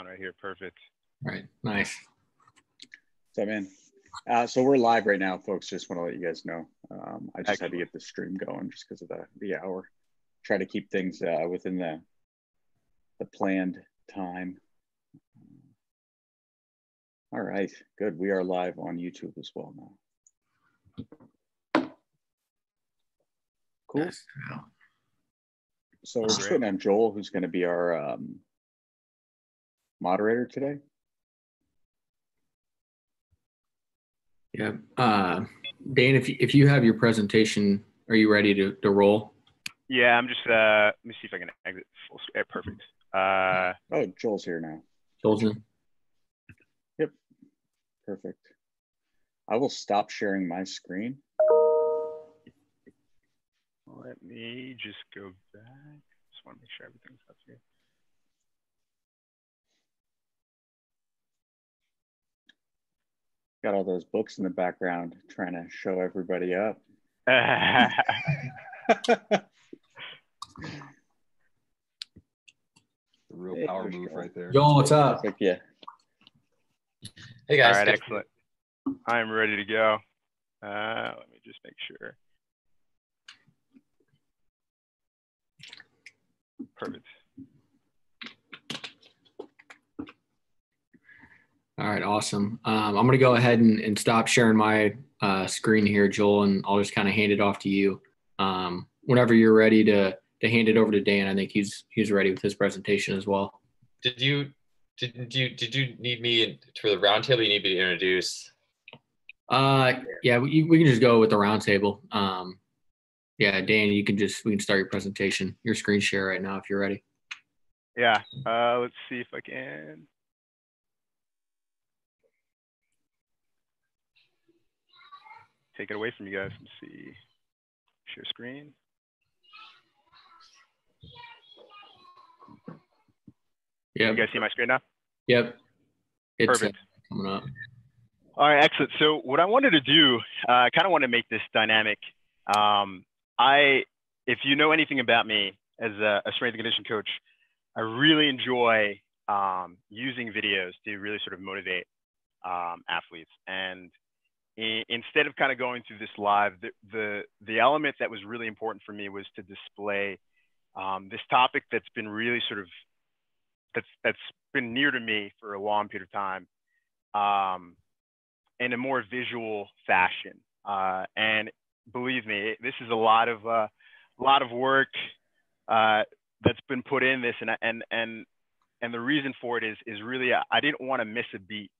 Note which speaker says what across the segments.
Speaker 1: on right here. Perfect.
Speaker 2: Right. Nice.
Speaker 3: So, man, so we're live right now, folks. Just want to let you guys know. I just had to get the stream going just because of the hour. Try to keep things within the planned time. All right, good. We are live on YouTube as well now. Cool.
Speaker 2: Yes.
Speaker 3: So we're just waiting on Joel, who's going to be our moderator today.
Speaker 2: Yeah. Dan, if you have your presentation, are you ready to roll?
Speaker 1: Yeah, I'm just, let me see if I can exit full screen. Perfect.
Speaker 3: Oh, Joel's here now.
Speaker 2: Joel's in.
Speaker 3: Yep. Perfect. I will stop sharing my screen.
Speaker 1: Let me just go back. Just want to make sure everything's up here.
Speaker 3: Got all those books in the background trying to show everybody up.
Speaker 4: The real power move right there.
Speaker 2: Joel, what's up?
Speaker 3: Yeah.
Speaker 5: Hey guys.
Speaker 1: All right, excellent. I'm ready to go. Let me just make sure. Perfect.
Speaker 2: All right, awesome. I'm going to go ahead and stop sharing my screen here, Joel, and I'll just kind of hand it off to you. Whenever you're ready to hand it over to Dan, I think he's ready with his presentation as well.
Speaker 5: Did you need me for the roundtable? You need me to introduce?
Speaker 2: Yeah, we can just go with the roundtable. Yeah, Dan, we can start your presentation. Your screen share right now if you're ready.
Speaker 1: Yeah, let's see if I can. Take it away from you guys. Let's see. Share screen.
Speaker 2: Yeah.
Speaker 1: You guys see my screen now?
Speaker 2: Yep. It's
Speaker 1: perfect.
Speaker 2: Coming up.
Speaker 1: All right, excellent. So what I wanted to do, I kind of want to make this dynamic. If you know anything about me as a strength and conditioning coach, I really enjoy using videos to really sort of motivate athletes. And instead of kind of going through this live, the element that was really important for me was to display this topic that's been really sort of, that's been near to me for a long period of time in a more visual fashion. And believe me, this is a lot of work that's been put in this, and the reason for it is really I didn't want to miss a beat.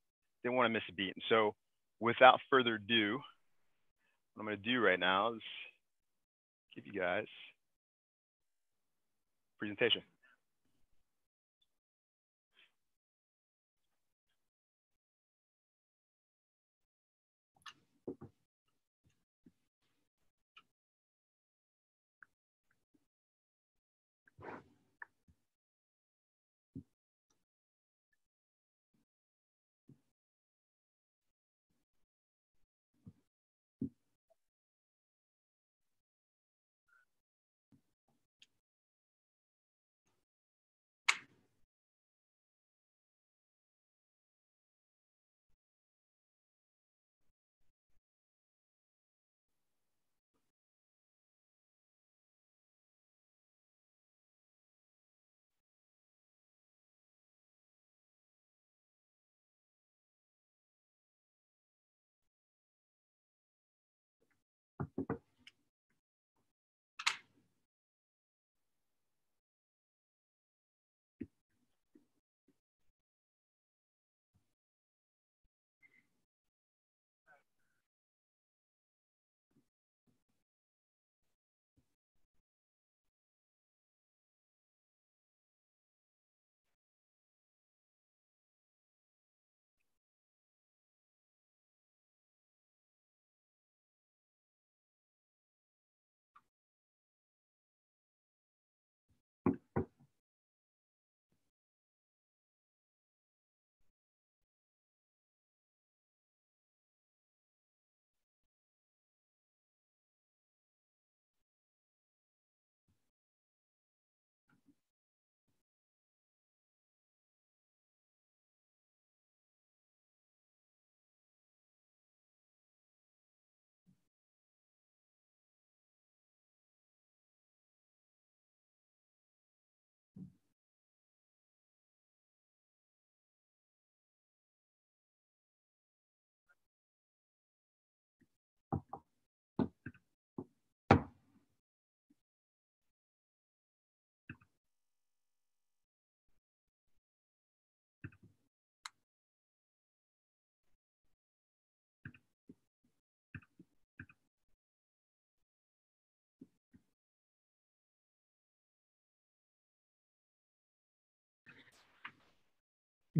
Speaker 1: And so without further ado, what I'm going to do right now is give you guys a presentation.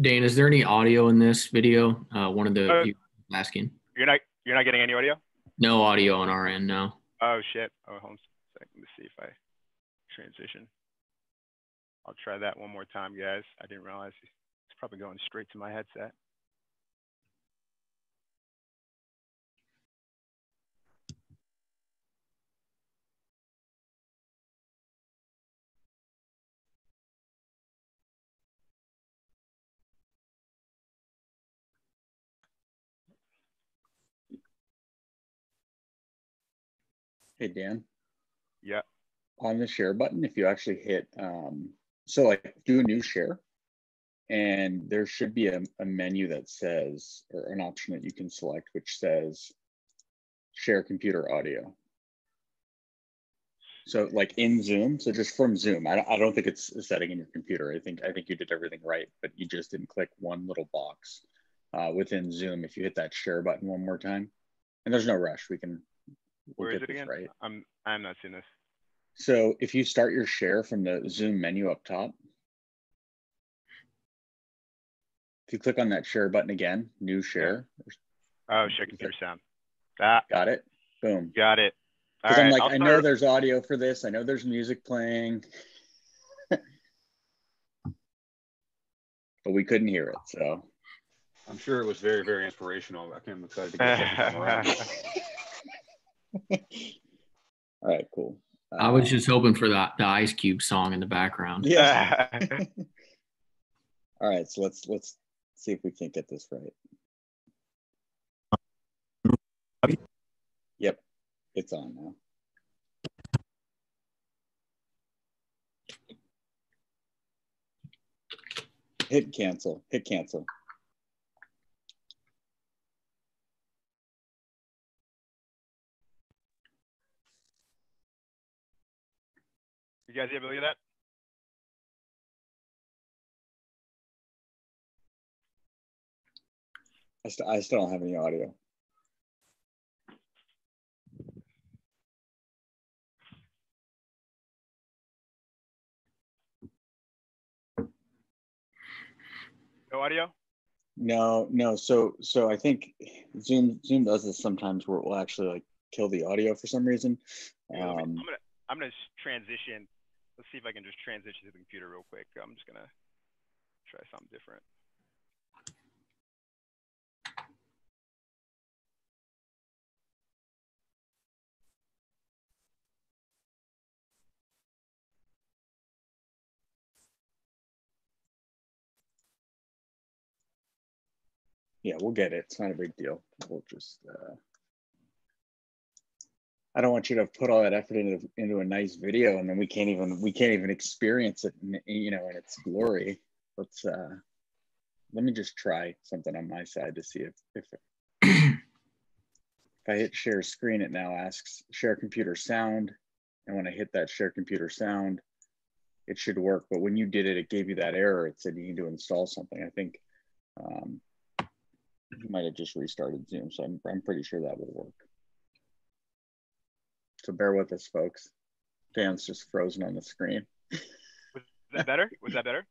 Speaker 2: Dan, is there any audio in this video? One of the viewers asking.
Speaker 1: You're not getting any audio?
Speaker 2: No audio on our end, no.
Speaker 1: Oh shit. Oh, hold on a second. Let me see if I transition. I'll try that one more time, guys. I didn't realize it's probably going straight to my headset.
Speaker 3: Hey, Dan.
Speaker 1: Yeah.
Speaker 3: On the share button, if you actually hit, so like do a new share, and there should be a menu that says, or an option that you can select, which says share computer audio. So like in Zoom, so just from Zoom, I don't think it's a setting in your computer. I think you did everything right, but you just didn't click one little box within Zoom. If you hit that share button one more time, and there's no rush, we'll
Speaker 1: Where is
Speaker 3: get
Speaker 1: it
Speaker 3: this
Speaker 1: again?
Speaker 3: right.
Speaker 1: I'm not seeing this.
Speaker 3: So if you start your share from the Zoom menu up top, if you click on that share button again, new share.
Speaker 1: Oh, share computer sound. That.
Speaker 3: Got it. Boom.
Speaker 1: Got it.
Speaker 3: Because I'm like, I know there's audio for this. I know there's music playing, but we couldn't hear it. So
Speaker 4: I'm sure it was very, very inspirational. I'm excited to get the second time around.
Speaker 3: All right, cool.
Speaker 2: I was just hoping for the Ice Cube song in the background.
Speaker 3: Yeah. All right, so let's see if we can't get this right. Yep, it's on now. Hit cancel. Hit cancel.
Speaker 1: You guys able to hear that?
Speaker 3: I still don't have any audio.
Speaker 1: No audio?
Speaker 3: No. So I think Zoom does this sometimes where it will actually like kill the audio for some reason.
Speaker 1: I'm gonna transition. Let's see if I can just transition to the computer real quick. I'm just gonna try something different.
Speaker 3: Yeah, we'll get it. It's not a big deal. We'll just. I don't want you to put all that effort into a nice video, and then we can't even experience it, in its glory. Let me just try something on my side to see if I hit share screen, it now asks share computer sound, and when I hit that share computer sound, it should work. But when you did it, it gave you that error. It said you need to install something. I think you might have just restarted Zoom, so I'm pretty sure that will work. So bear with us, folks. Dan's just frozen on the screen.
Speaker 1: Was that better? Was that better?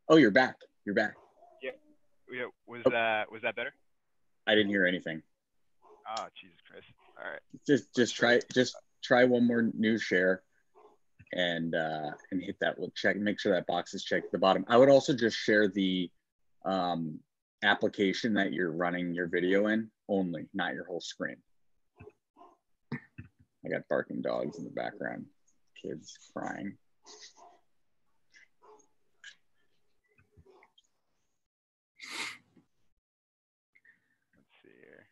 Speaker 3: Oh, you're back. You're back.
Speaker 1: Yeah. Was that better?
Speaker 3: I didn't hear anything.
Speaker 1: Oh, Jesus Christ. All right.
Speaker 3: Just try one more new share and hit that. We'll check, make sure that box is checked at the bottom. I would also just share the application that you're running your video in only, not your whole screen. I got barking dogs in the background, kids crying.
Speaker 1: Let's see here.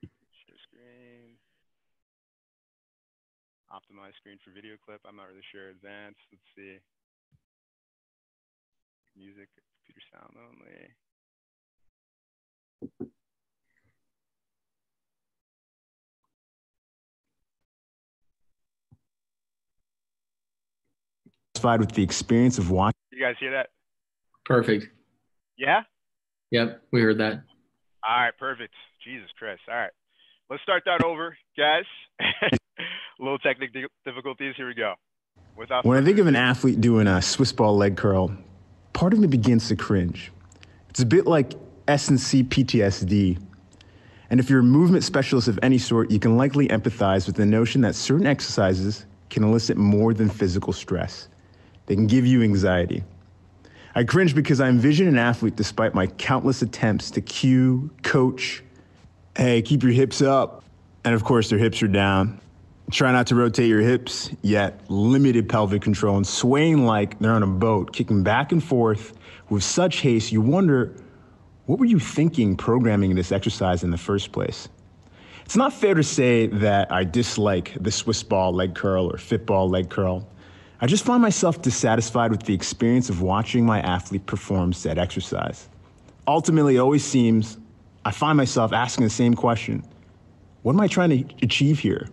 Speaker 1: Share screen. Optimize screen for video clip. I'm not really sure. Advanced. Let's see. Music, computer sound only.
Speaker 6: Satisfied with the experience of watching.
Speaker 1: You guys hear that?
Speaker 2: Perfect.
Speaker 1: Yeah?
Speaker 2: Yep, we heard that.
Speaker 1: All right, perfect. Jesus Christ. All right. Let's start that over, guys. A little technical difficulties. Here we go.
Speaker 6: When I think of an athlete doing a Swiss ball leg curl, part of me begins to cringe. It's a bit like S&C PTSD. And if you're a movement specialist of any sort, you can likely empathize with the notion that certain exercises can elicit more than physical stress. They can give you anxiety. I cringe because I envision an athlete, despite my countless attempts to cue, coach, hey, keep your hips up. And of course, their hips are down. Try not to rotate your hips, yet limited pelvic control and swaying like they're on a boat, kicking back and forth with such haste, you wonder, what were you thinking programming this exercise in the first place? It's not fair to say that I dislike the Swiss ball leg curl or fit ball leg curl. I just find myself dissatisfied with the experience of watching my athlete perform said exercise. Ultimately, it always seems I find myself asking the same question. What am I trying to achieve here?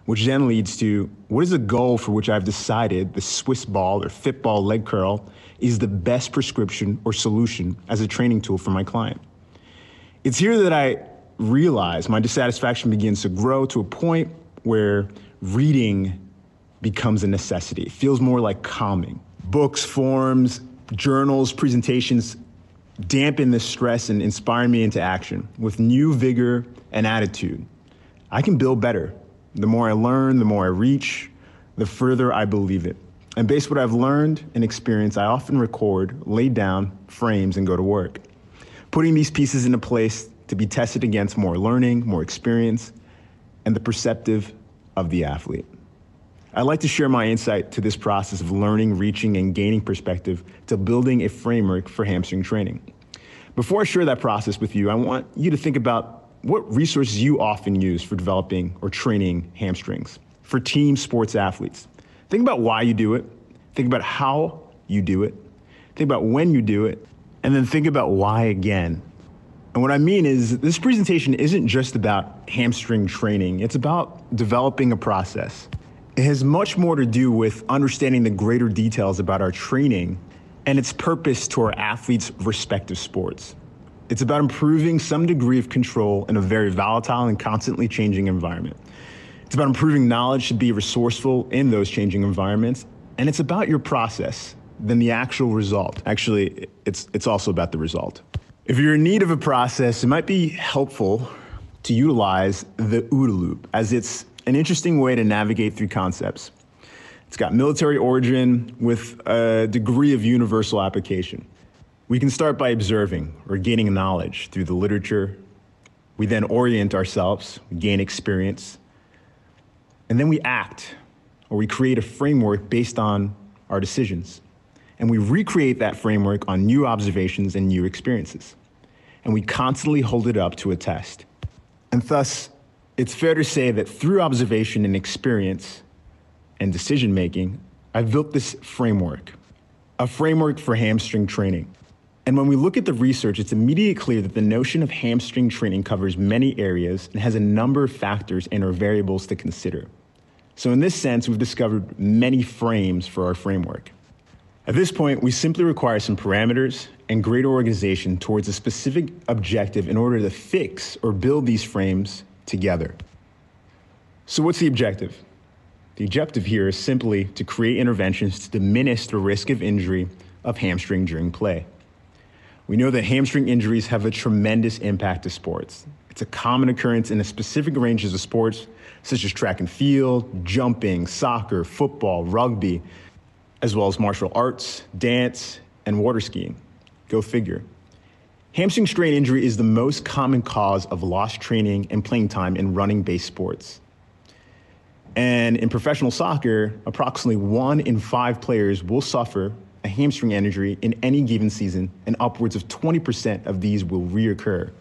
Speaker 6: Which then leads to, what is the goal for which I've decided the Swiss ball or fit ball leg curl is the best prescription or solution as a training tool for my client? It's here that I realize my dissatisfaction begins to grow to a point where reading becomes a necessity. It feels more like calming. Books, forums, journals, presentations dampen the stress and inspire me into action. With new vigor and attitude, I can build better. The more I learn, the more I reach, the further I believe it. And based on what I've learned and experienced, I often record, lay down frames, and go to work, putting these pieces into place to be tested against more learning, more experience, and the perceptive of the athlete. I'd like to share my insight to this process of learning, reaching, and gaining perspective to building a framework for hamstring training. Before I share that process with you, I want you to think about what resources you often use for developing or training hamstrings for team sports athletes. Think about why you do it. Think about how you do it. Think about when you do it. And then think about why again. And what I mean is this presentation isn't just about hamstring training. It's about developing a process. It has much more to do with understanding the greater details about our training and its purpose to our athletes' respective sports. It's about improving some degree of control in a very volatile and constantly changing environment. It's about improving knowledge to be resourceful in those changing environments. And it's about your process than the actual result. Actually, it's also about the result. If you're in need of a process, it might be helpful to utilize the OODA loop, as it's an interesting way to navigate through concepts. It's got military origin with a degree of universal application. We can start by observing or gaining knowledge through the literature. We then orient ourselves, we gain experience, and then we act, or we create a framework based on our decisions. And we recreate that framework on new observations and new experiences. And we constantly hold it up to a test. And thus, it's fair to say that through observation and experience and decision-making, I've built this framework, a framework for hamstring training. And when we look at the research, it's immediately clear that the notion of hamstring training covers many areas and has a number of factors and or variables to consider. So in this sense, we've discovered many frames for our framework. At this point, we simply require some parameters and greater organization towards a specific objective in order to fix or build these frames together. So what's the objective? The objective here is simply to create interventions to diminish the risk of injury of hamstring during play. We know that hamstring injuries have a tremendous impact to sports. It's a common occurrence in a specific ranges of sports, such as track and field, jumping, soccer, football, rugby, as well as martial arts, dance, and water skiing. Go figure. Hamstring strain injury is the most common cause of lost training and playing time in running-based sports. And in professional soccer, approximately 1 in 5 players will suffer a hamstring injury in any given season, and upwards of 20% of these will reoccur.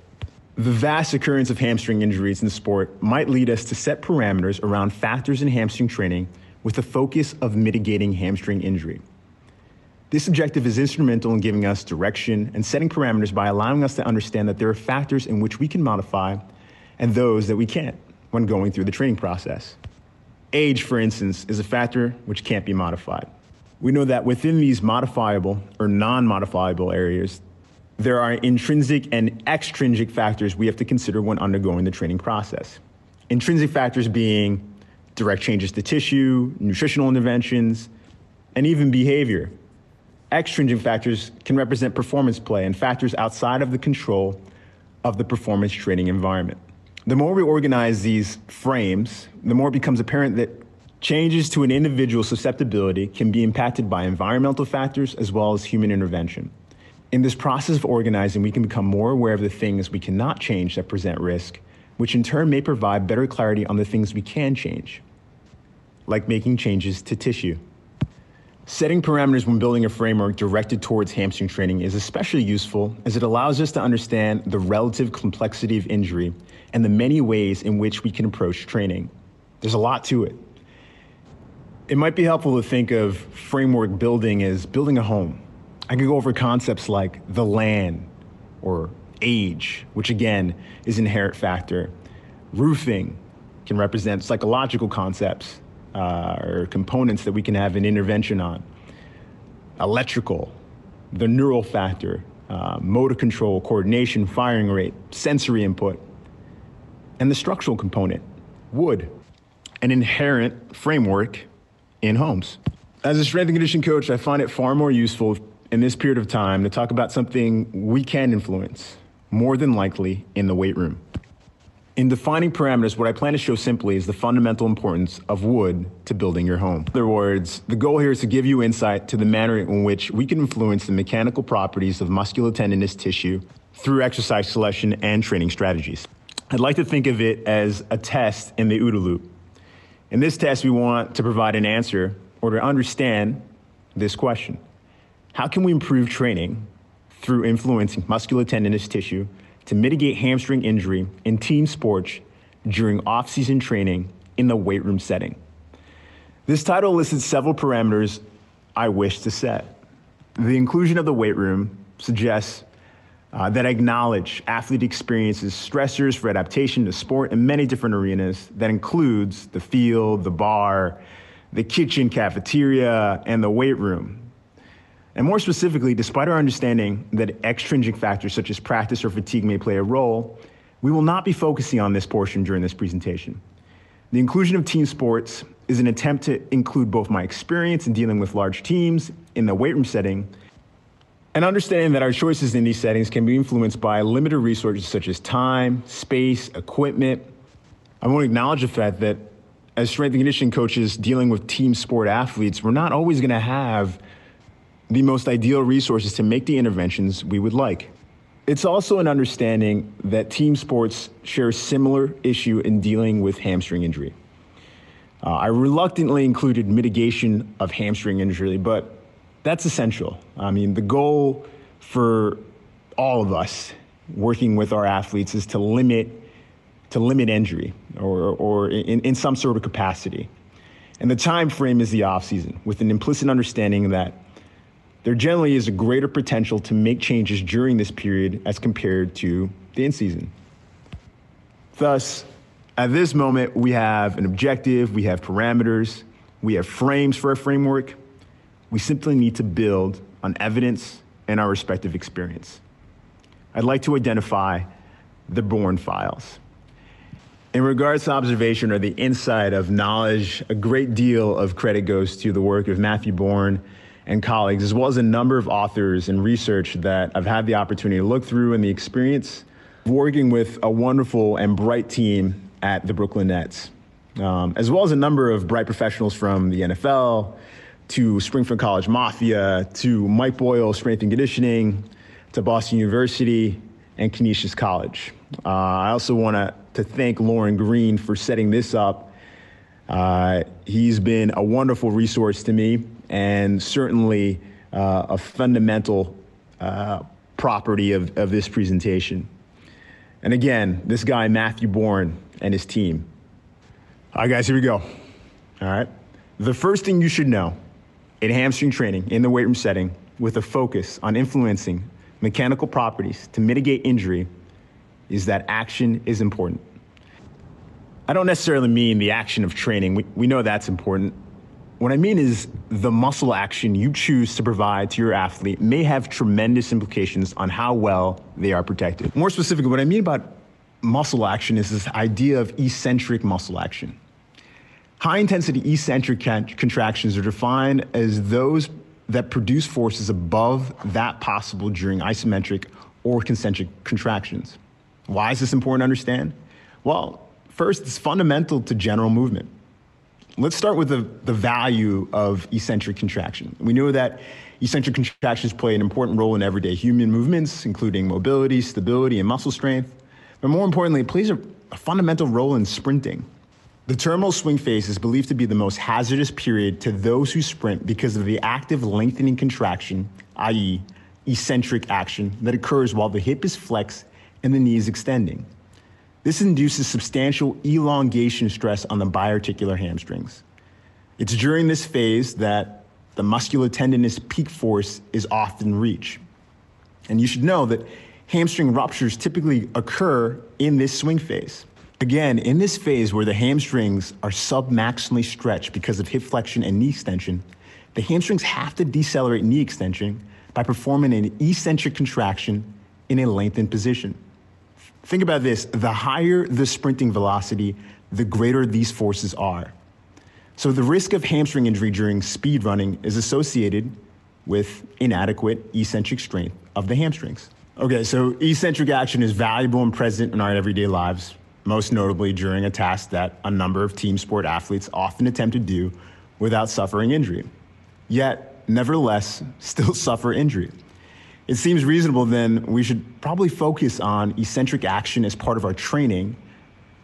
Speaker 6: The vast occurrence of hamstring injuries in the sport might lead us to set parameters around factors in hamstring training with the focus of mitigating hamstring injury. This objective is instrumental in giving us direction and setting parameters by allowing us to understand that there are factors in which we can modify and those that we can't when going through the training process. Age, for instance, is a factor which can't be modified. We know that within these modifiable or non-modifiable areas, there are intrinsic and extrinsic factors we have to consider when undergoing the training process. Intrinsic factors being direct changes to tissue, nutritional interventions, and even behavior. Extrinsic factors can represent performance play and factors outside of the control of the performance training environment. The more we organize these frames, the more it becomes apparent that changes to an individual's susceptibility can be impacted by environmental factors as well as human intervention. In this process of organizing, we can become more aware of the things we cannot change that present risk, which in turn may provide better clarity on the things we can change, like making changes to tissue. Setting parameters when building a framework directed towards hamstring training is especially useful as it allows us to understand the relative complexity of injury and the many ways in which we can approach training. There's a lot to it. It might be helpful to think of framework building as building a home. I could go over concepts like the land or age, which again is an inherent factor. Roofing can represent psychological concepts or components that we can have an intervention on. Electrical, the neural factor, motor control, coordination, firing rate, sensory input, and the structural component, wood, an inherent framework in homes. As a strength and conditioning coach, I find it far more useful in this period of time to talk about something we can influence, more than likely in the weight room. In defining parameters, what I plan to show simply is the fundamental importance of wood to building your home. In other words, the goal here is to give you insight to the manner in which we can influence the mechanical properties of musculotendinous tissue through exercise selection and training strategies. I'd like to think of it as a test in the OODA loop. In this test, we want to provide an answer or to understand this question. How can we improve training through influencing musculotendinous tissue to mitigate hamstring injury in team sports during off-season training in the weight room setting? This title lists several parameters I wish to set. The inclusion of the weight room suggests that I acknowledge athlete experiences stressors for adaptation to sport in many different arenas. That includes the field, the bar, the kitchen, cafeteria, and the weight room. And more specifically, despite our understanding that extrinsic factors such as practice or fatigue may play a role, we will not be focusing on this portion during this presentation. The inclusion of team sports is an attempt to include both my experience in dealing with large teams in the weight room setting and understanding that our choices in these settings can be influenced by limited resources such as time, space, equipment. I want to acknowledge the fact that as strength and conditioning coaches dealing with team sport athletes, we're not always going to have the most ideal resources to make the interventions we would like. It's also an understanding that team sports share a similar issue in dealing with hamstring injury. I reluctantly included mitigation of hamstring injury, but that's essential. I mean, the goal for all of us working with our athletes is to limit injury or in some sort of capacity. And the time frame is the off season, with an implicit understanding that there generally is a greater potential to make changes during this period as compared to the in-season. Thus, at this moment, we have an objective, we have parameters, we have frames for our framework. We simply need to build on evidence and our respective experience. I'd like to identify the Bourne files. In regards to observation or the insight of knowledge, a great deal of credit goes to the work of Matthew Bourne and colleagues, as well as a number of authors and research that I've had the opportunity to look through, and the experience of working with a wonderful and bright team at the Brooklyn Nets, as well as a number of bright professionals from the NFL to Springfield College Mafia to Mike Boyle, Strength and Conditioning, to Boston University and Canisius College. I also want to thank Lauren Green for setting this up. He's been a wonderful resource to me, and certainly a fundamental property of this presentation. And again, this guy, Matthew Bourne, and his team. All right, guys, here we go. All right. The first thing you should know in hamstring training in the weight room setting, with a focus on influencing mechanical properties to mitigate injury, is that action is important. I don't necessarily mean the action of training. We know that's important. What I mean is the muscle action you choose to provide to your athlete may have tremendous implications on how well they are protected. More specifically, what I mean about muscle action is this idea of eccentric muscle action. High intensity eccentric contractions are defined as those that produce forces above that possible during isometric or concentric contractions. Why is this important to understand? Well, first, it's fundamental to general movement. Let's start with the value of eccentric contraction. We know that eccentric contractions play an important role in everyday human movements, including mobility, stability, and muscle strength. But more importantly, it plays a fundamental role in sprinting. The terminal swing phase is believed to be the most hazardous period to those who sprint because of the active lengthening contraction, i.e., eccentric action, that occurs while the hip is flexed and the knee is extending. This induces substantial elongation stress on the biarticular hamstrings. It's during this phase that the musculotendinous peak force is often reached. And you should know that hamstring ruptures typically occur in this swing phase. Again, in this phase where the hamstrings are submaximally stretched because of hip flexion and knee extension, the hamstrings have to decelerate knee extension by performing an eccentric contraction in a lengthened position. Think about this, the higher the sprinting velocity, the greater these forces are. So the risk of hamstring injury during speed running is associated with inadequate eccentric strength of the hamstrings. Okay, so eccentric action is valuable and present in our everyday lives, most notably during a task that a number of team sport athletes often attempt to do without suffering injury, yet nevertheless still suffer injury. It seems reasonable then we should probably focus on eccentric action as part of our training,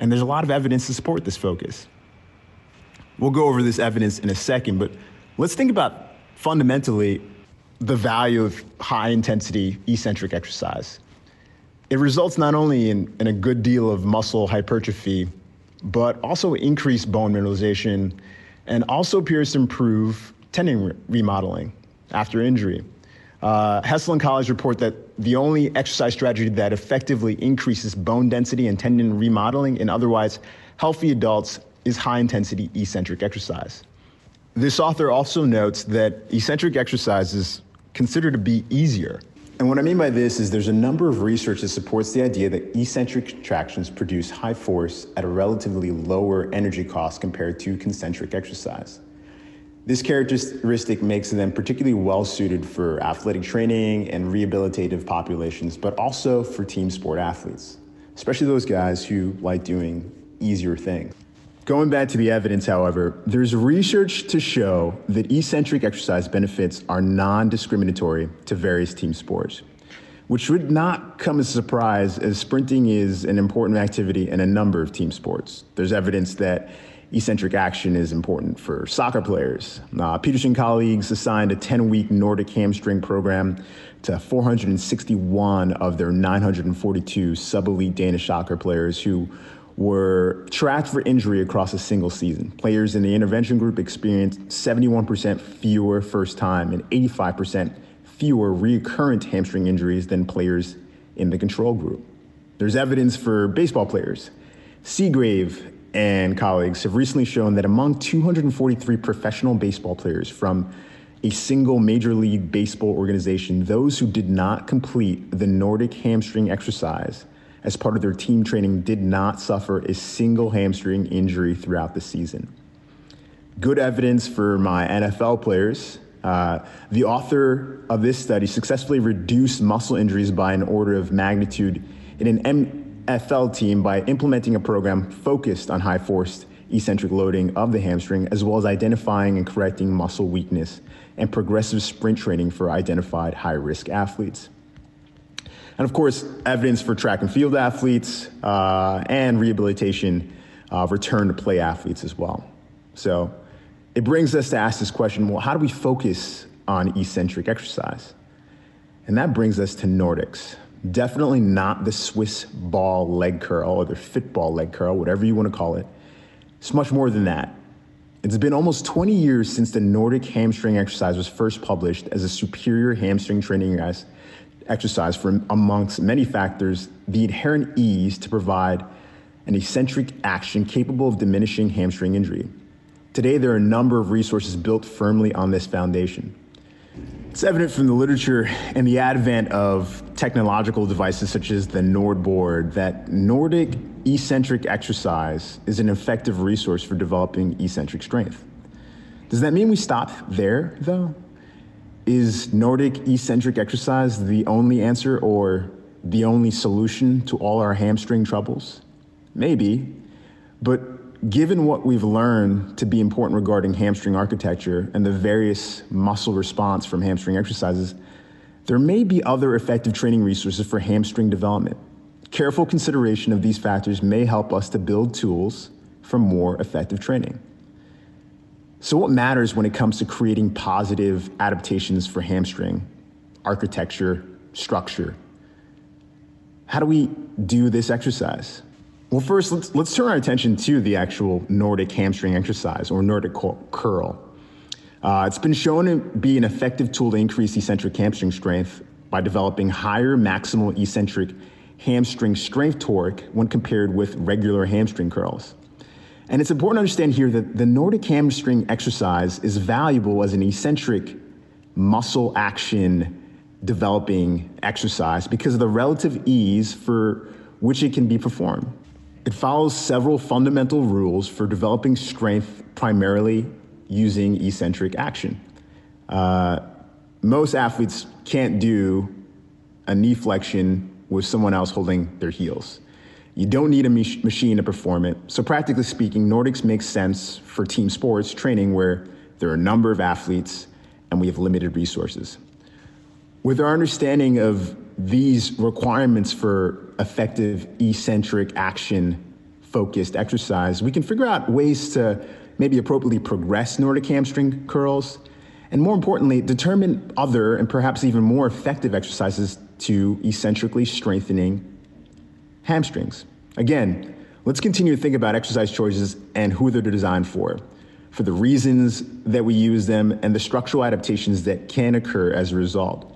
Speaker 6: and there's a lot of evidence to support this focus. We'll go over this evidence in a second, but let's think about fundamentally the value of high intensity eccentric exercise. It results not only in a good deal of muscle hypertrophy, but also increased bone mineralization, and also appears to improve tendon remodeling after injury. Hessel and colleagues report that the only exercise strategy that effectively increases bone density and tendon remodeling in otherwise healthy adults is high-intensity eccentric exercise. This author also notes that eccentric exercise is considered to be easier. And what I mean by this is there's a number of research that supports the idea that eccentric contractions produce high force at a relatively lower energy cost compared to concentric exercise. This characteristic makes them particularly well suited for athletic training and rehabilitative populations, but also for team sport athletes, especially those guys who like doing easier things. Going back to the evidence, however, there's research to show that eccentric exercise benefits are non-discriminatory to various team sports, which should not come as a surprise as sprinting is an important activity in a number of team sports. There's evidence that eccentric action is important for soccer players. Peterson colleagues assigned a 10-week Nordic hamstring program to 461 of their 942 sub-elite Danish soccer players who were tracked for injury across a single season. Players in the intervention group experienced 71% fewer first-time and 85% fewer recurrent hamstring injuries than players in the control group. There's evidence for baseball players. Seagrave and colleagues have recently shown that among 243 professional baseball players from a single Major League Baseball organization, those who did not complete the Nordic hamstring exercise as part of their team training did not suffer a single hamstring injury throughout the season. Good evidence for my NFL players. The author of this study successfully reduced muscle injuries by an order of magnitude in an NFL team by implementing a program focused on high-force eccentric loading of the hamstring, as well as identifying and correcting muscle weakness and progressive sprint training for identified high-risk athletes. And of course, evidence for track and field athletes and rehabilitation return to play athletes as well. So it brings us to ask this question, well, how do we focus on eccentric exercise? And that brings us to Nordics. Definitely not the Swiss ball leg curl or the football leg curl, whatever you want to call it. It's much more than that. It's been almost 20 years since the Nordic hamstring exercise was first published as a superior hamstring training exercise for, amongst many factors, the inherent ease to provide an eccentric action capable of diminishing hamstring injury. Today, there are a number of resources built firmly on this foundation. It's evident from the literature and the advent of technological devices such as the NordBoard that Nordic eccentric exercise is an effective resource for developing eccentric strength. Does that mean we stop there, though? Is Nordic eccentric exercise the only answer or the only solution to all our hamstring troubles? Maybe, but given what we've learned to be important regarding hamstring architecture and the various muscle response from hamstring exercises, there may be other effective training resources for hamstring development. Careful consideration of these factors may help us to build tools for more effective training. So what matters when it comes to creating positive adaptations for hamstring architecture, structure? How do we do this exercise? Well, first, let's turn our attention to the actual Nordic hamstring exercise, or Nordic curl. It's been shown to be an effective tool to increase eccentric hamstring strength by developing higher maximal eccentric hamstring strength torque when compared with regular hamstring curls. And it's important to understand here that the Nordic hamstring exercise is valuable as an eccentric muscle action developing exercise because of the relative ease for which it can be performed. It follows several fundamental rules for developing strength primarily using eccentric action. Most athletes can't do a knee flexion with someone else holding their heels. You don't need a machine to perform it. So practically speaking, Nordics makes sense for team sports training where there are a number of athletes and we have limited resources. With our understanding of these requirements for effective eccentric action focused exercise, we can figure out ways to maybe appropriately progress Nordic hamstring curls, and more importantly, determine other and perhaps even more effective exercises to eccentrically strengthening hamstrings. Again, let's continue to think about exercise choices and who they're designed for the reasons that we use them, and the structural adaptations that can occur as a result.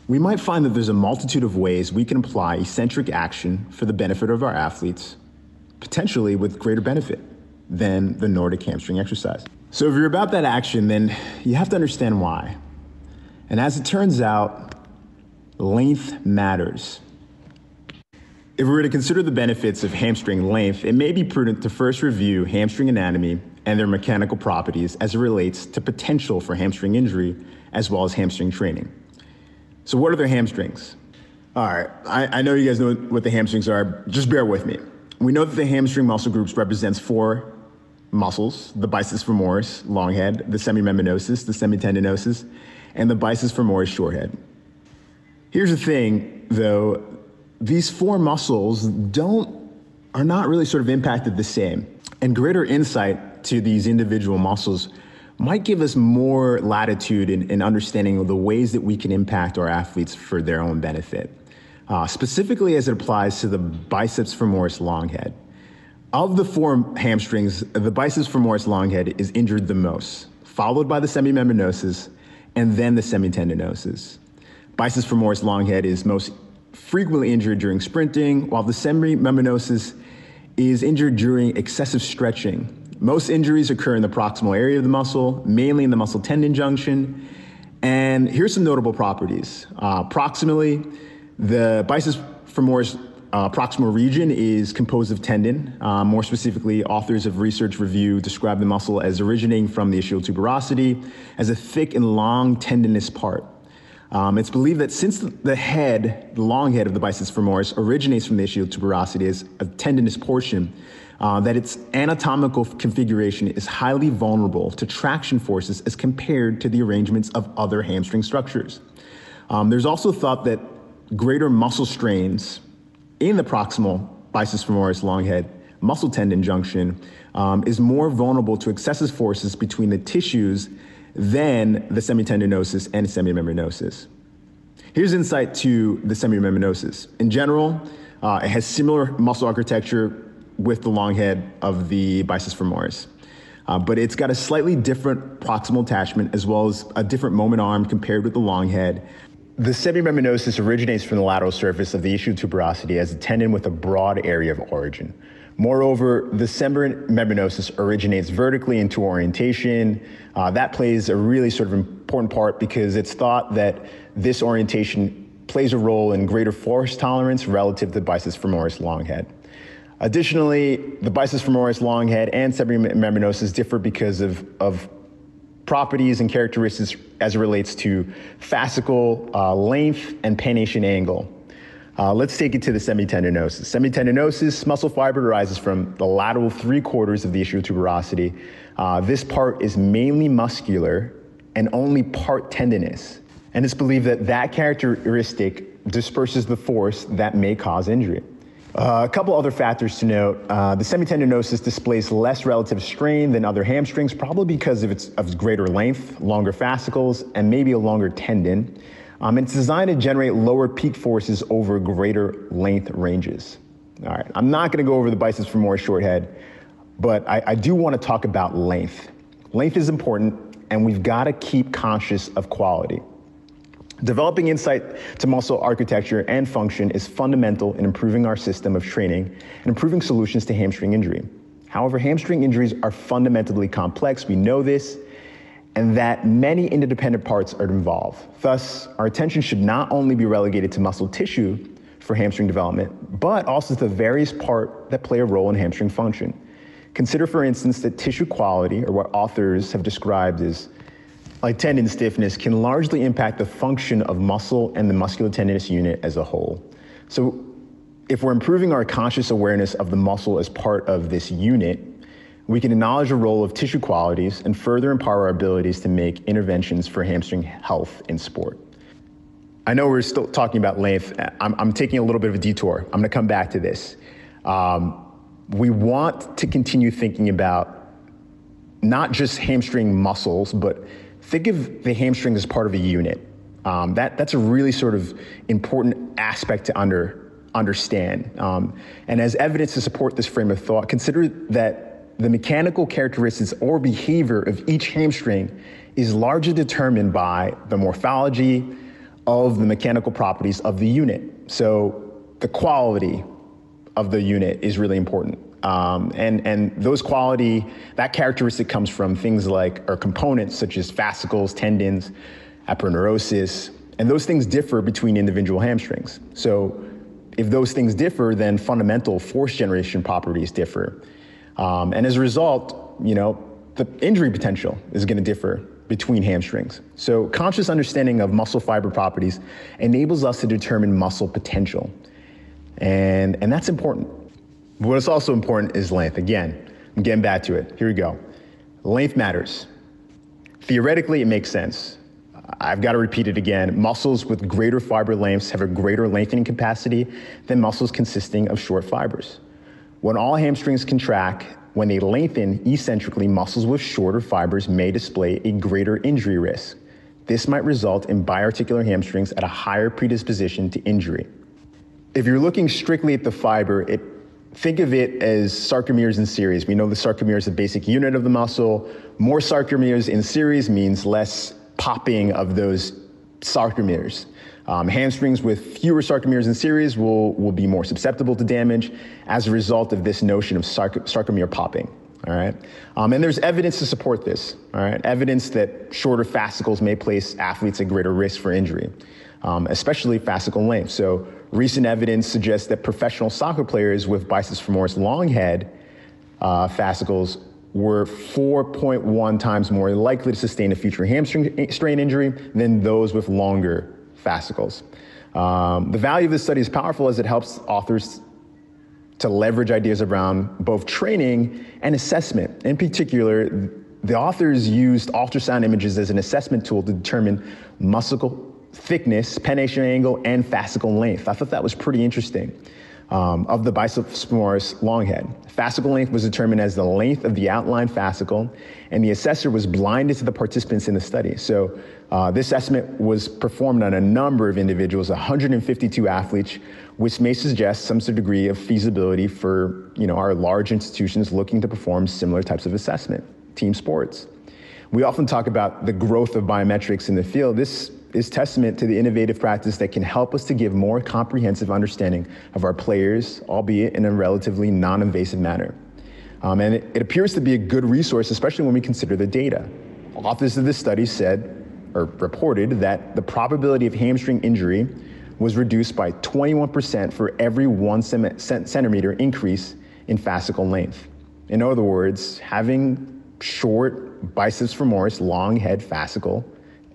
Speaker 6: We might find that there's a multitude of ways we can apply eccentric action for the benefit of our athletes, potentially with greater benefit than the Nordic hamstring exercise. So if you're about that action, then you have to understand why. And as it turns out, length matters. If we were to consider the benefits of hamstring length, it may be prudent to first review hamstring anatomy and their mechanical properties as it relates to potential for hamstring injury as well as hamstring training. So what are their hamstrings? All right, I know you guys know what the hamstrings are, just bear with me. We know that the hamstring muscle groups represents 4 muscles: the biceps femoris, long head, the semimembranosus, the semitendinosus, and the biceps femoris, short head. Here's the thing, though. These 4 muscles are not really sort of impacted the same. And greater insight to these individual muscles might give us more latitude in understanding of the ways that we can impact our athletes for their own benefit. Specifically as it applies to the biceps femoris long head. Of the 4 hamstrings, the biceps femoris long head is injured the most, followed by the semimembranosus and then the semitendinosus. Biceps femoris long head is most frequently injured during sprinting, while the semimembranosus is injured during excessive stretching. Most injuries occur in the proximal area of the muscle, mainly in the muscle tendon junction. And here's some notable properties. Proximally, the biceps femoris proximal region is composed of tendon. More specifically, authors of research review describe the muscle as originating from the ischial tuberosity as a thick and long tendinous part. It's believed that since the long head of the biceps femoris originates from the ischial tuberosity as a tendinous portion, that its anatomical configuration is highly vulnerable to traction forces as compared to the arrangements of other hamstring structures. There's also thought that greater muscle strains in the proximal biceps femoris long head muscle tendon junction is more vulnerable to excessive forces between the tissues than the semitendinosus and semimembranosus. Here's insight to the semimembranosus. In general, it has similar muscle architecture with the long head of the biceps femoris, but it's got a slightly different proximal attachment as well as a different moment arm compared with the long head. The semimembranosus originates from the lateral surface of the ischial tuberosity as a tendon with a broad area of origin. Moreover, the semimembranosus originates vertically into orientation. That plays a really sort of important part because it's thought that this orientation plays a role in greater force tolerance relative to the biceps femoris long head. Additionally, the biceps femoris long head and semimembranosus differ because of properties and characteristics as it relates to fascicle length and pannation angle. Let's take it to the semitendinosus. Semitendinosus, muscle fiber arises from the lateral 3/4 of the ischial tuberosity. This part is mainly muscular and only part tendinous. And it's believed that that characteristic disperses the force that may cause injury. A couple other factors to note. The semitendinosus displays less relative strain than other hamstrings, probably because of its greater length, longer fascicles, and maybe a longer tendon. It's designed to generate lower peak forces over greater length ranges. All right, I'm not gonna go over the biceps femoris short head, but I do wanna talk about length. Length is important, and we've gotta keep conscious of quality. Developing insight to muscle architecture and function is fundamental in improving our system of training and improving solutions to hamstring injury. However, hamstring injuries are fundamentally complex, we know this, and that many interdependent parts are involved. Thus, our attention should not only be relegated to muscle tissue for hamstring development, but also to the various parts that play a role in hamstring function. Consider, for instance, that tissue quality, or what authors have described as like tendon stiffness, can largely impact the function of muscle and the musculotendinous unit as a whole. So if we're improving our conscious awareness of the muscle as part of this unit, we can acknowledge the role of tissue qualities and further empower our abilities to make interventions for hamstring health in sport. I know we're still talking about length. I'm taking a little bit of a detour. I'm gonna come back to this. We want to continue thinking about not just hamstring muscles, but think of the hamstring as part of a unit. That's a really sort of important aspect to understand. And as evidence to support this frame of thought, consider that the mechanical characteristics or behavior of each hamstring is largely determined by the morphology of the mechanical properties of the unit. So the quality of the unit is really important. And those that characteristic comes from things like, or components such as fascicles, tendons, aponeurosis, and those things differ between individual hamstrings. So if those things differ, then fundamental force generation properties differ. And as a result, the injury potential is gonna differ between hamstrings. So conscious understanding of muscle fiber properties enables us to determine muscle potential. And that's important. What's also important is length. Again, I'm getting back to it. Here we go. Length matters. Theoretically, it makes sense. I've got to repeat it again. Muscles with greater fiber lengths have a greater lengthening capacity than muscles consisting of short fibers. When all hamstrings contract, when they lengthen eccentrically, muscles with shorter fibers may display a greater injury risk. This might result in biarticular hamstrings at a higher predisposition to injury. If you're looking strictly at the fiber, think of it as sarcomeres in series. We know the sarcomere is the basic unit of the muscle. More sarcomeres in series means less popping of those sarcomeres. Hamstrings with fewer sarcomeres in series will be more susceptible to damage as a result of this notion of sarcomere popping, all right? And there's evidence to support this, all right? Evidence that shorter fascicles may place athletes at greater risk for injury, especially fascicle length. So recent evidence suggests that professional soccer players with biceps femoris long head fascicles were 4.1 times more likely to sustain a future hamstring strain injury than those with longer fascicles. The value of this study is powerful as it helps authors to leverage ideas around both training and assessment. In particular, the authors used ultrasound images as an assessment tool to determine muscle thickness, pannation angle, and fascicle length. I thought that was pretty interesting. Of the biceps femoris long head. Fascicle length was determined as the length of the outline fascicle, and the assessor was blinded to the participants in the study. So this assessment was performed on a number of individuals, 152 athletes, which may suggest some sort of degree of feasibility for our large institutions looking to perform similar types of assessment, team sports. We often talk about the growth of biometrics in the field. This is testament to the innovative practice that can help us to give more comprehensive understanding of our players, albeit in a relatively non-invasive manner. And it appears to be a good resource, especially when we consider the data. Authors of this study reported that the probability of hamstring injury was reduced by 21% for every 1 centimeter increase in fascicle length. In other words, having short biceps femoris, long head fascicle,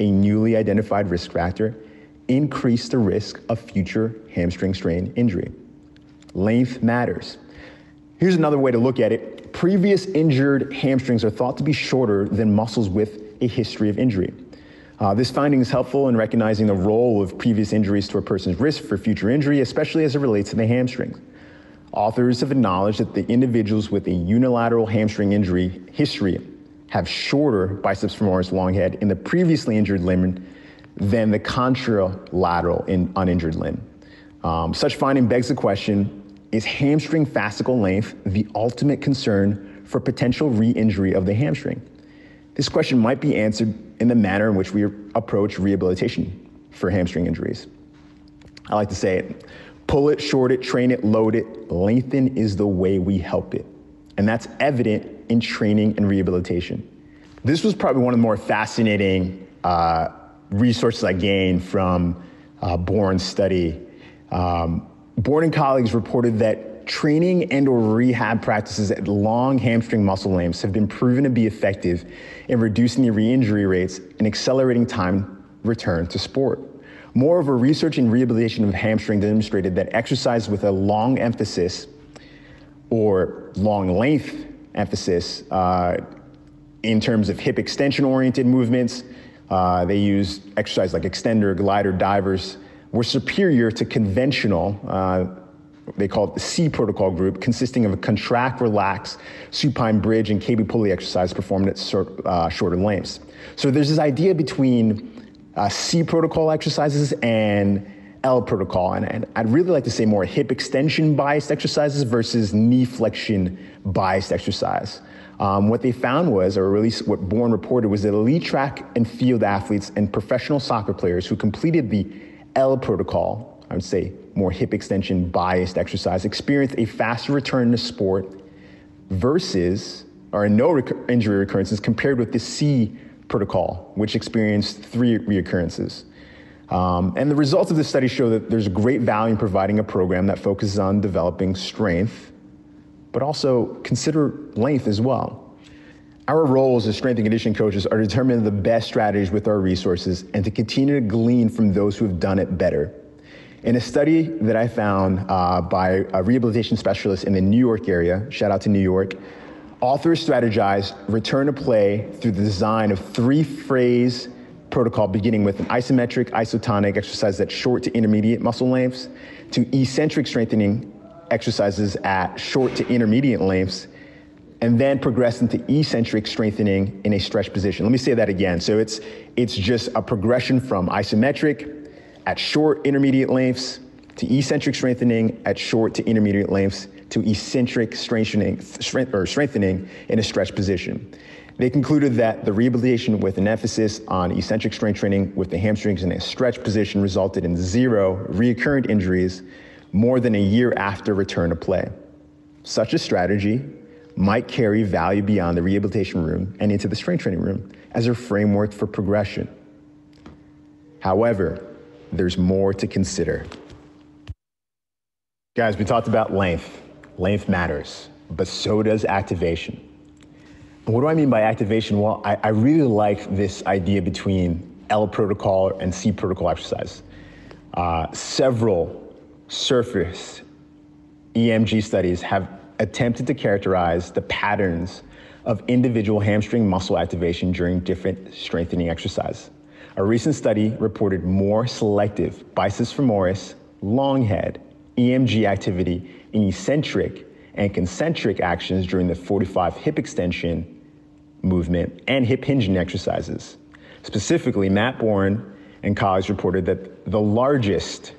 Speaker 6: a newly identified risk factor, increase the risk of future hamstring strain injury. Length matters. Here's another way to look at it. Previous injured hamstrings are thought to be shorter than muscles with a history of injury. This finding is helpful in recognizing the role of previous injuries to a person's risk for future injury, especially as it relates to the hamstrings. Authors have acknowledged that the individuals with a unilateral hamstring injury history have shorter biceps femoris long head in the previously injured limb than the contralateral uninjured limb. Such finding begs the question, is hamstring fascicle length the ultimate concern for potential re-injury of the hamstring? This question might be answered in the manner in which we approach rehabilitation for hamstring injuries. I like to say it, pull it, short it, train it, load it, lengthen is the way we help it. And that's evident in training and rehabilitation. This was probably one of the more fascinating resources I gained from Bourne's study. Bourne and colleagues reported that training and or rehab practices at long hamstring muscle lengths have been proven to be effective in reducing the re-injury rates and accelerating time return to sport. Moreover, research in rehabilitation of hamstring demonstrated that exercise with a long emphasis or long length emphasis in terms of hip extension oriented movements, they used exercise like extender, glider, divers, were superior to conventional, they call it the C protocol group, consisting of a contract, relax, supine bridge, and KB pulley exercise performed at shorter lengths. So there's this idea between C protocol exercises and L protocol, and I'd really like to say more hip extension biased exercises versus knee flexion biased exercise. What they found was, or at least what Bourne reported, was that elite track and field athletes and professional soccer players who completed the L protocol, I would say more hip extension biased exercise, experienced a faster return to sport versus, or no injury recurrences compared with the C protocol, which experienced 3 reoccurrences. And the results of this study show that there's great value in providing a program that focuses on developing strength, but also consider length as well. Our roles as strength and conditioning coaches are to determine the best strategies with our resources and to continue to glean from those who have done it better. In a study that I found by a rehabilitation specialist in the New York area, shout out to New York, authors strategized return to play through the design of 3-phase protocol beginning with an isometric, isotonic exercise at short to intermediate muscle lengths, to eccentric strengthening exercises at short to intermediate lengths, and then progress into eccentric strengthening in a stretch position. Let me say that again. So it's just a progression from isometric at short intermediate lengths to eccentric strengthening at short to intermediate lengths to eccentric strengthening in a stretch position. They concluded that the rehabilitation with an emphasis on eccentric strength training with the hamstrings in a stretch position resulted in 0 recurrent injuries more than a year after return to play. Such a strategy might carry value beyond the rehabilitation room and into the strength training room as a framework for progression. However, there's more to consider. Guys, we talked about length. Length matters, but so does activation. And what do I mean by activation? Well, I really like this idea between L protocol and C protocol exercise. Several surface EMG studies have attempted to characterize the patterns of individual hamstring muscle activation during different strengthening exercise. A recent study reported more selective biceps femoris, long head, EMG activity in eccentric and concentric actions during the 45 hip extension movement and hip hinging exercises. Specifically, Matt Bourne and colleagues reported that the largest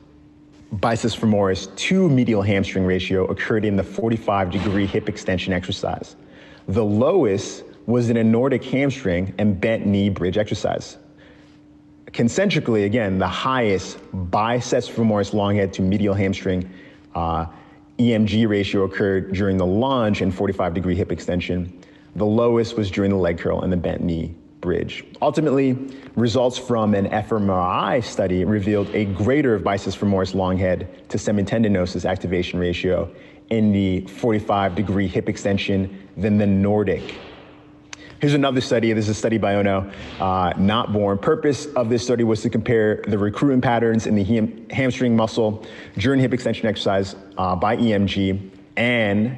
Speaker 6: biceps femoris to medial hamstring ratio occurred in the 45-degree hip extension exercise. The lowest was in a Nordic hamstring and bent knee bridge exercise. Concentrically, again, the highest biceps femoris long head to medial hamstring EMG ratio occurred during the lunge and 45-degree hip extension. The lowest was during the leg curl and the bent knee bridge. Ultimately, results from an fMRI study revealed a greater biceps femoris long head to semitendinosus activation ratio in the 45-degree hip extension than the Nordic. Here's another study. This is a study by Ono, not born. Purpose of this study was to compare the recruitment patterns in the hamstring muscle during hip extension exercise by EMG and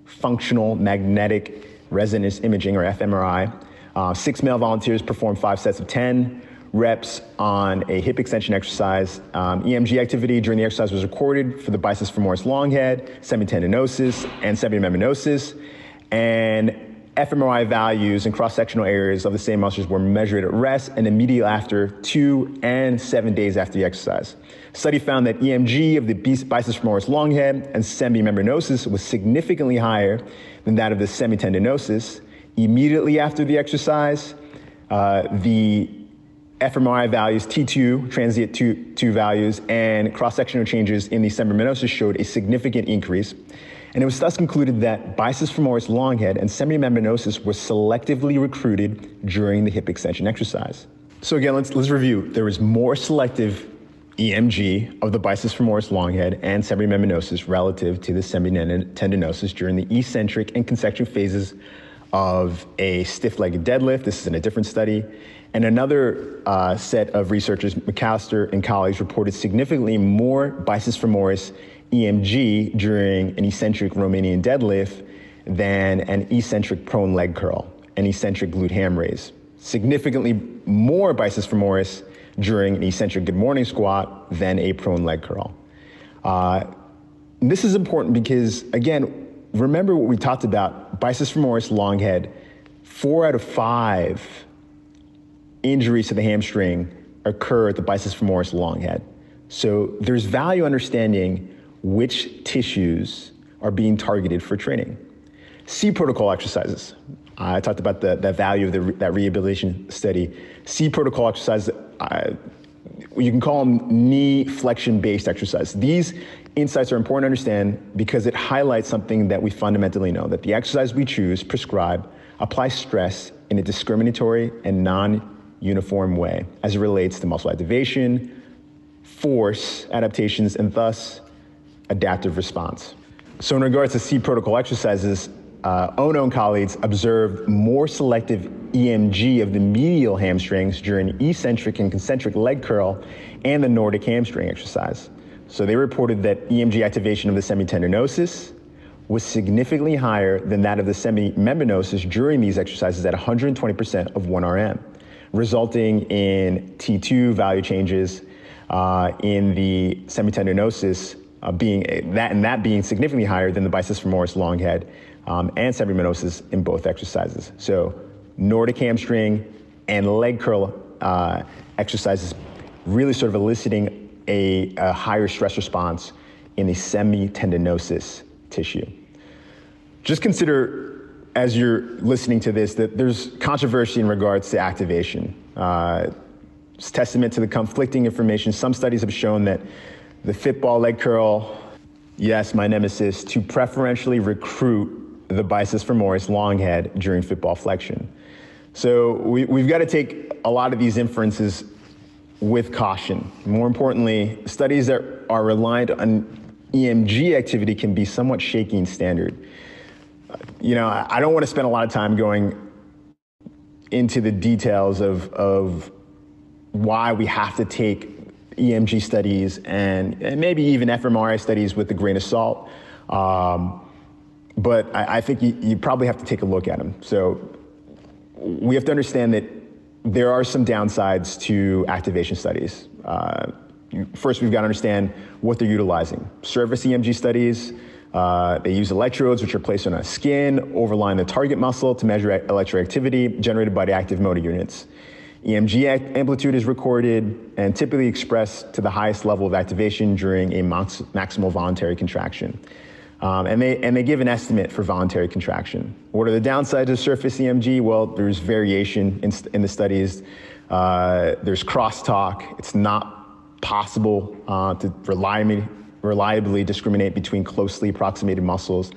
Speaker 6: functional magnetic resonance imaging, or fMRI. 6 male volunteers performed 5 sets of 10 reps on a hip extension exercise. EMG activity during the exercise was recorded for the biceps femoris long head, semitendinosus, and semimembranosus. And fMRI values in cross-sectional areas of the same muscles were measured at rest and immediately after 2 and 7 days after the exercise. Study found that EMG of the biceps femoris long head and semimembranosus was significantly higher than that of the semitendinosus. Immediately after the exercise, the fMRI values, T2, transient 2 values, and cross-sectional changes in the semimembranosus showed a significant increase. And it was thus concluded that biceps femoris long head and semimembranosus were selectively recruited during the hip extension exercise. So again, let's review. There was more selective EMG of the biceps femoris long head and semimembranosus relative to the semitendinosus during the eccentric and concentric phases of a stiff-legged deadlift. This is in a different study. And another set of researchers, McAllister and colleagues, reported significantly more biceps femoris EMG during an eccentric Romanian deadlift than an eccentric prone leg curl, an eccentric glute ham raise. Significantly more biceps femoris during an eccentric good morning squat than a prone leg curl. This is important because, again, remember what we talked about, biceps femoris long head, 4 out of 5 injuries to the hamstring occur at the biceps femoris long head. So there's value understanding which tissues are being targeted for training. C protocol exercises. I talked about the value of that rehabilitation study. C protocol exercises, you can call them knee flexion-based exercise. These insights are important to understand because it highlights something that we fundamentally know, that the exercise we choose, prescribe, applies stress in a discriminatory and non-uniform way as it relates to muscle activation, force adaptations, and thus adaptive response. So in regards to C protocol exercises, Ono and colleagues observed more selective EMG of the medial hamstrings during eccentric and concentric leg curl and the Nordic hamstring exercise. So they reported that EMG activation of the semitendinosus was significantly higher than that of the semimembranosus during these exercises at 120% of 1 RM, resulting in T2 value changes in the semitendinosus being significantly higher than the biceps femoris long head and semimembranosus in both exercises. So Nordic hamstring and leg curl exercises really sort of eliciting a higher stress response in the semitendinosus tissue. Just consider, as you're listening to this, that there's controversy in regards to activation. It's testament to the conflicting information. Some studies have shown that the fitball leg curl, yes, my nemesis, to preferentially recruit the biceps femoris long head during fitball flexion. So we've got to take a lot of these inferences with caution. More importantly, studies that are reliant on EMG activity can be somewhat shaky in standard. I don't want to spend a lot of time going into the details of why we have to take EMG studies and maybe even fMRI studies with a grain of salt. But I think you probably have to take a look at them. So we have to understand that there are some downsides to activation studies. First, we've got to understand what they're utilizing. Surface EMG studies, they use electrodes which are placed on a skin, overlying the target muscle to measure electroactivity generated by the active motor units. EMG amplitude is recorded and typically expressed to the highest level of activation during a maximal voluntary contraction. And they give an estimate for voluntary contraction. What are the downsides of surface EMG? Well, there's variation in the studies. There's crosstalk. It's not possible to reliably discriminate between closely approximated muscles.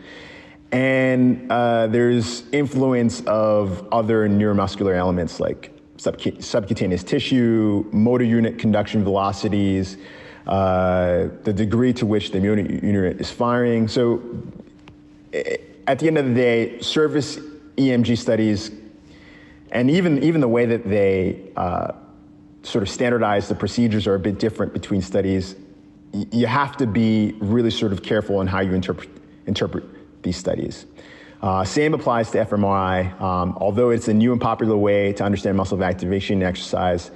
Speaker 6: And there's influence of other neuromuscular elements like subcutaneous tissue, motor unit conduction velocities, the degree to which the motor unit is firing. So at the end of the day, surface EMG studies And even the way that they sort of standardize the procedures are a bit different between studies. You have to be really sort of careful in how you interpret these studies. Same applies to fMRI. Although it's a new and popular way to understand muscle activation and exercise,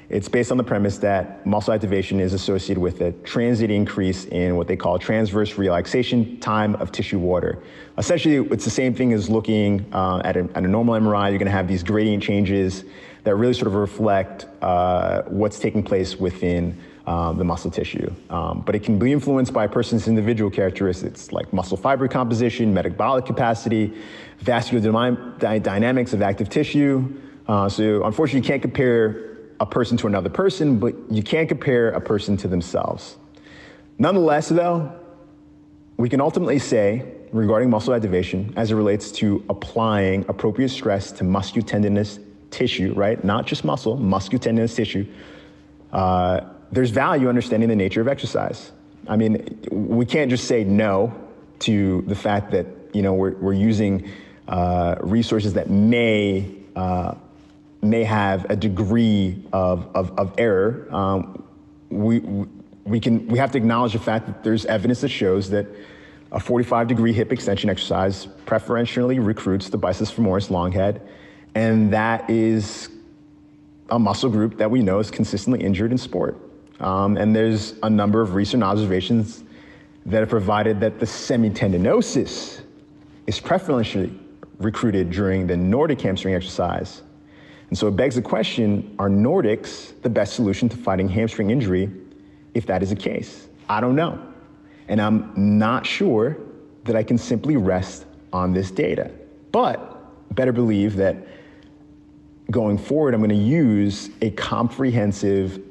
Speaker 6: it's based on the premise that muscle activation is associated with a transient increase in what they call transverse relaxation time of tissue water. Essentially, it's the same thing as looking at a normal MRI. You're going to have these gradient changes that really sort of reflect what's taking place within the muscle tissue. But it can be influenced by a person's individual characteristics like muscle fiber composition, metabolic capacity, vascular dynamics of active tissue. So unfortunately, you can't compare a person to another person, but you can compare a person to themselves. Nonetheless, though, we can ultimately say regarding muscle activation as it relates to applying appropriate stress to musculotendinous tissue, right? Not just muscle, musculotendinous tissue. There's value understanding the nature of exercise. I mean, we can't just say no to the fact that, we're using resources that may have a degree of error. We have to acknowledge the fact that there's evidence that shows that a 45-degree hip extension exercise preferentially recruits the biceps femoris long head, and that is a muscle group that we know is consistently injured in sport. And there's a number of recent observations that have provided that the semitendinosus is preferentially recruited during the Nordic hamstring exercise. And so it begs the question, are Nordics the best solution to fighting hamstring injury if that is the case? I don't know. And I'm not sure that I can simply rest on this data. But better believe that going forward, I'm going to use a comprehensive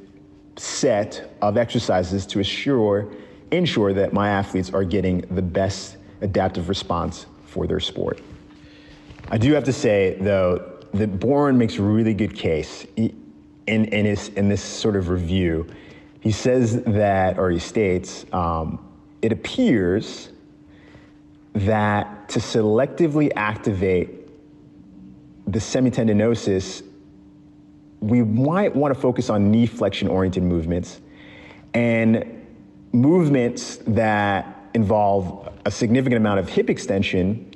Speaker 6: set of exercises to ensure that my athletes are getting the best adaptive response for their sport. I do have to say, though, that Boren makes a really good case in this sort of review. He says that, or he states, it appears that to selectively activate the semitendinosus, we might want to focus on knee flexion oriented movements and movements that involve a significant amount of hip extension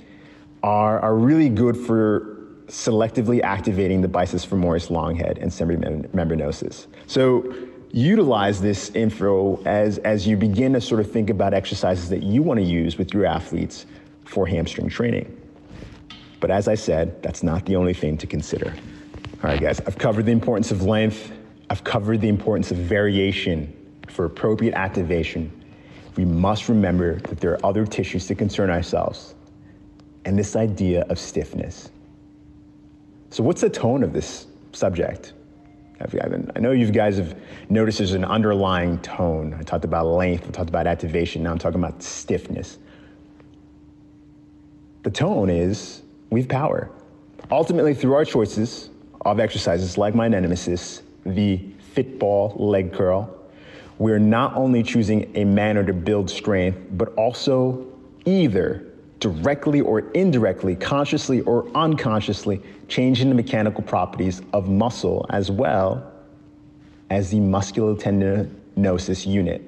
Speaker 6: are really good for selectively activating the biceps femoris long head and semimembranosus. So utilize this info as you begin to sort of think about exercises that you want to use with your athletes for hamstring training. But as I said, that's not the only thing to consider. All right, guys, I've covered the importance of length. I've covered the importance of variation for appropriate activation. We must remember that there are other tissues to concern ourselves, and this idea of stiffness. So what's the tone of this subject? I know you guys have noticed there's an underlying tone. I talked about length, I talked about activation, now I'm talking about stiffness. The tone is we have power. Ultimately, through our choices of exercises like my nemesis, the fitball leg curl, we're not only choosing a manner to build strength, but also either directly or indirectly, consciously or unconsciously, changing the mechanical properties of muscle as well as the musculotendinosus unit.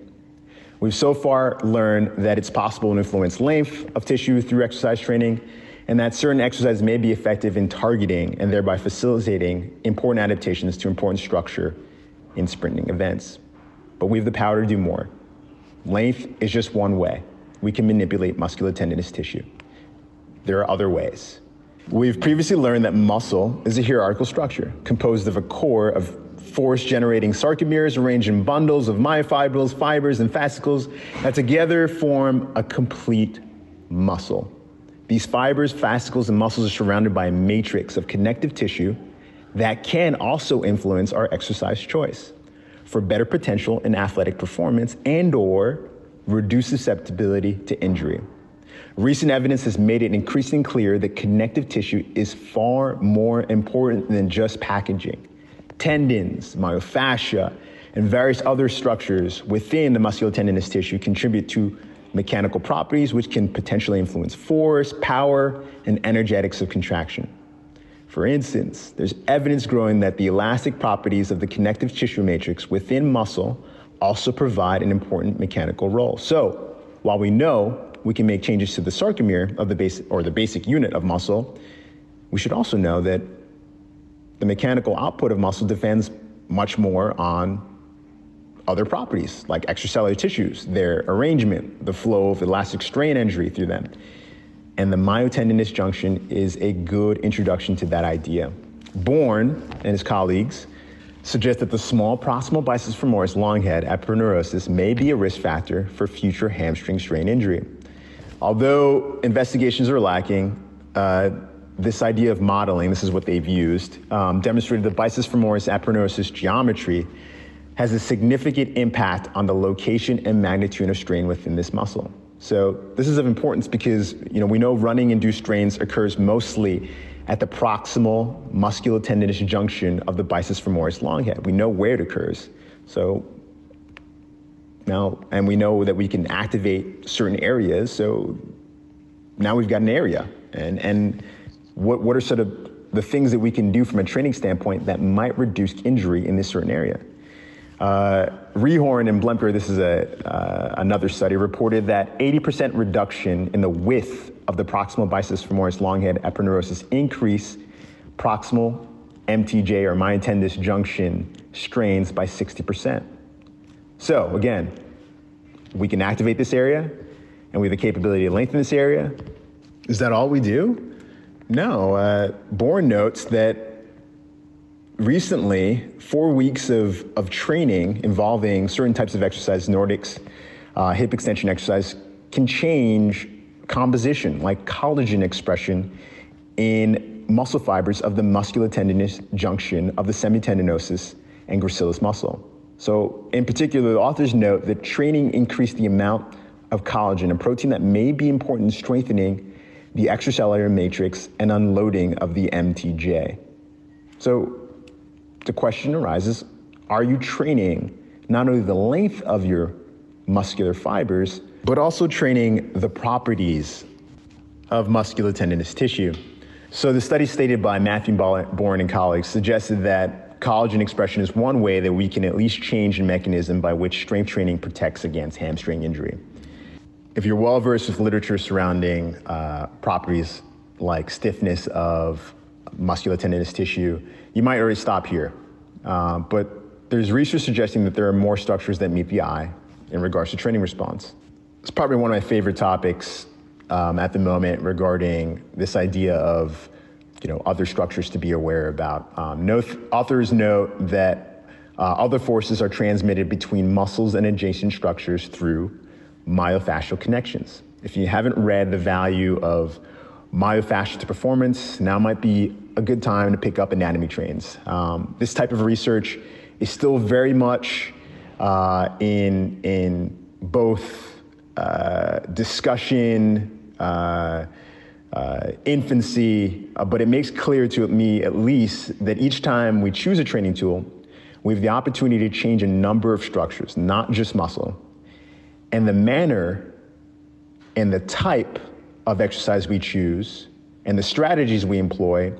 Speaker 6: We've so far learned that it's possible to influence length of tissue through exercise training, and that certain exercises may be effective in targeting and thereby facilitating important adaptations to important structure in sprinting events. But we have the power to do more. Length is just one way we can manipulate musculotendinous tissue. There are other ways. We've previously learned that muscle is a hierarchical structure composed of a core of force-generating sarcomeres arranged in bundles of myofibrils, fibers, and fascicles that together form a complete muscle. These fibers, fascicles, and muscles are surrounded by a matrix of connective tissue that can also influence our exercise choice for better potential in athletic performance and/or reduce susceptibility to injury. Recent evidence has made it increasingly clear that connective tissue is far more important than just packaging. Tendons, myofascia, and various other structures within the musculotendinous tissue contribute to mechanical properties which can potentially influence force, power, and energetics of contraction. For instance, there's evidence growing that the elastic properties of the connective tissue matrix within muscle also provide an important mechanical role. So while we know we can make changes to the sarcomere of the basic unit of muscle, we should also know that the mechanical output of muscle depends much more on other properties like extracellular tissues, their arrangement, the flow of elastic strain energy through them. And the myotendinous junction is a good introduction to that idea. Bourne and his colleagues suggest that the small proximal biceps femoris long head aponeurosis may be a risk factor for future hamstring strain injury. Although investigations are lacking, this idea of modeling, this is what they've used, demonstrated the biceps femoris aponeurosis geometry has a significant impact on the location and magnitude of strain within this muscle. So this is of importance because we know running-induced strains occurs mostly at the proximal musculotendinous junction of the biceps femoris long head. We know where it occurs. So now, and we know that we can activate certain areas. So now we've got an area. And what are sort of the things that we can do from a training standpoint that might reduce injury in this certain area? Rehorn and Blemper, this is another study, reported that 80% reduction in the width of the proximal biceps femoris long head aponeurosis increased proximal MTJ or myotendinous junction strains by 60%. So again, we can activate this area and we have the capability to lengthen this area. Is that all we do? No, Bourne notes that recently, 4 weeks of training involving certain types of exercise, Nordics, hip extension exercise, can change composition, like collagen expression in muscle fibers of the musculotendinous junction of the semitendinosus and gracilis muscle. So in particular, the authors note that training increased the amount of collagen, a protein that may be important in strengthening the extracellular matrix and unloading of the MTJ. So the question arises, are you training not only the length of your muscular fibers, but also training the properties of musculotendinous tissue? So the study stated by Matthew Bourne and colleagues suggested that collagen expression is one way that we can at least change the mechanism by which strength training protects against hamstring injury. If you're well versed with literature surrounding properties like stiffness of musculotendinous tissue, you might already stop here. But there's research suggesting that there are more structures that meet the eye in regards to training response. It's probably one of my favorite topics at the moment regarding this idea of other structures to be aware about. Authors note that other forces are transmitted between muscles and adjacent structures through myofascial connections. If you haven't read The Value of Myofascia to Performance, now might be a good time to pick up anatomy trains. This type of research is still very much in both discussion, infancy, but it makes clear to me at least that each time we choose a training tool, we have the opportunity to change a number of structures, not just muscle. And the manner and the type of exercise we choose and the strategies we employ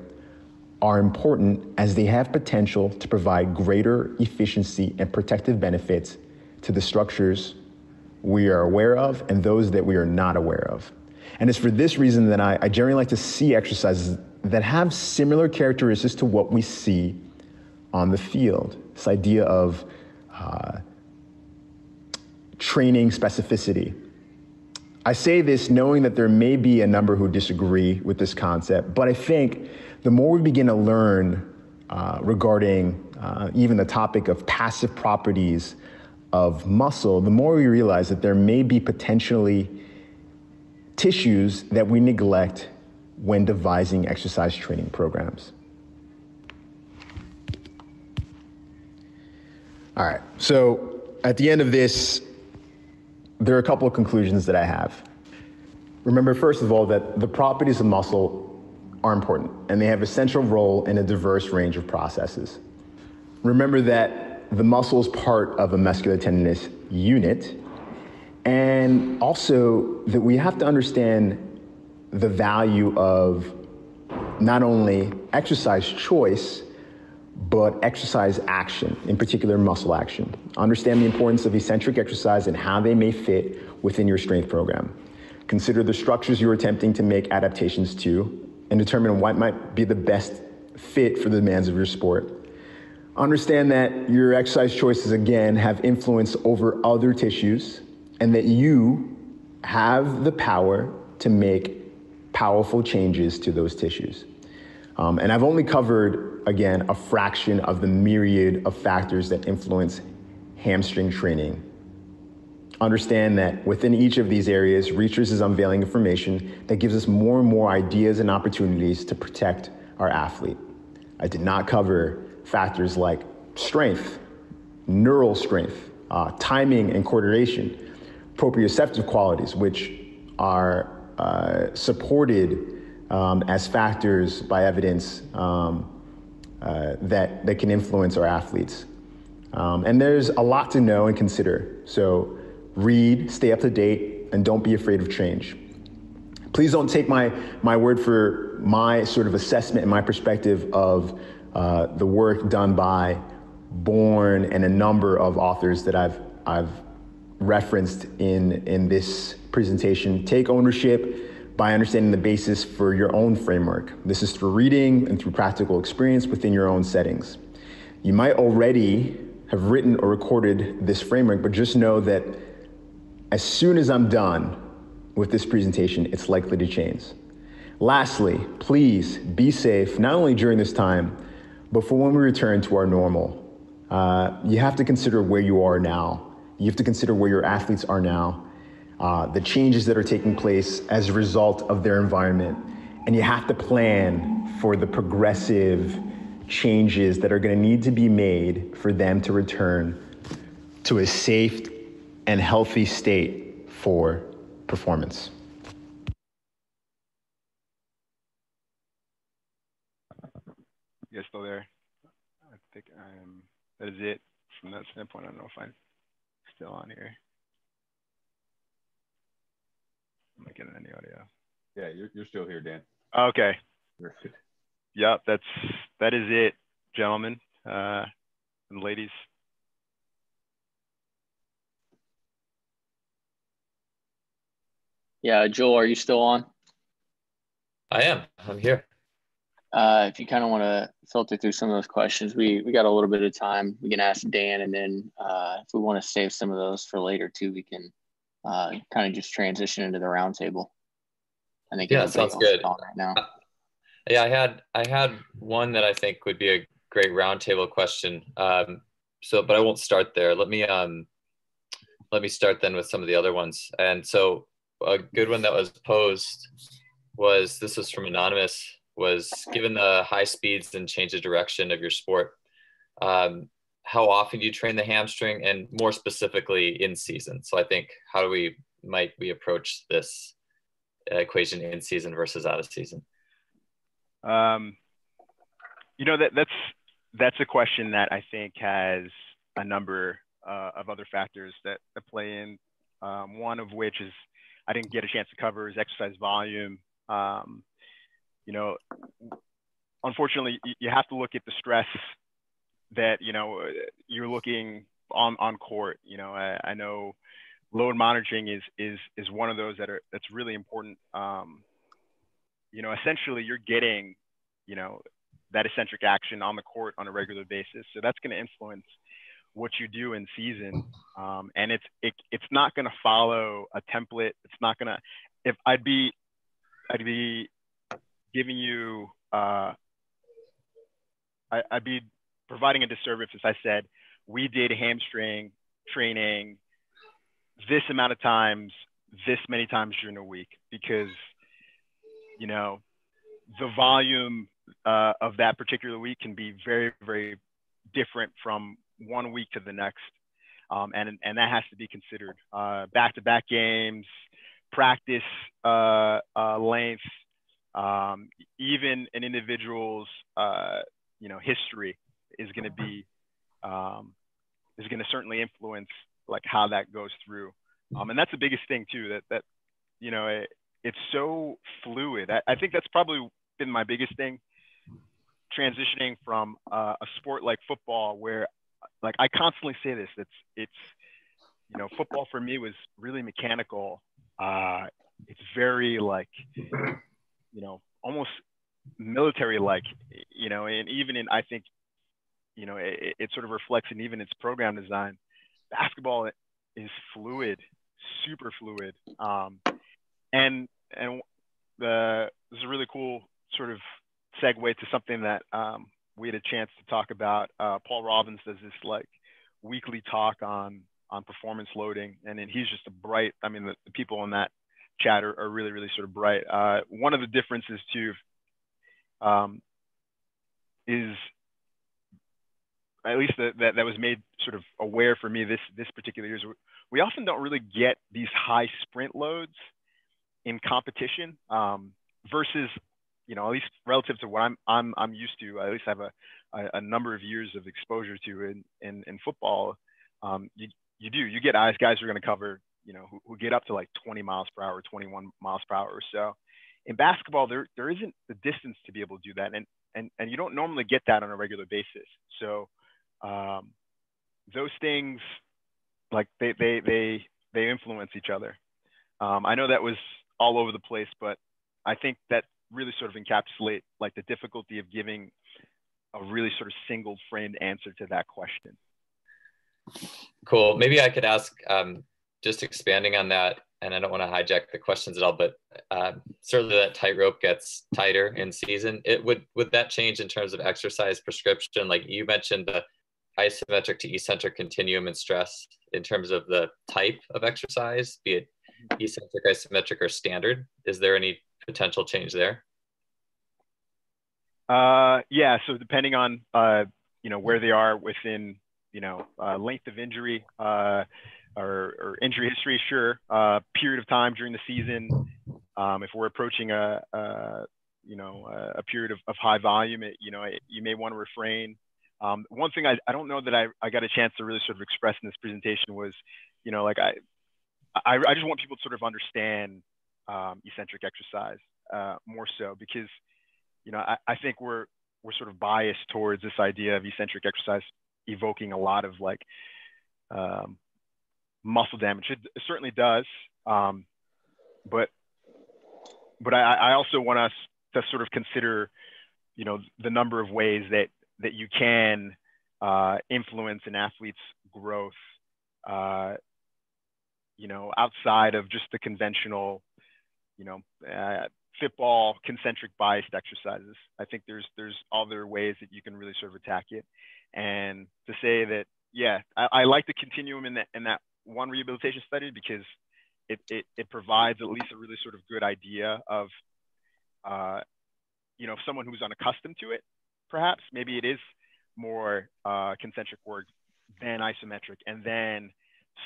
Speaker 6: are important as they have potential to provide greater efficiency and protective benefits to the structures we are aware of and those that we are not aware of. And it's for this reason that I generally like to see exercises that have similar characteristics to what we see on the field. This idea of training specificity. I say this knowing that there may be a number who disagree with this concept, but I think the more we begin to learn regarding even the topic of passive properties of muscle, the more we realize that there may be potentially tissues that we neglect when devising exercise training programs. All right, so at the end of this, there are a couple of conclusions that I have. Remember, first of all, that the properties of muscle are important and they have a central role in a diverse range of processes. Remember that the muscle is part of a musculotendinous unit, and also that we have to understand the value of not only exercise choice, but exercise action, in particular muscle action. Understand the importance of eccentric exercise and how they may fit within your strength program. Consider the structures you're attempting to make adaptations to and determine what might be the best fit for the demands of your sport. Understand that your exercise choices, again, have influence over other tissues and that you have the power to make powerful changes to those tissues. And I've only covered, again, a fraction of the myriad of factors that influence hamstring training. Understand that within each of these areas, Reachers is unveiling information that gives us more and more ideas and opportunities to protect our athlete. I did not cover factors like strength, neural strength, timing and coordination, proprioceptive qualities, which are supported as factors by evidence that can influence our athletes. And there's a lot to know and consider. So read, stay up to date, and don't be afraid of change. Please don't take my word for my sort of assessment and my perspective of the work done by Bourne and a number of authors that I've referenced in this presentation. Take ownership by understanding the basis for your own framework. This is through reading and through practical experience within your own settings. You might already have written or recorded this framework, but just know that as soon as I'm done with this presentation, it's likely to change. Lastly, please be safe, not only during this time, but for when we return to our normal. You have to consider where you are now. You have to consider where your athletes are now, the changes that are taking place as a result of their environment. And you have to plan for the progressive changes that are going to need to be made for them to return to a safe and healthy state for performance.
Speaker 1: You guys still there? I think that is it from that standpoint. I don't know if I'm still on here. I'm not getting any audio.
Speaker 4: Yeah, you're still here, Dan.
Speaker 1: Okay.
Speaker 4: Perfect.
Speaker 1: Yep, that is it, gentlemen and ladies.
Speaker 7: Yeah, Joel, are you still on?
Speaker 5: I am. I'm here.
Speaker 7: If you kind of want to filter through some of those questions, we got a little bit of time. We can ask Dan, and then if we want to save some of those for later too, we can kind of just transition into the roundtable. I think
Speaker 5: sounds good.
Speaker 7: On right now.
Speaker 5: Yeah, I had one that I think would be a great roundtable question. But I won't start there. Let me start then with some of the other ones. And so a good one that was posed was, this was from Anonymous, was given the high speeds and change the direction of your sport, how often do you train the hamstring, and more specifically in season? So I think how might we approach this equation in season versus out of season?
Speaker 1: You know, that's a question that I think has a number of other factors that play in. One of which is I didn't get a chance to cover is exercise volume. You know, unfortunately, you have to look at the stress that, you know, you're looking on court. You know, I know load monitoring is one of those that's really important. You know, essentially you're getting, you know, that eccentric action on the court on a regular basis. So that's going to influence what you do in season. And it's not going to follow a template. It's not going to, if I'd be giving you, I'd be providing a disservice if I said, we did hamstring training this amount of times, this many times during a week, because, you know, the volume of that particular week can be very, very different from one week to the next. And that has to be considered. Back-to-back games, practice length, even an individual's, you know, history is going to be, is going to certainly influence like how that goes through. And that's the biggest thing too, that you know, it's so fluid. I think that's probably been my biggest thing, transitioning from a sport like football, where like I constantly say this, it's you know, football for me was really mechanical. It's very like, you know, almost military like, you know, and even in, I think, you know, it sort of reflects in even its program design. Basketball is fluid, super fluid. And this is a really cool sort of segue to something that we had a chance to talk about. Paul Robbins does this like weekly talk on performance loading, and then he's just a bright, I mean, the people in that chat are really, really sort of bright. One of the differences too is, at least that was made sort of aware for me this particular year, is we often don't really get these high sprint loads in competition versus, you know, at least relative to what I'm used to. I at least have a number of years of exposure to in football. You get guys who are going to cover, you know, who get up to like 20 miles per hour, 21 miles per hour or so. In basketball, there isn't the distance to be able to do that, and you don't normally get that on a regular basis. So those things, like they influence each other. I know that was all over the place, but I think that really sort of encapsulate like the difficulty of giving a really sort of single framed answer to that question.
Speaker 5: Cool. Maybe I could ask, just expanding on that, and I don't want to hijack the questions at all, but certainly that tightrope gets tighter in season. Would that change in terms of exercise prescription? Like you mentioned the isometric to eccentric continuum and stress in terms of the type of exercise, be it eccentric, isometric, or standard. Is there any potential change there?
Speaker 1: Yeah. So depending on, you know, where they are within, you know, length of injury, or injury history, sure. Period of time during the season. If we're approaching you know, a period of high volume, you may want to refrain. One thing I don't know that I got a chance to really sort of express in this presentation was, you know, like I just want people to sort of understand eccentric exercise more so, because, you know, I think we're sort of biased towards this idea of eccentric exercise evoking a lot of like muscle damage. It certainly does, but I also want us to sort of consider, you know, the number of ways that you can influence an athlete's growth, you know, outside of just the conventional, you know, football concentric biased exercises. I think there's other ways that you can really sort of attack it. And to say that, yeah, I like the continuum in that one rehabilitation study, because it provides at least a really sort of good idea of, you know, someone who's unaccustomed to it, perhaps maybe it is more concentric work than isometric, and then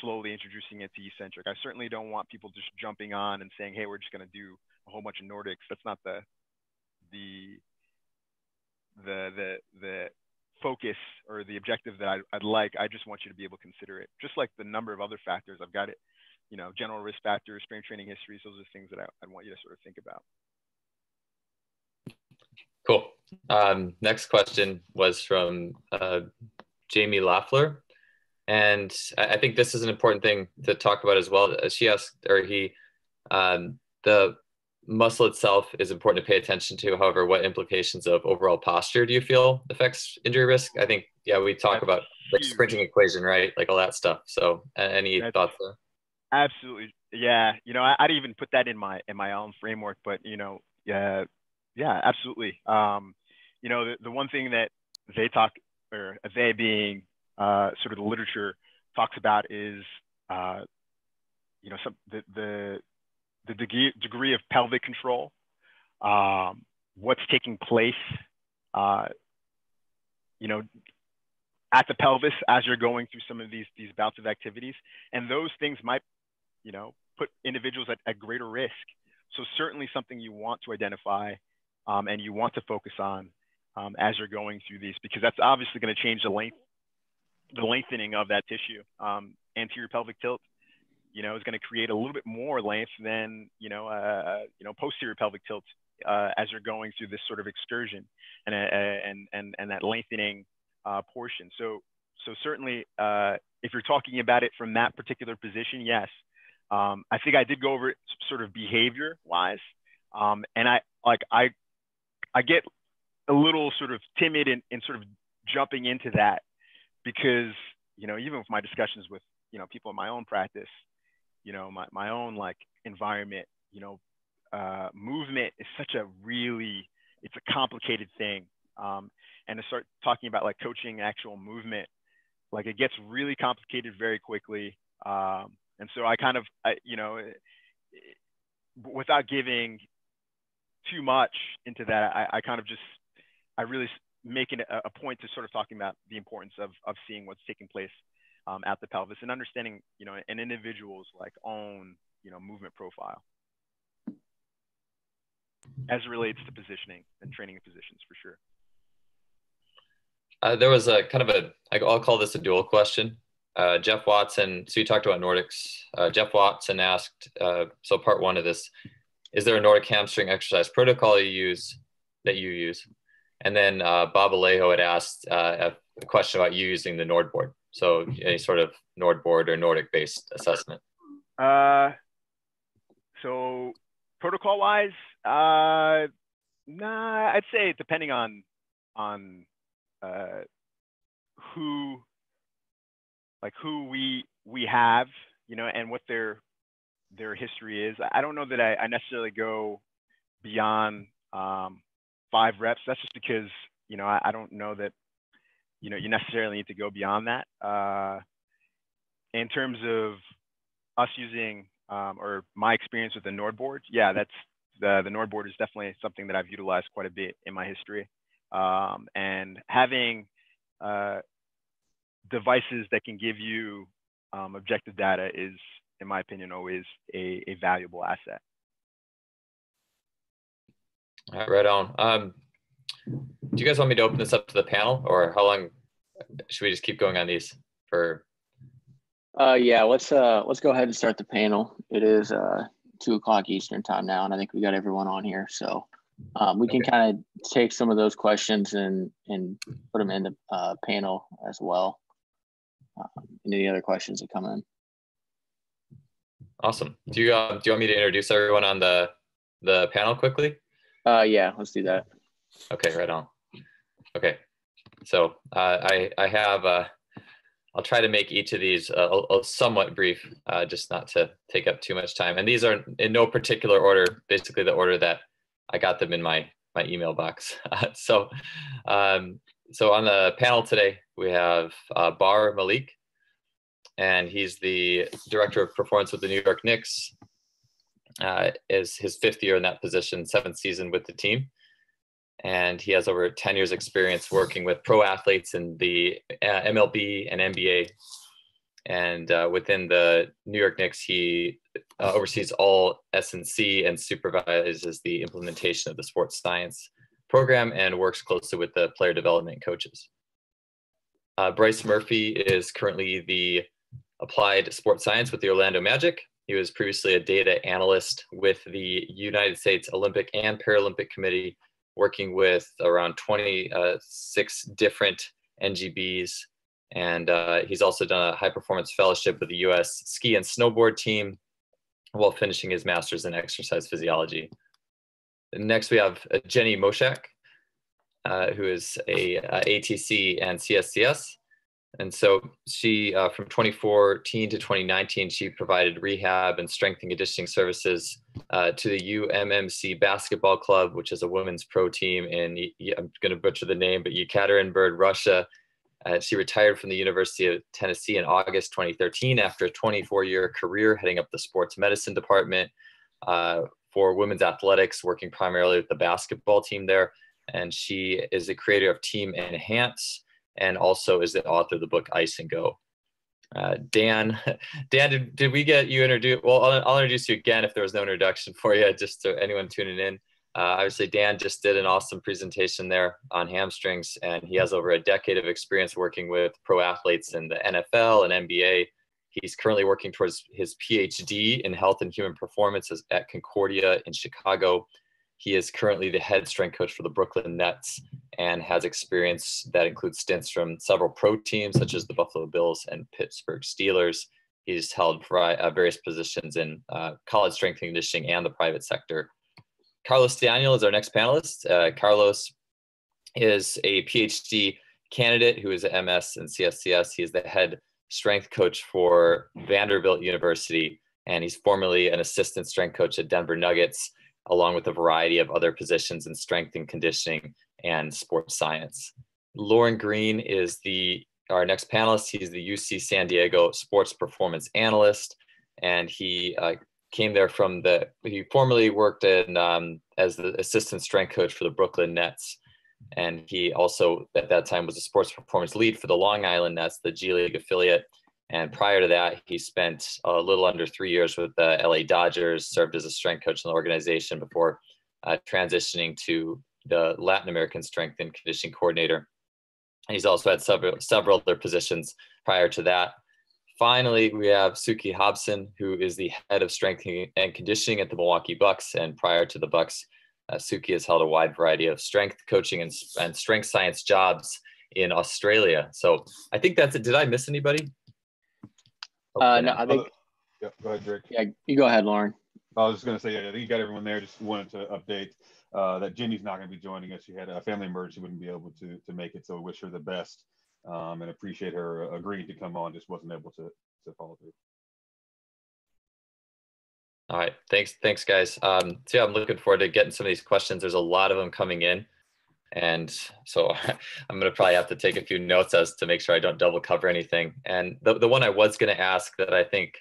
Speaker 1: slowly introducing it to eccentric. I certainly don't want people just jumping on and saying, hey, we're just going to do a whole bunch of Nordics. That's not the focus or the objective that I'd like. I just want you to be able to consider it, just like the number of other factors. I've got it, you know, general risk factors, strength training histories. Those are things that I'd want you to sort of think about.
Speaker 5: Cool. Next question was from Jamie Lafleur. And I think this is an important thing to talk about as well. She asked, or he, the muscle itself is important to pay attention to. However, what implications of overall posture do you feel affects injury risk? I think, yeah, we talk about like sprinting equation, right? Like all that stuff. So any thoughts there?
Speaker 1: Absolutely. Yeah. You know, I'd even put that in my own framework, but, you know, yeah, absolutely. You know, the one thing that they talk, or they being sort of the literature talks about is, you know, the degree of pelvic control, what's taking place, you know, at the pelvis as you're going through some of these bouts of activities. And those things might, you know, put individuals at greater risk. So certainly something you want to identify and you want to focus on as you're going through these, because that's obviously going to change the lengthening of that tissue. Anterior pelvic tilt is going to create a little bit more length than, posterior pelvic tilt as you're going through this sort of excursion and that lengthening portion. So certainly, if you're talking about it from that particular position, yes. I think I did go over it sort of behavior wise. And I get a little sort of timid in sort of jumping into that because, even with my discussions with, people in my own practice, my own like environment, movement is such a it's a complicated thing. And to start talking about like coaching actual movement, like it gets really complicated very quickly. And so I kind of, without giving too much into that, I really make it a point to sort of talking about the importance of seeing what's taking place at the pelvis and understanding, an individual's like own, movement profile as it relates to positioning and training of positions for sure.
Speaker 5: There was a kind of I'll call this a dual question. Jeff Watson, so you talked about Nordics. Jeff Watson asked, so part one of this, is there a Nordic hamstring exercise protocol that you use? And then Bob Alejo had asked a question about you using the Nord board. So any sort of Nord board or Nordic based assessment.
Speaker 1: So protocol wise, nah, I'd say depending on who we have, and what their history is. I don't know that I necessarily go beyond 5 reps. That's just because, I don't know that, you necessarily need to go beyond that. In terms of us using, or my experience with the Nord board, yeah, that's the Nord board is definitely something that I've utilized quite a bit in my history. And having devices that can give you objective data is, in my opinion, always a valuable asset.
Speaker 5: All right, right on. Do you guys want me to open this up to the panel, or how long should we just keep going on these for?
Speaker 7: Yeah, let's go ahead and start the panel. It is 2 o'clock Eastern time now, and I think we got everyone on here. So we can kind of take some of those questions and put them in the panel as well. Any other questions that come in?
Speaker 5: Awesome. Do you want me to introduce everyone on the panel quickly?
Speaker 7: Yeah, let's do that.
Speaker 5: Okay, right on. Okay, so I have I'll try to make each of these somewhat brief, just not to take up too much time. And these are in no particular order, basically the order that I got them in my email box. So on the panel today, we have Bar Malik, and he's the director of performance with the New York Knicks. Is his 5th year in that position, 7th season with the team. And he has over 10 years experience working with pro athletes in the MLB and NBA. And within the New York Knicks, he oversees all S&C and supervises the implementation of the sports science program and works closely with the player development coaches. Bryce Murphy is currently the applied sports science with the Orlando Magic. He was previously a data analyst with the United States Olympic and Paralympic Committee, working with around 26 different NGBs. And he's also done a high performance fellowship with the US ski and snowboard team while finishing his master's in exercise physiology. And next we have Jenny Moshak, who is a ATC and CSCS. And so she, from 2014 to 2019, she provided rehab and strength and conditioning services to the UMMC Basketball Club, which is a women's pro team in, I'm going to butcher the name, but Yekaterinburg, Russia. She retired from the University of Tennessee in August 2013 after a 24-year career heading up the sports medicine department for women's athletics, working primarily with the basketball team there. And she is the creator of Team Enhance, and also is the author of the book Ice and Go. Dan, did we get you introduced? Well, I'll introduce you again if there was no introduction for you, just to anyone tuning in. Obviously, Dan just did an awesome presentation there on hamstrings, and he has over a decade of experience working with pro athletes in the NFL and NBA. He's currently working towards his PhD in health and human performance at Concordia in Chicago. He is currently the head strength coach for the Brooklyn Nets and has experience that includes stints from several pro teams such as the Buffalo Bills and Pittsburgh Steelers. He's held various positions in college strength and conditioning and the private sector. Carlos Daniel is our next panelist. Carlos is a PhD candidate who is an MS in CSCS. He is the head strength coach for Vanderbilt University, and he's formerly an assistant strength coach at Denver Nuggets, along with a variety of other positions in strength and conditioning and sports science. Lauren Green is our next panelist. He's the UC San Diego sports performance analyst, and he came there he formerly worked in as the assistant strength coach for the Brooklyn Nets. And he also, at that time, was a sports performance lead for the Long Island Nets, the G League affiliate. And prior to that, he spent a little under 3 years with the LA Dodgers, served as a strength coach in the organization before transitioning to the Latin American strength and conditioning coordinator. And he's also had several other positions prior to that. Finally, we have Suki Hobson, who is the head of strength and conditioning at the Milwaukee Bucks. And prior to the Bucks, Suki has held a wide variety of strength coaching and strength science jobs in Australia. So I think that's it. Did I miss anybody?
Speaker 7: No, I think.
Speaker 4: Yeah, go ahead, Drake.
Speaker 7: Yeah, you go ahead, Lauren.
Speaker 4: I was just going to say, I think you got everyone there. Just wanted to update that Jenny's not going to be joining us. She had a family emergency, wouldn't be able to make it. So we wish her the best and appreciate her agreeing to come on. Just wasn't able to follow through.
Speaker 5: All right, thanks guys. So yeah, I'm looking forward to getting some of these questions. There's a lot of them coming in. And so I'm going to probably have to take a few notes as to make sure I don't double cover anything. And the one I was going to ask that I think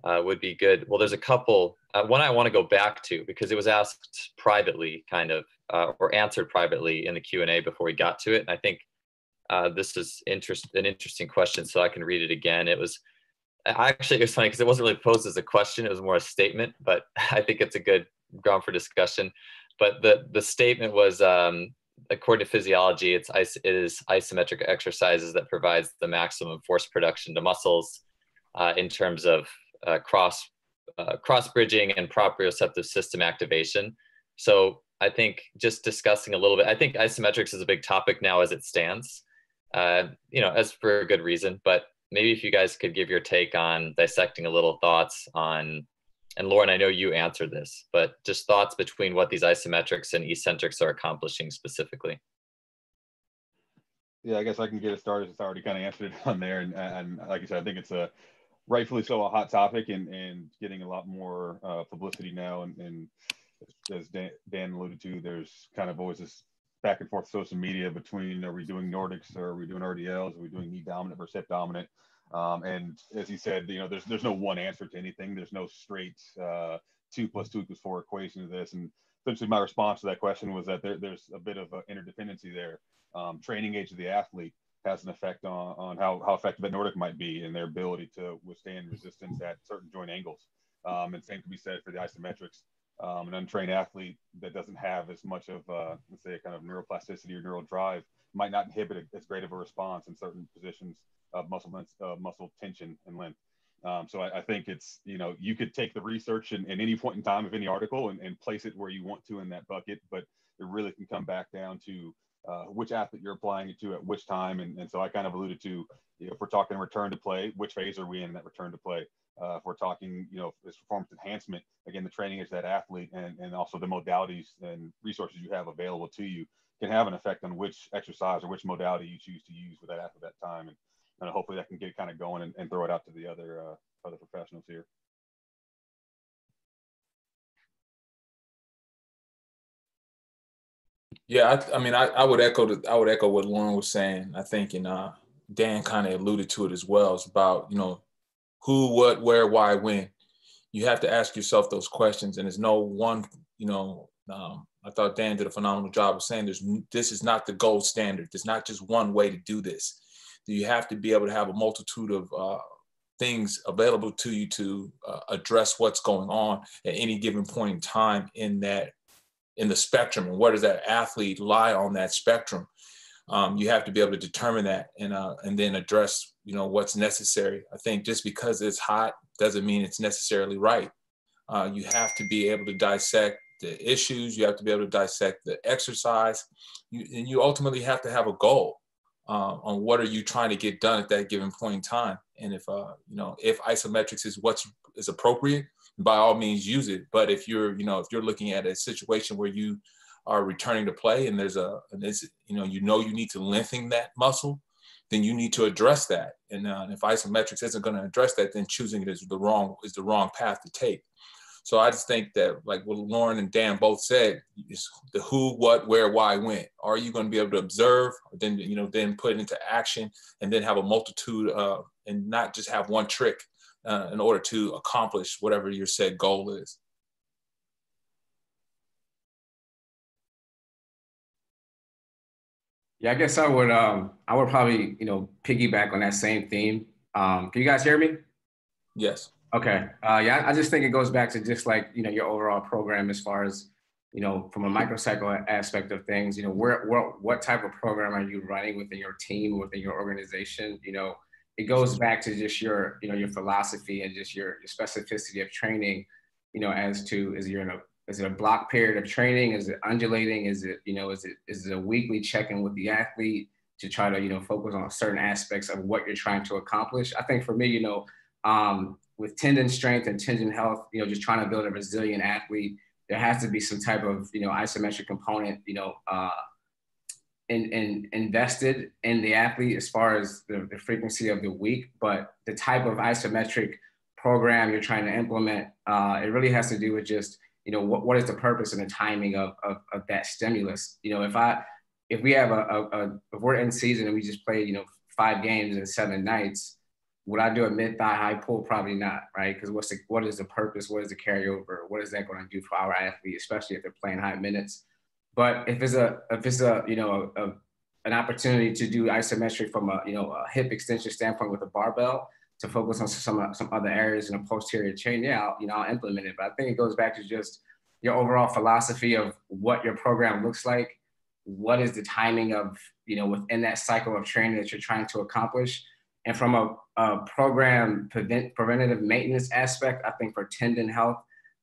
Speaker 5: would be good. Well, there's a couple. One I want to go back to because it was asked privately kind of, or answered privately in the Q&A before we got to it. And I think this is an interesting question, so I can read it again. It was funny because it wasn't really posed as a question. It was more a statement, but I think it's a good ground for discussion. But the statement was, according to physiology, it is isometric exercises that provides the maximum force production to muscles in terms of cross bridging and proprioceptive system activation. So I think just discussing a little bit, I think isometrics is a big topic now as it stands, as for a good reason, but maybe if you guys could give your take on dissecting a little thoughts on, and Lauren, I know you answered this, but just thoughts between what these isometrics and eccentrics are accomplishing specifically.
Speaker 4: Yeah, I guess I can get it started. It's already kind of answered it on there. And like I said, I think it's rightfully so a hot topic and getting a lot more publicity now. And as Dan alluded to, there's kind of always this back and forth social media between, are we doing Nordics or are we doing RDLs? Are we doing knee dominant versus hip dominant? And as he said, there's no one answer to anything. There's no straight 2 + 2 = 4 equation to this. And essentially my response to that question was that there's a bit of interdependency there. Training age of the athlete has an effect on how effective that Nordic might be and their ability to withstand resistance at certain joint angles. And same can be said for the isometrics. An untrained athlete that doesn't have as much of, let's say, a kind of neuroplasticity or neural drive might not inhibit as great of a response in certain positions of muscle tension and length. So I think it's, you could take the research in any point in time of any article and place it where you want to in that bucket, but it really can come back down to which athlete you're applying it to at which time. And so I kind of alluded to, if we're talking return to play, which phase are we in that return to play? If we're talking, this performance enhancement, again, the training age of that athlete and also the modalities and resources you have available to you can have an effect on which exercise or which modality you choose to use with that athlete at that time. And hopefully that can get kind of going and throw it out to the other professionals here.
Speaker 8: Yeah, I would echo what Lauren was saying. I think, and Dan kind of alluded to it as well. It's about, who, what, where, why, when. You have to ask yourself those questions, and there's no one, I thought Dan did a phenomenal job of saying this is not the gold standard. There's not just one way to do this. You have to be able to have a multitude of things available to you to address what's going on at any given point in time in the spectrum, and where does that athlete lie on that spectrum. You have to be able to determine that and then address, what's necessary. I think just because it's hot doesn't mean it's necessarily right. You have to be able to dissect the issues. You have to be able to dissect the exercise. And you ultimately have to have a goal on what are you trying to get done at that given point in time. And if isometrics is is appropriate, by all means use it. But if you're looking at a situation where you are returning to play and you need to lengthen that muscle, then you need to address that. And if isometrics isn't going to address that, then choosing it is the wrong path to take. So I just think that, like what Lauren and Dan both said, is the who, what, where, why, when. Are you going to be able to observe, or then put it into action, and then have a multitude and not just have one trick in order to accomplish whatever your said goal is.
Speaker 9: Yeah, I guess I would probably, piggyback on that same theme. Can you guys hear me?
Speaker 8: Yes.
Speaker 9: Okay. Yeah, I just think it goes back to just like, your overall program as far as, from a microcycle aspect of things, what type of program are you running within your team, within your organization? It goes back to just your philosophy and just your specificity of training, as to, is it a block period of training? Is it undulating? Is it a weekly check-in with the athlete to try to, focus on certain aspects of what you're trying to accomplish? I think for me, with tendon strength and tendon health, just trying to build a resilient athlete, there has to be some type of, isometric component, invested in the athlete as far as the frequency of the week. But the type of isometric program you're trying to implement, it really has to do with just, what is the purpose and the timing of that stimulus? If we're in season and we just play, 5 games in 7 nights, would I do a mid-thigh high pull? Probably not, right? Because what is the purpose? What is the carryover? What is that going to do for our athlete, especially if they're playing high minutes? But if it's an opportunity to do isometric from a hip extension standpoint with a barbell to focus on some other areas in a posterior chain, yeah, I'll implement it. But I think it goes back to just your overall philosophy of what your program looks like. What is the timing of within that cycle of training that you're trying to accomplish? And from a program preventative maintenance aspect, I think for tendon health,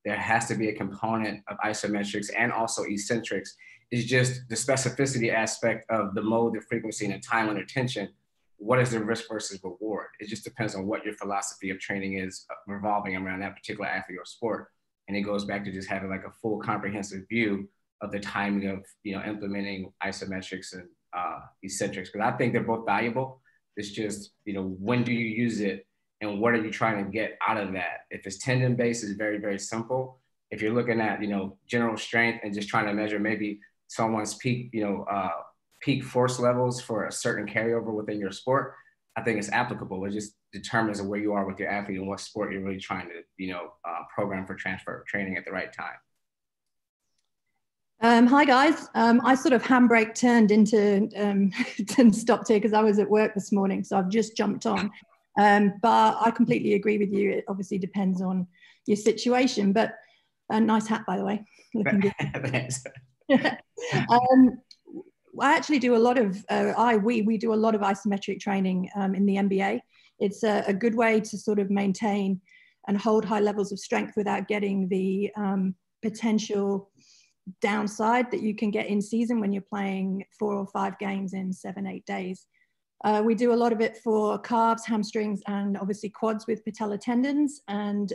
Speaker 9: there has to be a component of isometrics and also eccentrics. It's just the specificity aspect of the mode, the frequency, and the time under tension. What is the risk versus reward? It just depends on what your philosophy of training is revolving around that particular athlete or sport. And it goes back to just having like a full comprehensive view of the timing of, implementing isometrics and eccentrics, because I think they're both valuable. It's just, when do you use it and what are you trying to get out of that? If it's tendon based, it's very, very simple. If you're looking at, general strength and just trying to measure maybe someone's peak force levels for a certain carryover within your sport, I think it's applicable. It just determines where you are with your athlete and what sport you're really trying to, program for transfer of training at the right time.
Speaker 10: Hi guys, I sort of handbrake turned into and stopped here because I was at work this morning, so I've just jumped on. But I completely agree with you. It obviously depends on your situation, but a nice hat, by the way. Looking good.
Speaker 9: Thanks.
Speaker 10: I actually do a lot of, we do a lot of isometric training in the NBA. It's a good way to sort of maintain and hold high levels of strength without getting the potential downside that you can get in season when you're playing 4 or 5 games in 7-8 days. We do a lot of it for calves, hamstrings, and obviously quads with patella tendons. And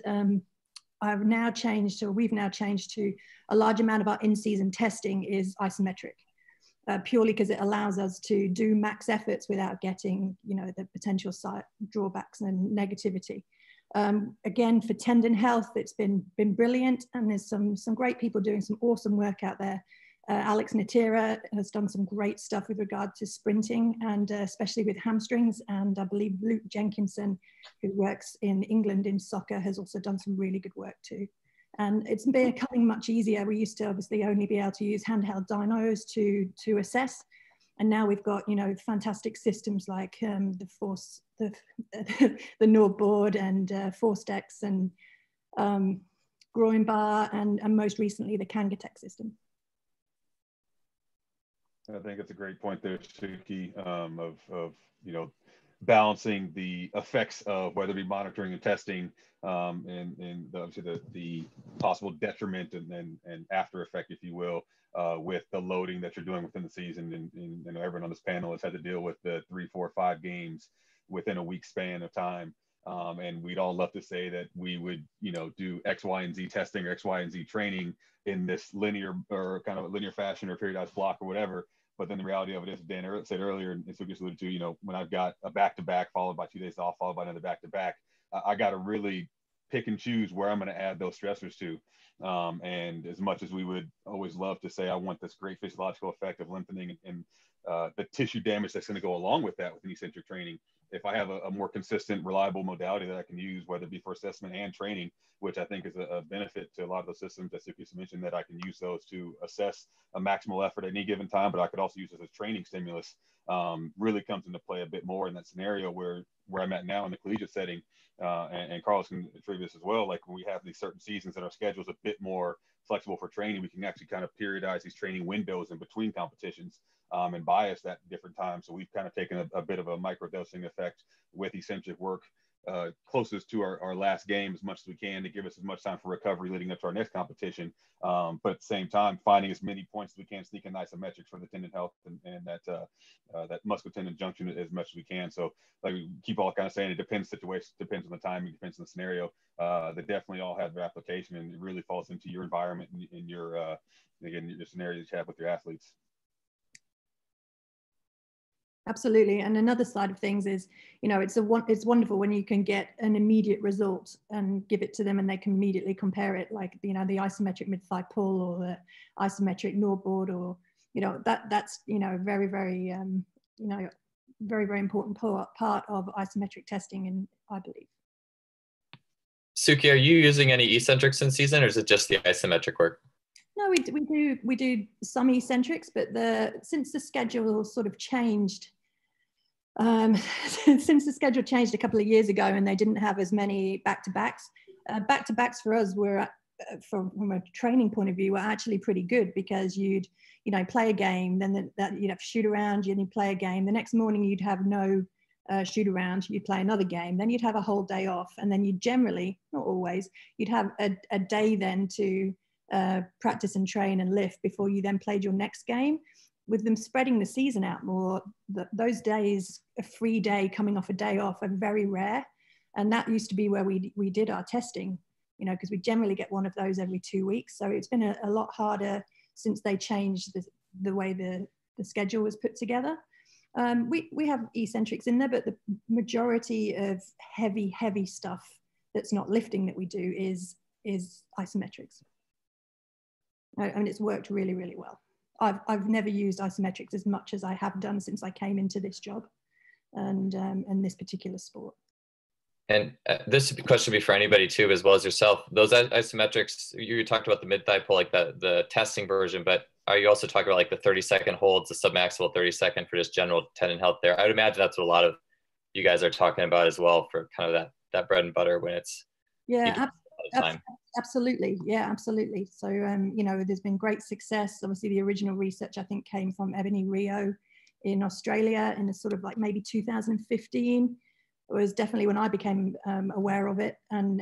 Speaker 10: we've now changed to a large amount of our in-season testing is isometric, purely because it allows us to do max efforts without getting, the potential side drawbacks and negativity. Again, for tendon health, it's been brilliant, and there's some great people doing some awesome work out there. Alex Natira has done some great stuff with regard to sprinting, and especially with hamstrings. And I believe Luke Jenkinson, who works in England in soccer, has also done some really good work too. And it's becoming much easier. We used to obviously only be able to use handheld dynos to assess. And now we've got, fantastic systems like the Nord board and ForceDex and groin bar and most recently the Kangatech system.
Speaker 4: I think it's a great point there, Suki, of balancing the effects of whether it be monitoring and testing, and obviously the possible detriment and after effect, if you will, with the loading that you're doing within the season. And everyone on this panel has had to deal with the 3, 4, 5 games within a week span of time. And we'd all love to say that we would, do X, Y, and Z testing or X, Y, and Z training in this linear or kind of a linear fashion or periodized block or whatever. But then the reality of it is, Dan said earlier, and Suki just alluded to, when I've got a back-to-back followed by 2 days off, followed by another back-to-back, I got to really pick and choose where I'm going to add those stressors to. And as much as we would always love to say, I want this great physiological effect of lengthening and the tissue damage that's going to go along with that with an eccentric training, if I have a more consistent, reliable modality that I can use, whether it be for assessment and training, which I think is a benefit to a lot of those systems that Suki mentioned, that I can use those to assess a maximal effort at any given time, but I could also use it as a training stimulus, really comes into play a bit more in that scenario where I'm at now in the collegiate setting. And Carlos can attribute this as well. Like when we have these certain seasons that our schedule is a bit more flexible for training, we can actually kind of periodize these training windows in between competitions and bias that different times. So we've kind of taken a bit of a microdosing effect with eccentric work closest to our last game as much as we can to give us as much time for recovery leading up to our next competition. But at the same time, finding as many points as we can, sneak in isometrics for the tendon health and that muscle tendon junction as much as we can. So like we keep all kind of saying, it depends situation, depends on the timing, depends on the scenario. They definitely all have their application, and it really falls into your environment and in your again, your scenario that you have with your athletes.
Speaker 10: Absolutely. And another side of things is, it's wonderful when you can get an immediate result and give it to them and they can immediately compare it, like, the isometric mid-thigh pull or the isometric northboard, or, that's, very, very, very, very important part of isometric testing, and I believe.
Speaker 5: Suki, are you using any eccentrics in season, or is it just the isometric work?
Speaker 10: No, we do some eccentrics, but since the schedule sort of changed, since the schedule changed a couple of years ago, and they didn't have as many back-to-backs. Back-to-backs for us were, from a training point of view, were actually pretty good, because you'd play a game, then you'd have shoot around, you'd play a game. The next morning you'd have no shoot around, you'd play another game, then you'd have a whole day off, and then you'd generally, not always, you'd have a day then to practice and train and lift before you then played your next game. With them spreading the season out more, those days, a free day coming off a day off, are very rare. And that used to be where we did our testing, because we generally get one of those every 2 weeks. So it's been a lot harder since they changed the way the schedule was put together. We have eccentrics in there, but the majority of heavy stuff that's not lifting that we do is isometrics. And it's worked really, really well. I've never used isometrics as much as I have done since I came into this job and this particular sport.
Speaker 5: And this question would be for anybody too, as well as yourself. Those isometrics, you talked about the mid-thigh pull, like the testing version, but are you also talking about like the 30-second holds, the submaximal 30-second for just general tendon health there? I would imagine that's what a lot of you guys are talking about as well, for kind of that bread and butter when it's
Speaker 10: absolutely. Yeah, absolutely. So, there's been great success. Obviously, the original research, I think, came from Ebony Rio in Australia in a sort of like maybe 2015. It was definitely when I became aware of it, and,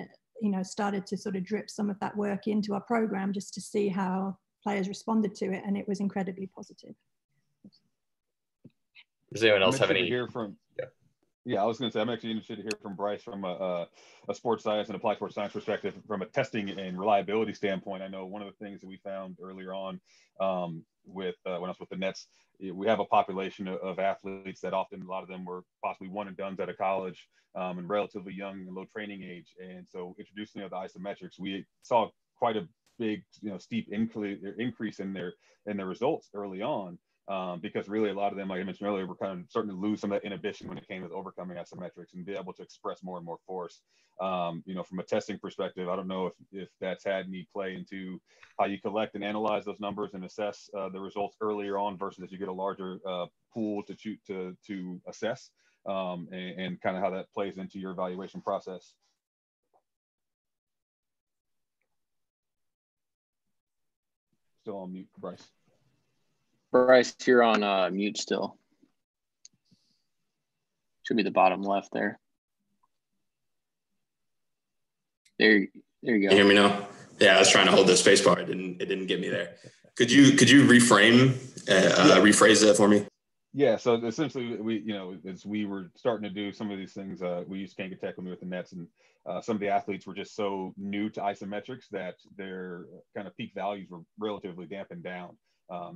Speaker 10: started to sort of drip some of that work into our program just to see how players responded to it. And it was incredibly positive.
Speaker 5: Does anyone else have any?
Speaker 4: Hear from? Yeah, I was going to say, I'm actually interested to hear from Bryce from a sports science and applied sports science perspective, from a testing and reliability standpoint. I know one of the things that we found earlier on when I was with the Nets, we have a population of athletes that often, a lot of them were possibly one and dones out of college and relatively young and low training age. And so introducing the isometrics, we saw quite a big, steep increase in their results early on. Because really a lot of them, like I mentioned earlier, were kind of starting to lose some of that inhibition when it came to overcoming isometrics and be able to express more and more force. From a testing perspective, I don't know if that's had any play into how you collect and analyze those numbers and assess the results earlier on versus as you get a larger pool to assess, and kind of how that plays into your evaluation process. Still on mute, Bryce.
Speaker 7: Bryce, you're on mute still. Should be the bottom left there. There you go.
Speaker 11: Can you hear me now? Yeah, I was trying to hold the space bar. It didn't get me there. Could you rephrase that for me?
Speaker 4: Yeah, so essentially, as we were starting to do some of these things, we used Kanga Tech when we were with the Nets, and some of the athletes were just so new to isometrics that their kind of peak values were relatively dampened down.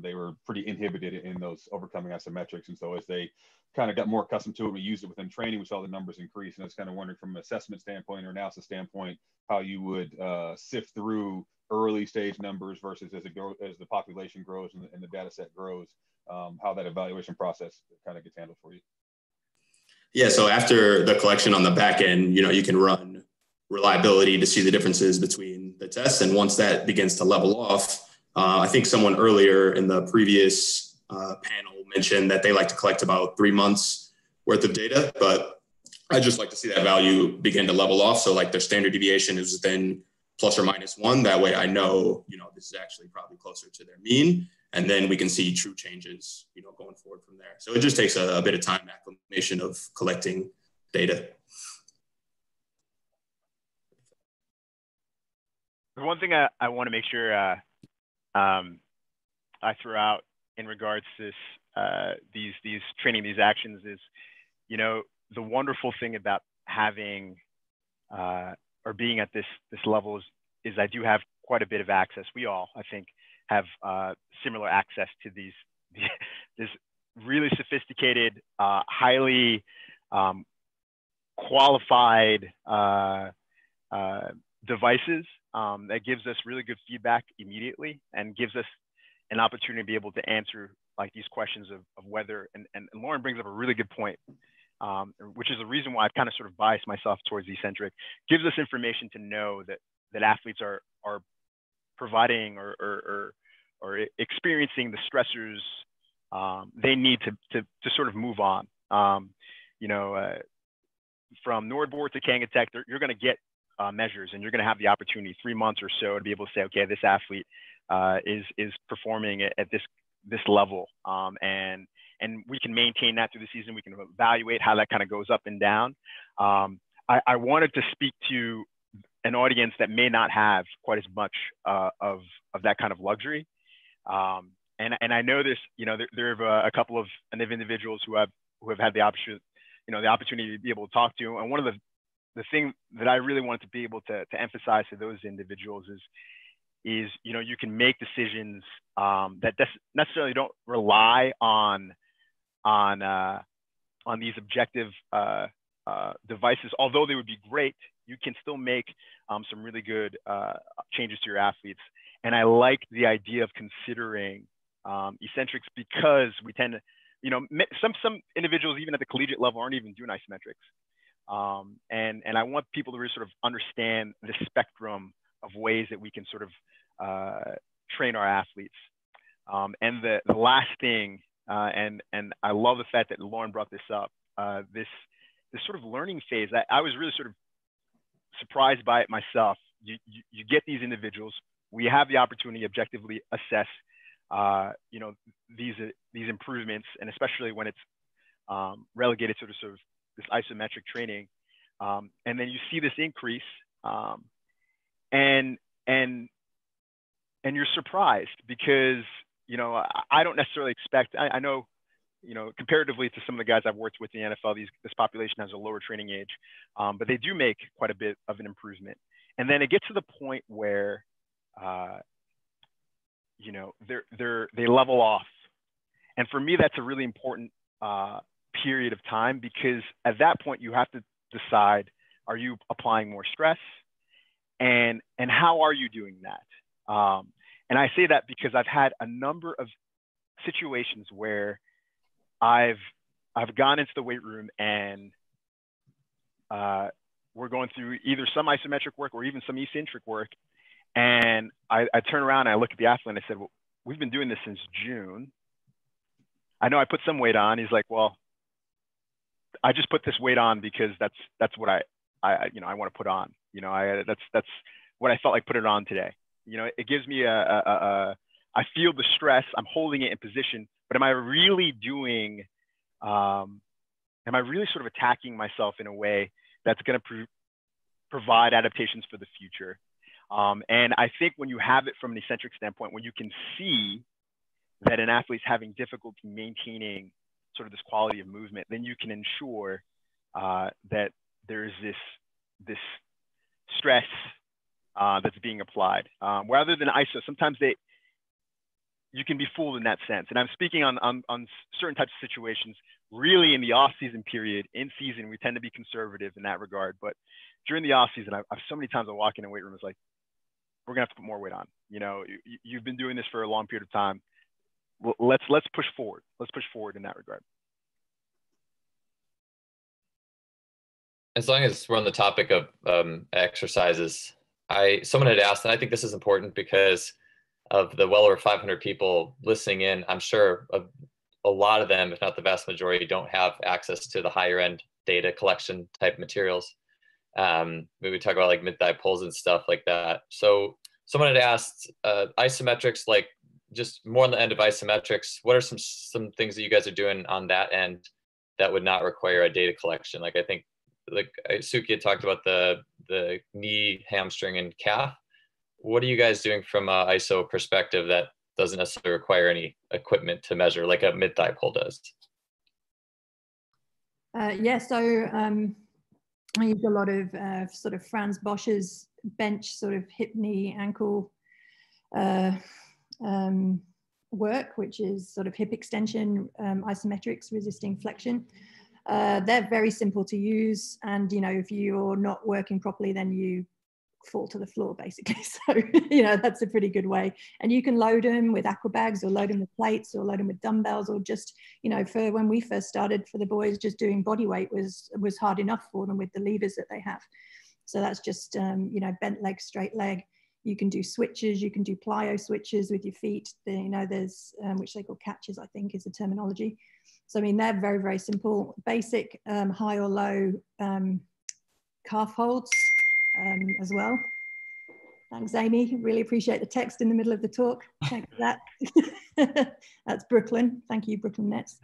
Speaker 4: They were pretty inhibited in those overcoming isometrics, and so as they kind of got more accustomed to it, we used it within training, we saw the numbers increase, and I was kind of wondering from an assessment standpoint or analysis standpoint how you would sift through early stage numbers versus as the population grows and the data set grows, how that evaluation process kind of gets handled for you.
Speaker 11: Yeah, so after the collection on the back end, you can run reliability to see the differences between the tests. And once that begins to level off, I think someone earlier in the previous panel mentioned that they like to collect about 3 months worth of data, but I just like to see that value begin to level off. So like their standard deviation is within +or -1. That way I know, this is actually probably closer to their mean. And then we can see true changes, going forward from there. So it just takes a bit of time acclimation of collecting data.
Speaker 1: The one thing I want to make sure I throw out in regards to this, these training, these actions is, the wonderful thing about having or being at this level is I do have quite a bit of access. We all, I think, have similar access to this really sophisticated, highly qualified devices that gives us really good feedback immediately and gives us an opportunity to be able to answer like these questions of whether, and Lauren brings up a really good point, which is the reason why I've kind of sort of biased myself towards eccentric, gives us information to know that athletes are providing or experiencing the stressors they need to sort of move on. From NordBord to Kanga Tech, you're going to get measures, and you're going to have the opportunity 3 months or so to be able to say, okay, this athlete is performing at this level, and we can maintain that through the season. We can evaluate how that kind of goes up and down. I wanted to speak to an audience that may not have quite as much of that kind of luxury. And I know this, there are a couple of individuals who have had the option, the opportunity to be able to talk to. And one of the thing that I really wanted to be able to emphasize to those individuals is you can make decisions that necessarily don't rely on these objective devices. Although they would be great, you can still make some really good changes to your athletes. And I like the idea of considering eccentrics because we tend to, some individuals even at the collegiate level aren't even doing isometrics. And I want people to really sort of understand the spectrum of ways that we can sort of train our athletes. And the last thing, and I love the fact that Lauren brought this up, this sort of learning phase. I was really sort of surprised by it myself. You get these individuals, we have the opportunity to objectively assess these improvements, and especially when it's relegated to sort of this isometric training, and then you see this increase, and you're surprised because I don't necessarily expect. I know comparatively to some of the guys I've worked with in the NFL, this population has a lower training age, but they do make quite a bit of an improvement, and then it gets to the point where they level off. And for me, that's a really important period of time, because at that point you have to decide, are you applying more stress, and how are you doing that? And I say that because I've had a number of situations where I've gone into the weight room and we're going through either some isometric work or even some eccentric work. And I turn around and I look at the athlete and I said, well, we've been doing this since June. I know I put some weight on. He's like, well, I just put this weight on because that's what I want to put on. That's what I felt like put it on today. It gives me a I feel the stress, I'm holding it in position, but am I really doing, am I really sort of attacking myself in a way that's going to provide adaptations for the future? And I think when you have it from an eccentric standpoint, when you can see that an athlete's having difficulty maintaining sort of this quality of movement, then you can ensure that there's this stress that's being applied. Rather than ISO, sometimes you can be fooled in that sense. And I'm speaking on certain types of situations. Really, in the off-season period, in season, we tend to be conservative in that regard. But during the off-season, I've so many times I walk in a weight room, it's like, we're gonna have to put more weight on. You know, you've been doing this for a long period of time. Well, let's push forward. Let's push forward in that regard.
Speaker 5: As long as we're on the topic of exercises, someone had asked, and I think this is important because of the well over 500 people listening in, I'm sure a lot of them, if not the vast majority, don't have access to the higher end data collection type materials. Maybe we talk about like mid-thigh pulls and stuff like that. So someone had asked isometrics, like just more on the end of isometrics, what are some things that you guys are doing on that end that would not require a data collection? Like I think like Suki had talked about the knee, hamstring, and calf. What are you guys doing from an ISO perspective that doesn't necessarily require any equipment to measure like a mid-thigh pull does?
Speaker 10: Yeah, so I use a lot of sort of Franz Bosch's bench, sort of hip, knee, ankle work, which is sort of hip extension, isometrics, resisting flexion. They're very simple to use, and you know, if you're not working properly, then you fall to the floor basically. So you know, that's a pretty good way. And you can load them with aqua bags, or load them with plates, or load them with dumbbells, or just, you know, for when we first started, for the boys, just doing body weight was hard enough for them with the levers that they have. So that's just you know, bent leg, straight leg. You can do switches, you can do plyo switches with your feet. You know, there's which they call catches, I think is the terminology. So I mean, they're very, very simple, basic high or low calf holds as well. Thanks, Amy. Really appreciate the text in the middle of the talk. Thanks for that. That's Brooklyn. Thank you, Brooklyn Nets.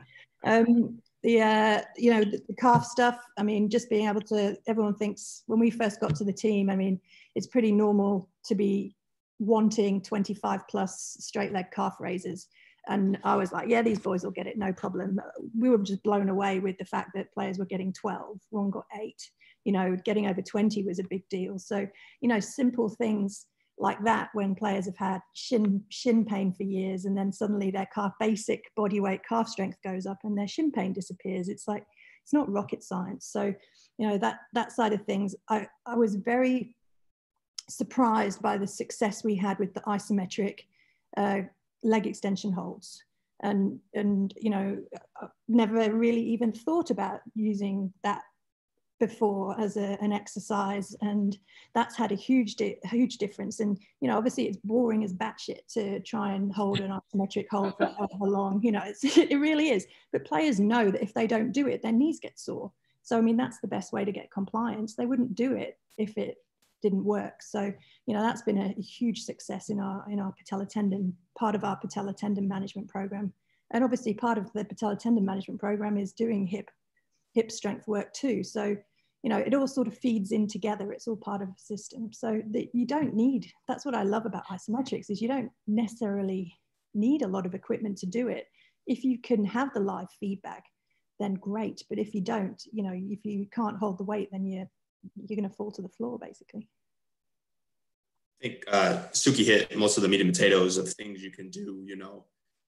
Speaker 10: You know, the calf stuff, I mean, just being able to, everyone thinks when we first got to the team, I mean, it's pretty normal to be wanting 25 plus straight leg calf raises. And I was like, yeah, these boys will get it, no problem. We were just blown away with the fact that players were getting 12, one got 8. You know, getting over 20 was a big deal. So, you know, simple things like that, when players have had shin pain for years, and then suddenly their calf, basic body weight calf strength goes up and their shin pain disappears. It's like, it's not rocket science. So, you know, that side of things, I was very surprised by the success we had with the isometric leg extension holds. And you know, I've never really even thought about using that before as an exercise, and that's had a huge difference. And you know, obviously it's boring as batshit to try and hold an isometric hold for however long, you know, it really is, but players know that if they don't do it, their knees get sore. So I mean, that's the best way to get compliance. They wouldn't do it if it didn't work. So you know, that's been a huge success in our patella tendon, part of our patella tendon management program. And obviously part of the patella tendon management program is doing hip strength work too. So, you know, it all sort of feeds in together. It's all part of a system. So that you don't need, that's what I love about isometrics, is you don't necessarily need a lot of equipment to do it. If you can have the live feedback, then great. But if you don't, you know, if you can't hold the weight, then you're going to fall to the floor basically.
Speaker 11: I think Suki hit most of the meat and potatoes of things you can do, you know,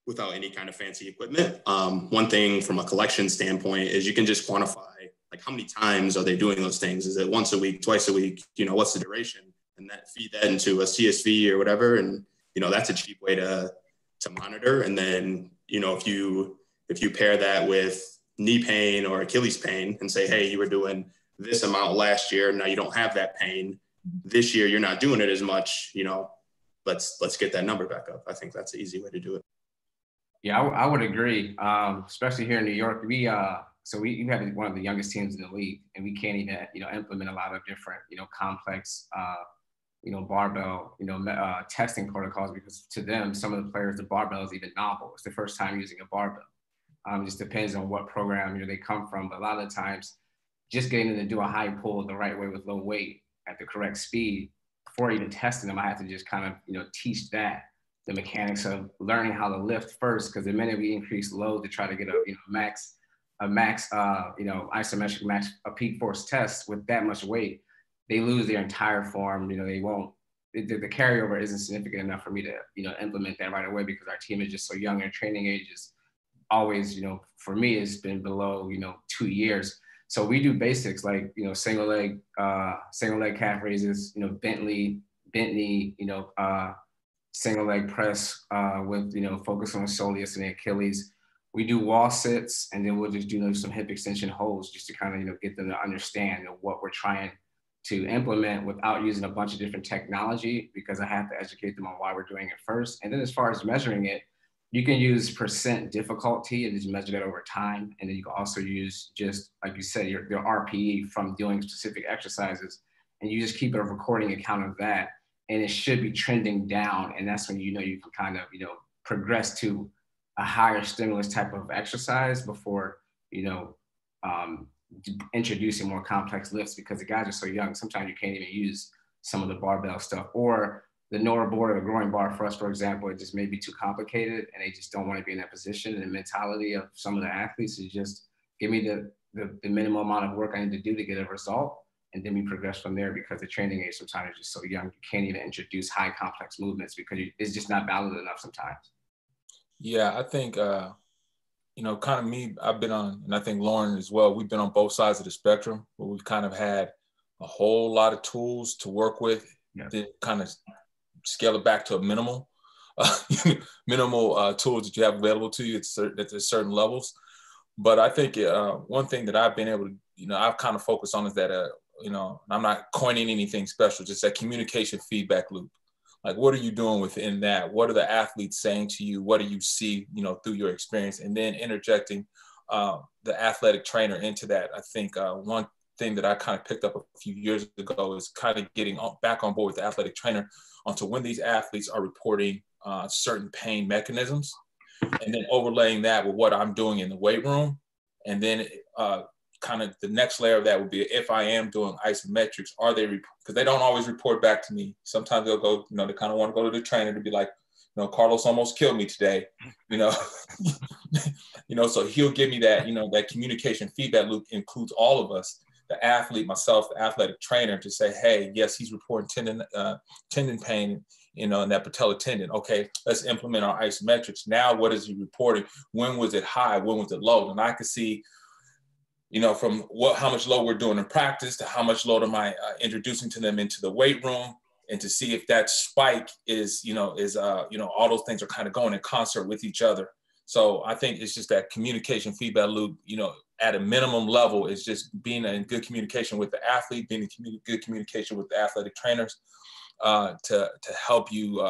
Speaker 11: without any kind of fancy equipment. One thing from a collection standpoint is you can just quantify, like, how many times are they doing those things? Is it once a week, twice a week? You know, what's the duration? And that feed that into a CSV or whatever. And, you know, that's a cheap way to monitor. And then, you know, if you pair that with knee pain or Achilles pain and say, hey, you were doing this amount last year, now you don't have that pain. This year, you're not doing it as much, you know, let's get that number back up. I think that's an easy way to do it.
Speaker 9: Yeah, I would agree, especially here in New York. We have one of the youngest teams in the league, and we can't even, you know, implement a lot of different, you know, complex barbell, testing protocols, because to them, some of the players, the barbell is even novel. It's the first time using a barbell. It just depends on what program they come from. But a lot of the times, just getting them to do a high pull the right way with low weight at the correct speed, before even testing them, I have to just kind of, teach that, the mechanics of learning how to lift first, because the minute we increase load to try to get a max isometric max, a peak force test with that much weight, they lose their entire form. They won't, the carryover isn't significant enough for me to, implement that right away, because our team is just so young and training age is always, for me, it's been below, 2 years. So we do basics like, single leg calf raises, bent knee, single leg press with, focus on the soleus and the Achilles. We do wall sits, and then we'll just do some hip extension holds just to kind of, get them to understand what we're trying to implement without using a bunch of different technology, because I have to educate them on why we're doing it first. And then as far as measuring it, you can use percent difficulty and just measure that over time. And then you can also use, just like you said, your RPE from doing specific exercises, and you just keep a recording account of that. And it should be trending down. And that's when, you can kind of, progress to a higher stimulus type of exercise before, introducing more complex lifts, because the guys are so young. Sometimes you can't even use some of the barbell stuff, or the Nora board or the groin bar for us, for example, it just may be too complicated, and they just don't want to be in that position. And the mentality of some of the athletes is just give me the minimum amount of work I need to do to get a result. And then we progress from there, because the training age sometimes is just so young. You can't even introduce high complex movements because it's just not valid enough sometimes.
Speaker 8: Yeah, I think, kind of me, I've been on, and I think Lauren as well, we've been on both sides of the spectrum, where we've kind of had a whole lot of tools to work with, then kind of scale it back to a minimal tools that you have available to you at certain levels. But I think one thing that I've been able to, I've kind of focused on is that, I'm not coining anything special, just that communication feedback loop. Like, what are you doing within that? What are the athletes saying to you? What do you see, through your experience? And then interjecting the athletic trainer into that. I think one thing that I kind of picked up a few years ago is kind of getting back on board with the athletic trainer onto when these athletes are reporting certain pain mechanisms, and then overlaying that with what I'm doing in the weight room. And then kind of the next layer of that would be, if I am doing isometrics, are they, because they don't always report back to me. Sometimes they'll go, they kind of want to go to the trainer to be like, Carlos almost killed me today, so he'll give me that, that communication feedback loop includes all of us, the athlete, myself, the athletic trainer, to say, hey, yes, he's reporting tendon pain, in that patella tendon. Okay, let's implement our isometrics. Now, what is he reporting? When was it high? When was it low? And I could see, from how much load we're doing in practice to how much load am I introducing to them into the weight room, and to see if that spike is, all those things are kind of going in concert with each other. So I think it's just that communication feedback loop, at a minimum level, is just being in good communication with the athlete, being in good communication with the athletic trainers to help you,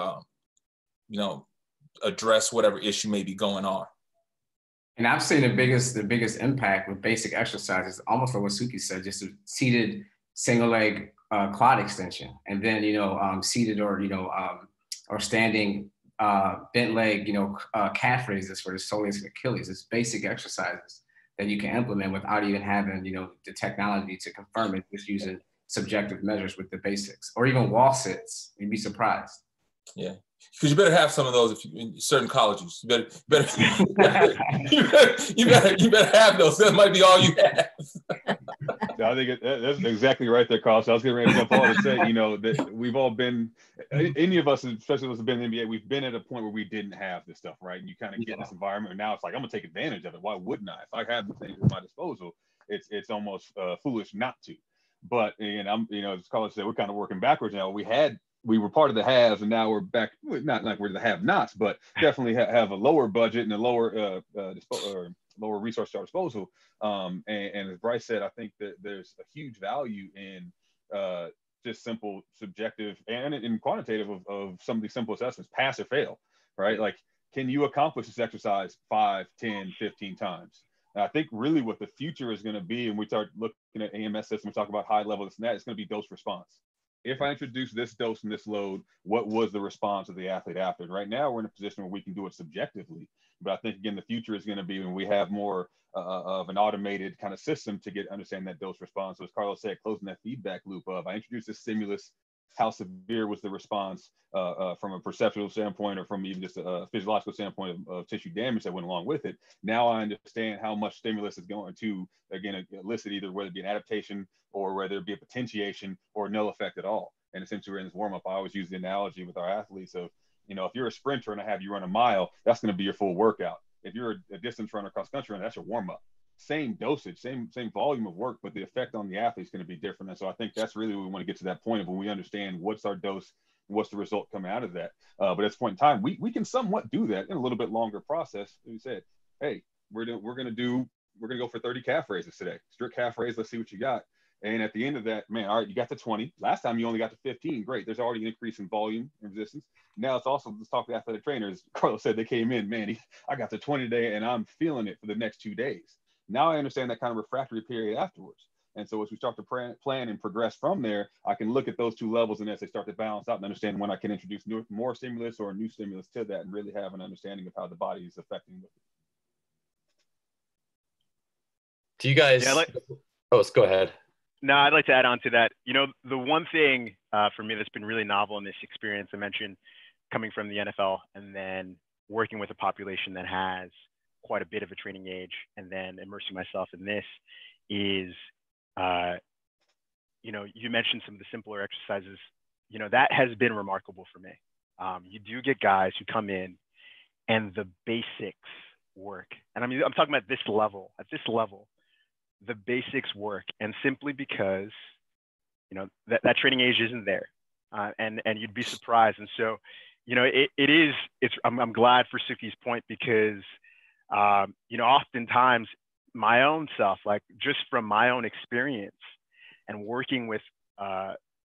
Speaker 8: address whatever issue may be going on.
Speaker 9: And I've seen the biggest impact with basic exercises, almost like what Suki said, just a seated single leg quad extension, and then seated or standing bent leg calf raises for the soleus and Achilles. It's basic exercises that you can implement without even having the technology to confirm it, just using subjective measures with the basics, or even wall sits. You'd be surprised.
Speaker 8: Yeah. Because you better have some of those if you, in certain colleges. You better have those. That might be all you have.
Speaker 4: I think that's exactly right there, Carl. So I was getting ready to jump on and say, that we've all been, any of us, especially those who've been in the NBA, we've been at a point where we didn't have this stuff, right? And you kind of get in this environment, and now it's like, I'm gonna take advantage of it. Why wouldn't I? If I have the things at my disposal, it's almost foolish not to. But I'm, as Carl said, we're kind of working backwards now. We were part of the haves, and now we're back. Not like we're the have-nots, but definitely have a lower budget and a lower lower resource at our disposal. And as Bryce said, I think that there's a huge value in just simple subjective and in quantitative of some of these simple assessments, pass or fail, right? Like, can you accomplish this exercise 5, 10, 15 times? And I think really what the future is going to be, and we start looking at AMS systems, we talk about high level, this and that, it's going to be dose response. if I introduce this dose and this load, what was the response of the athlete after? And right now we're in a position where we can do it subjectively. But I think, again, the future is going to be when we have more of an automated kind of system to understand that dose response. So as Carlos said, closing that feedback loop of, I introduced this stimulus, how severe was the response from a perceptual standpoint, or from even just a physiological standpoint of tissue damage that went along with it. Now I understand how much stimulus is going to, again, elicit either whether it be an adaptation or whether it be a potentiation or no effect at all. And essentially we're in this warm-up, I always use the analogy with our athletes of, if you're a sprinter and I have you run a mile, that's going to be your full workout. If you're a distance runner, cross country runner, that's your warm-up. Same dosage, same volume of work, but the effect on the athlete is going to be different. And so I think that's really what we want to get to, that point of when we understand what's our dose, what's the result coming out of that. But at this point in time, we can somewhat do that in a little bit longer process. We said, hey, we're going to go for 30 calf raises today. Strict calf raise. Let's see what you got. And at the end of that, man, all right, you got to 20. Last time you only got to 15. Great. There's already an increase in volume and resistance. Now it's also, let's talk to athletic trainers. Carlos said they came in, man, I got to 20 today and I'm feeling it for the next 2 days. Now I understand that kind of refractory period afterwards. And so as we start to plan and progress from there, I can look at those two levels, and as they start to balance out, and understand when I can introduce more stimulus or a new stimulus to that, and really have an understanding of how the body is affecting it.
Speaker 5: Do you guys, let's go ahead.
Speaker 1: No, I'd like to add on to that. The one thing for me that's been really novel in this experience, I mentioned coming from the NFL and then working with a population that has quite a bit of a training age, and then immersing myself in this, is, you mentioned some of the simpler exercises. That has been remarkable for me. You do get guys who come in and the basics work. And I'm talking about this level, the basics work. And simply because, that training age isn't there. And you'd be surprised. And so, I'm glad for Suki's point, because, oftentimes my own self, like just from my own experience and working with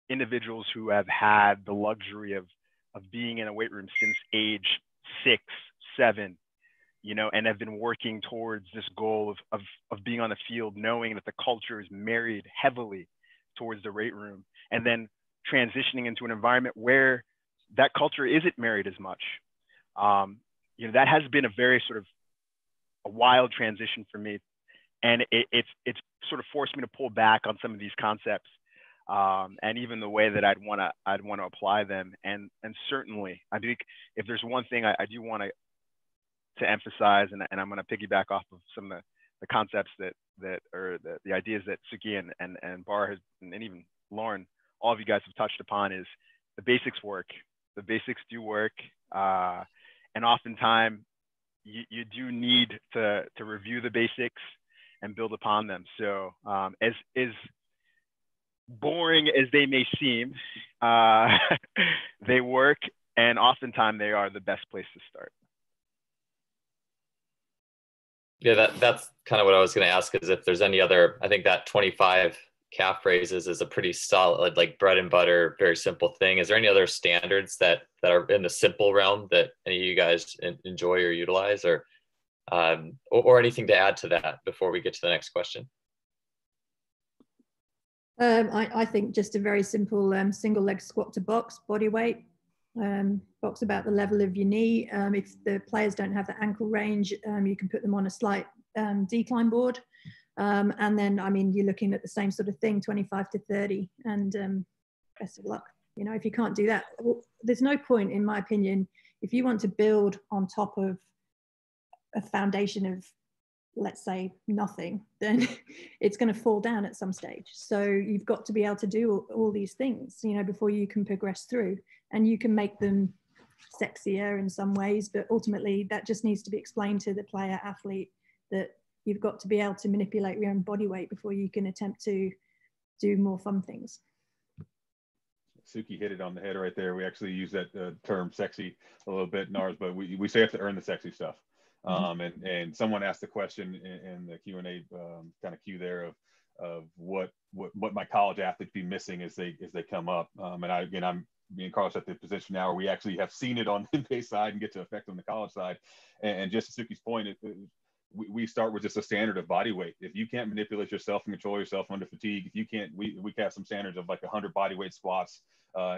Speaker 1: individuals who have had the luxury of being in a weight room since age 6, 7, and have been working towards this goal of being on the field, knowing that the culture is married heavily towards the weight room, and then transitioning into an environment where that culture isn't married as much. That has been a very sort of a wild transition for me. And it's sort of forced me to pull back on some of these concepts, and even the way that I'd want to apply them. And certainly, I think if there's one thing I do want to emphasize, and I'm going to piggyback off of some of the concepts or the ideas that Suki and Bar has, and even Lauren, all of you guys have touched upon, is the basics work. The basics do work, and oftentimes you do need to review the basics and build upon them. So as boring as they may seem, they work, and oftentimes they are the best place to start.
Speaker 5: Yeah, that's kind of what I was going to ask, is if there's any other, I think that 25 calf raises is a pretty solid, like bread and butter, very simple thing. Is there any other standards that are in the simple realm that any of you guys enjoy or utilize, or anything to add to that before we get to the next question?
Speaker 10: I think just a very simple single leg squat to box, body weight, box about the level of your knee. If the players don't have the ankle range, you can put them on a slight decline board. And then, you're looking at the same sort of thing, 25 to 30, and best of luck. If you can't do that, there's no point, in my opinion, if you want to build on top of a foundation of, let's say, nothing, then it's going to fall down at some stage. So you've got to be able to do all these things, before you can progress through, and you can make them sexier in some ways, but ultimately that just needs to be explained to the player athlete, that you've got to be able to manipulate your own body weight before you can attempt to do more fun things.
Speaker 4: Suki hit it on the head right there. We actually use that term sexy a little bit in ours, but we say you have to earn the sexy stuff. And someone asked the question in the Q&A kind of queue there of what my college athletes be missing as they come up. And me and Carlos at the position now where we actually have seen it on the NBA side and get to affect on the college side. And just to Suki's point, we start with just a standard of body weight. If you can't manipulate yourself and control yourself under fatigue, if you can't, we have some standards of like 100 body weight squats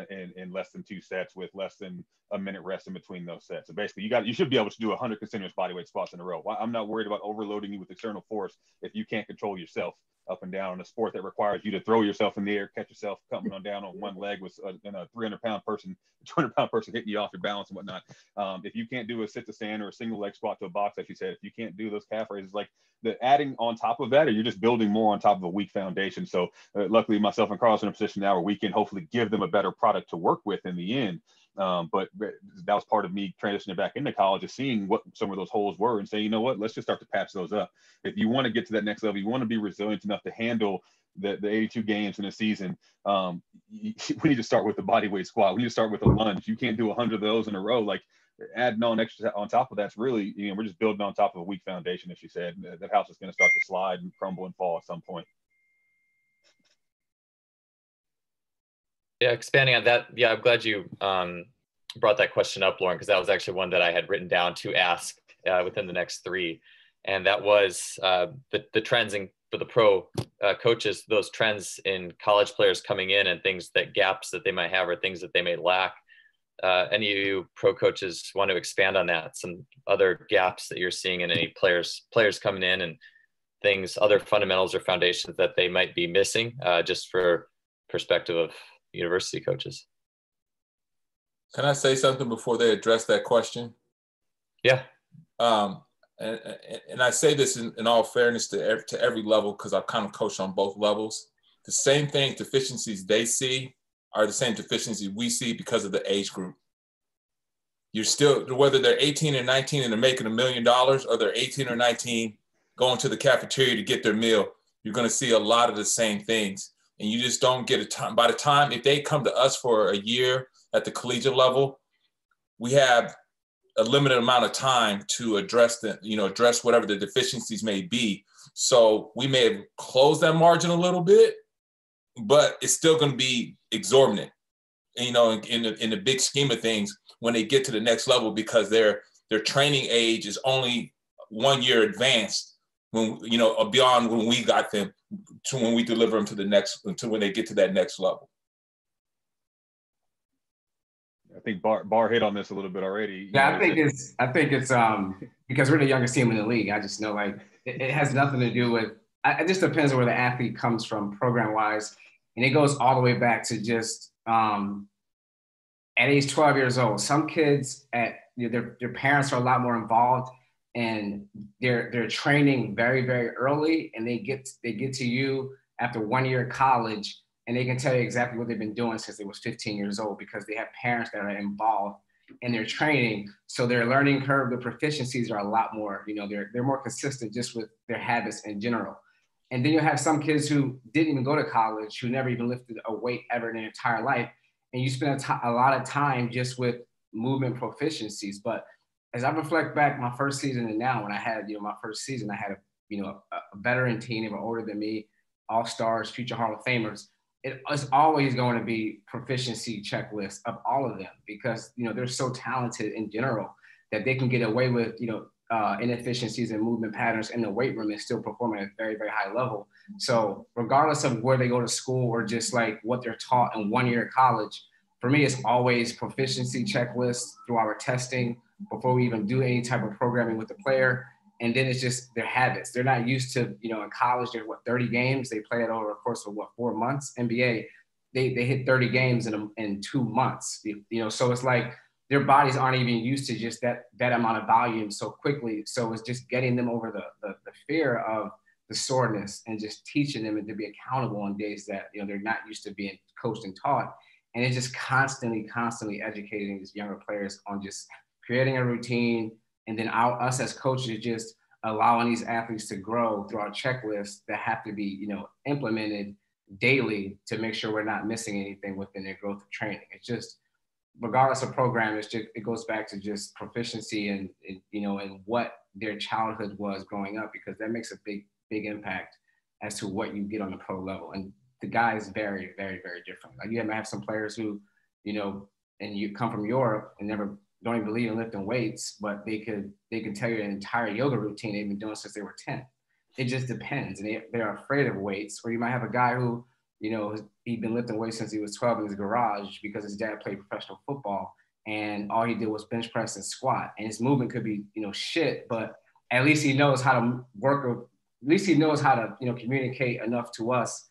Speaker 4: in less than 2 sets with less than a minute rest in between those sets. So basically you should be able to do 100 continuous body weight squats in a row. I'm not worried about overloading you with external force if you can't control yourself up and down in a sport that requires you to throw yourself in the air, catch yourself coming on down on one leg with a 300-pound person, 200-pound person hitting you off your balance and whatnot. If you can't do a sit to stand or a single leg squat to a box, like you said, if you can't do those calf raises, like the adding on top of that, or you're just building more on top of a weak foundation. So luckily myself and Carlos are in a position now where we can hopefully give them a better product to work with in the end. But that was part of me transitioning back into college, is seeing what some of those holes were and saying, you know what, let's just start to patch those up. If you want to get to that next level, you want to be resilient enough to handle the 82 games in a season, we need to start with the body weight squat. We need to start with a lunge. You can't do 100 of those in a row. Like adding on extra on top of that's really, we're just building on top of a weak foundation, as you said. That house is going to start to slide and crumble and fall at some point.
Speaker 5: Yeah, expanding on that. Yeah, I'm glad you brought that question up, Lauren, because that was actually one that I had written down to ask within the next 3. And that was the trends for the pro coaches, those trends in college players coming in and gaps that they might have or things that they may lack. Any of you pro coaches want to expand on that? Some other gaps that you're seeing in any players coming in, and other fundamentals or foundations that they might be missing, just for perspective of university coaches.
Speaker 8: Can I say something before they address that question?
Speaker 5: Yeah.
Speaker 8: And I say this in all fairness to every level, because I've kind of coached on both levels. The same thing, deficiencies they see are the same deficiencies we see because of the age group. You're still, whether they're 18 and 19 and they're making $1 million, or they're 18 or 19 going to the cafeteria to get their meal, you're going to see a lot of the same things. And you just don't get a time. By the time, if they come to us for a year at the collegiate level, we have a limited amount of time to address address whatever the deficiencies may be. So we may have closed that margin a little bit, but it's still going to be exorbitant, in the big scheme of things when they get to the next level, because their training age is only 1 year advanced beyond when we got them to when we deliver them to when they get to that next level.
Speaker 4: I think Bar hit on this a little bit already.
Speaker 9: Yeah, I think it's because we're the youngest team in the league. I just know it has nothing to do with. It just depends on where the athlete comes from program wise, and it goes all the way back to just at age 12 years old. Some kids their parents are a lot more involved, and they're training very, very early, and they get to you after 1 year of college, and they can tell you exactly what they've been doing since they was 15 years old, because they have parents that are involved in their training. So their learning curve, the proficiencies are a lot more, they're more consistent just with their habits in general. And then you have some kids who didn't even go to college, who never even lifted a weight ever in their entire life. And you spend a lot of time just with movement proficiencies. But as I reflect back my first season and now, when I had, my first season, I had a veteran team. They were older than me, all-stars, future Hall of Famers. It's always going to be proficiency checklists of all of them, because, they're so talented in general that they can get away with, inefficiencies and movement patterns in the weight room and still perform at a very, very high level. So regardless of where they go to school or just like what they're taught in 1 year of college, for me, it's always proficiency checklists through our testing before we even do any type of programming with the player. And then it's just their habits. They're not used to, in college, there's 30 games. They play it over a course of 4 months. NBA, they hit 30 games in 2 months, so it's like their bodies aren't even used to just that amount of volume so quickly. So it's just getting them over the fear of the soreness and just teaching them to be accountable on days that, they're not used to being coached and taught. And it's just constantly educating these younger players on just creating a routine. And then us as coaches just allowing these athletes to grow through our checklists that have to be, implemented daily to make sure we're not missing anything within their growth of training. It's just, regardless of program, it goes back to just proficiency and what their childhood was growing up, because that makes a big impact as to what you get on the pro level. And the guys vary very, very different. Like you might have some players who, and you come from Europe and never don't even believe in lifting weights, but they can tell you an entire yoga routine they've been doing since they were 10. It just depends. And they're afraid of weights. Or you might have a guy who, you know, he'd been lifting weights since he was 12 in his garage because his dad played professional football, and all he did was bench press and squat. And his movement could be, you know, shit, but at least he knows how to work, or at least he knows how to, you know, communicate enough to us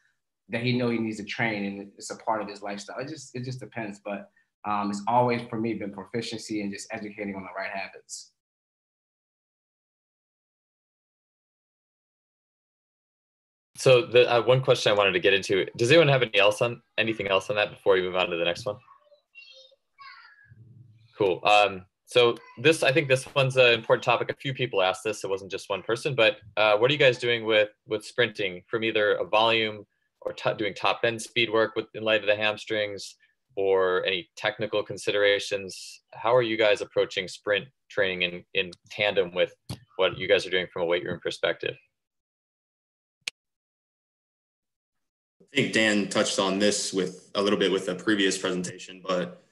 Speaker 9: that he knows he needs to train, and it's a part of his lifestyle. It just depends. But it's always, for me, been proficiency and just educating on the right habits.
Speaker 5: So the one question I wanted to get into, does anyone have anything else on that before we move on to the next one? Cool. So I think this one's an important topic. A few people asked this. It wasn't just one person, but what are you guys doing with sprinting from either a volume or doing top end speed work in light of the hamstrings, or any technical considerations? How are you guys approaching sprint training in tandem with what you guys are doing from a weight room perspective?
Speaker 11: I think Dan touched on this a little bit with the previous presentation, but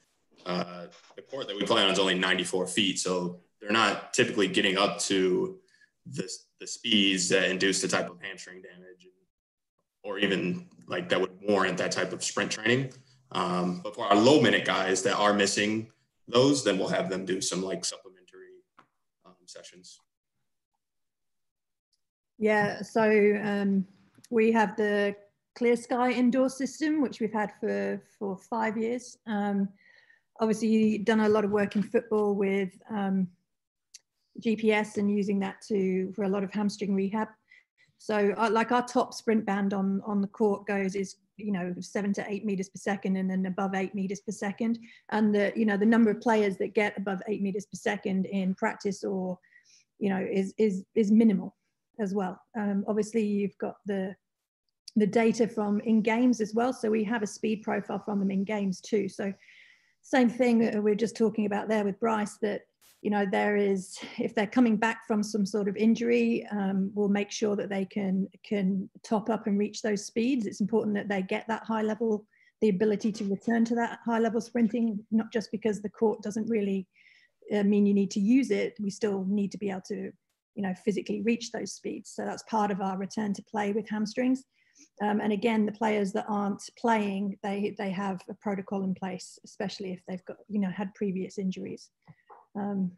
Speaker 11: the court that we play on is only 94 feet. So they're not typically getting up to the speeds that induce the type of hamstring damage, or even like that would warrant that type of sprint training. But for our low minute guys that are missing those, then we'll have them do some like supplementary sessions.
Speaker 10: Yeah, so we have the Clear Sky indoor system, which we've had for 5 years. Obviously, you've done a lot of work in football with GPS and using that for a lot of hamstring rehab. So like our top sprint band on the court is, you know, 7 to 8 meters per second, and then above 8 meters per second. And the number of players that get above 8 meters per second in practice, or, you know, is minimal as well. Obviously, you've got the data from in games as well. So we have a speed profile from them in games too. So same thing that we're just talking about there with Bryce, that, you know, if they're coming back from some sort of injury, we'll make sure that they can top up and reach those speeds. It's important that they get that high level, the ability to return to that high level sprinting, not just because the court doesn't really mean you need to use it. We still need to be able to, you know, physically reach those speeds. So that's part of our return to play with hamstrings. And again, the players that aren't playing, they have a protocol in place, especially if they've got, you know, had previous injuries. And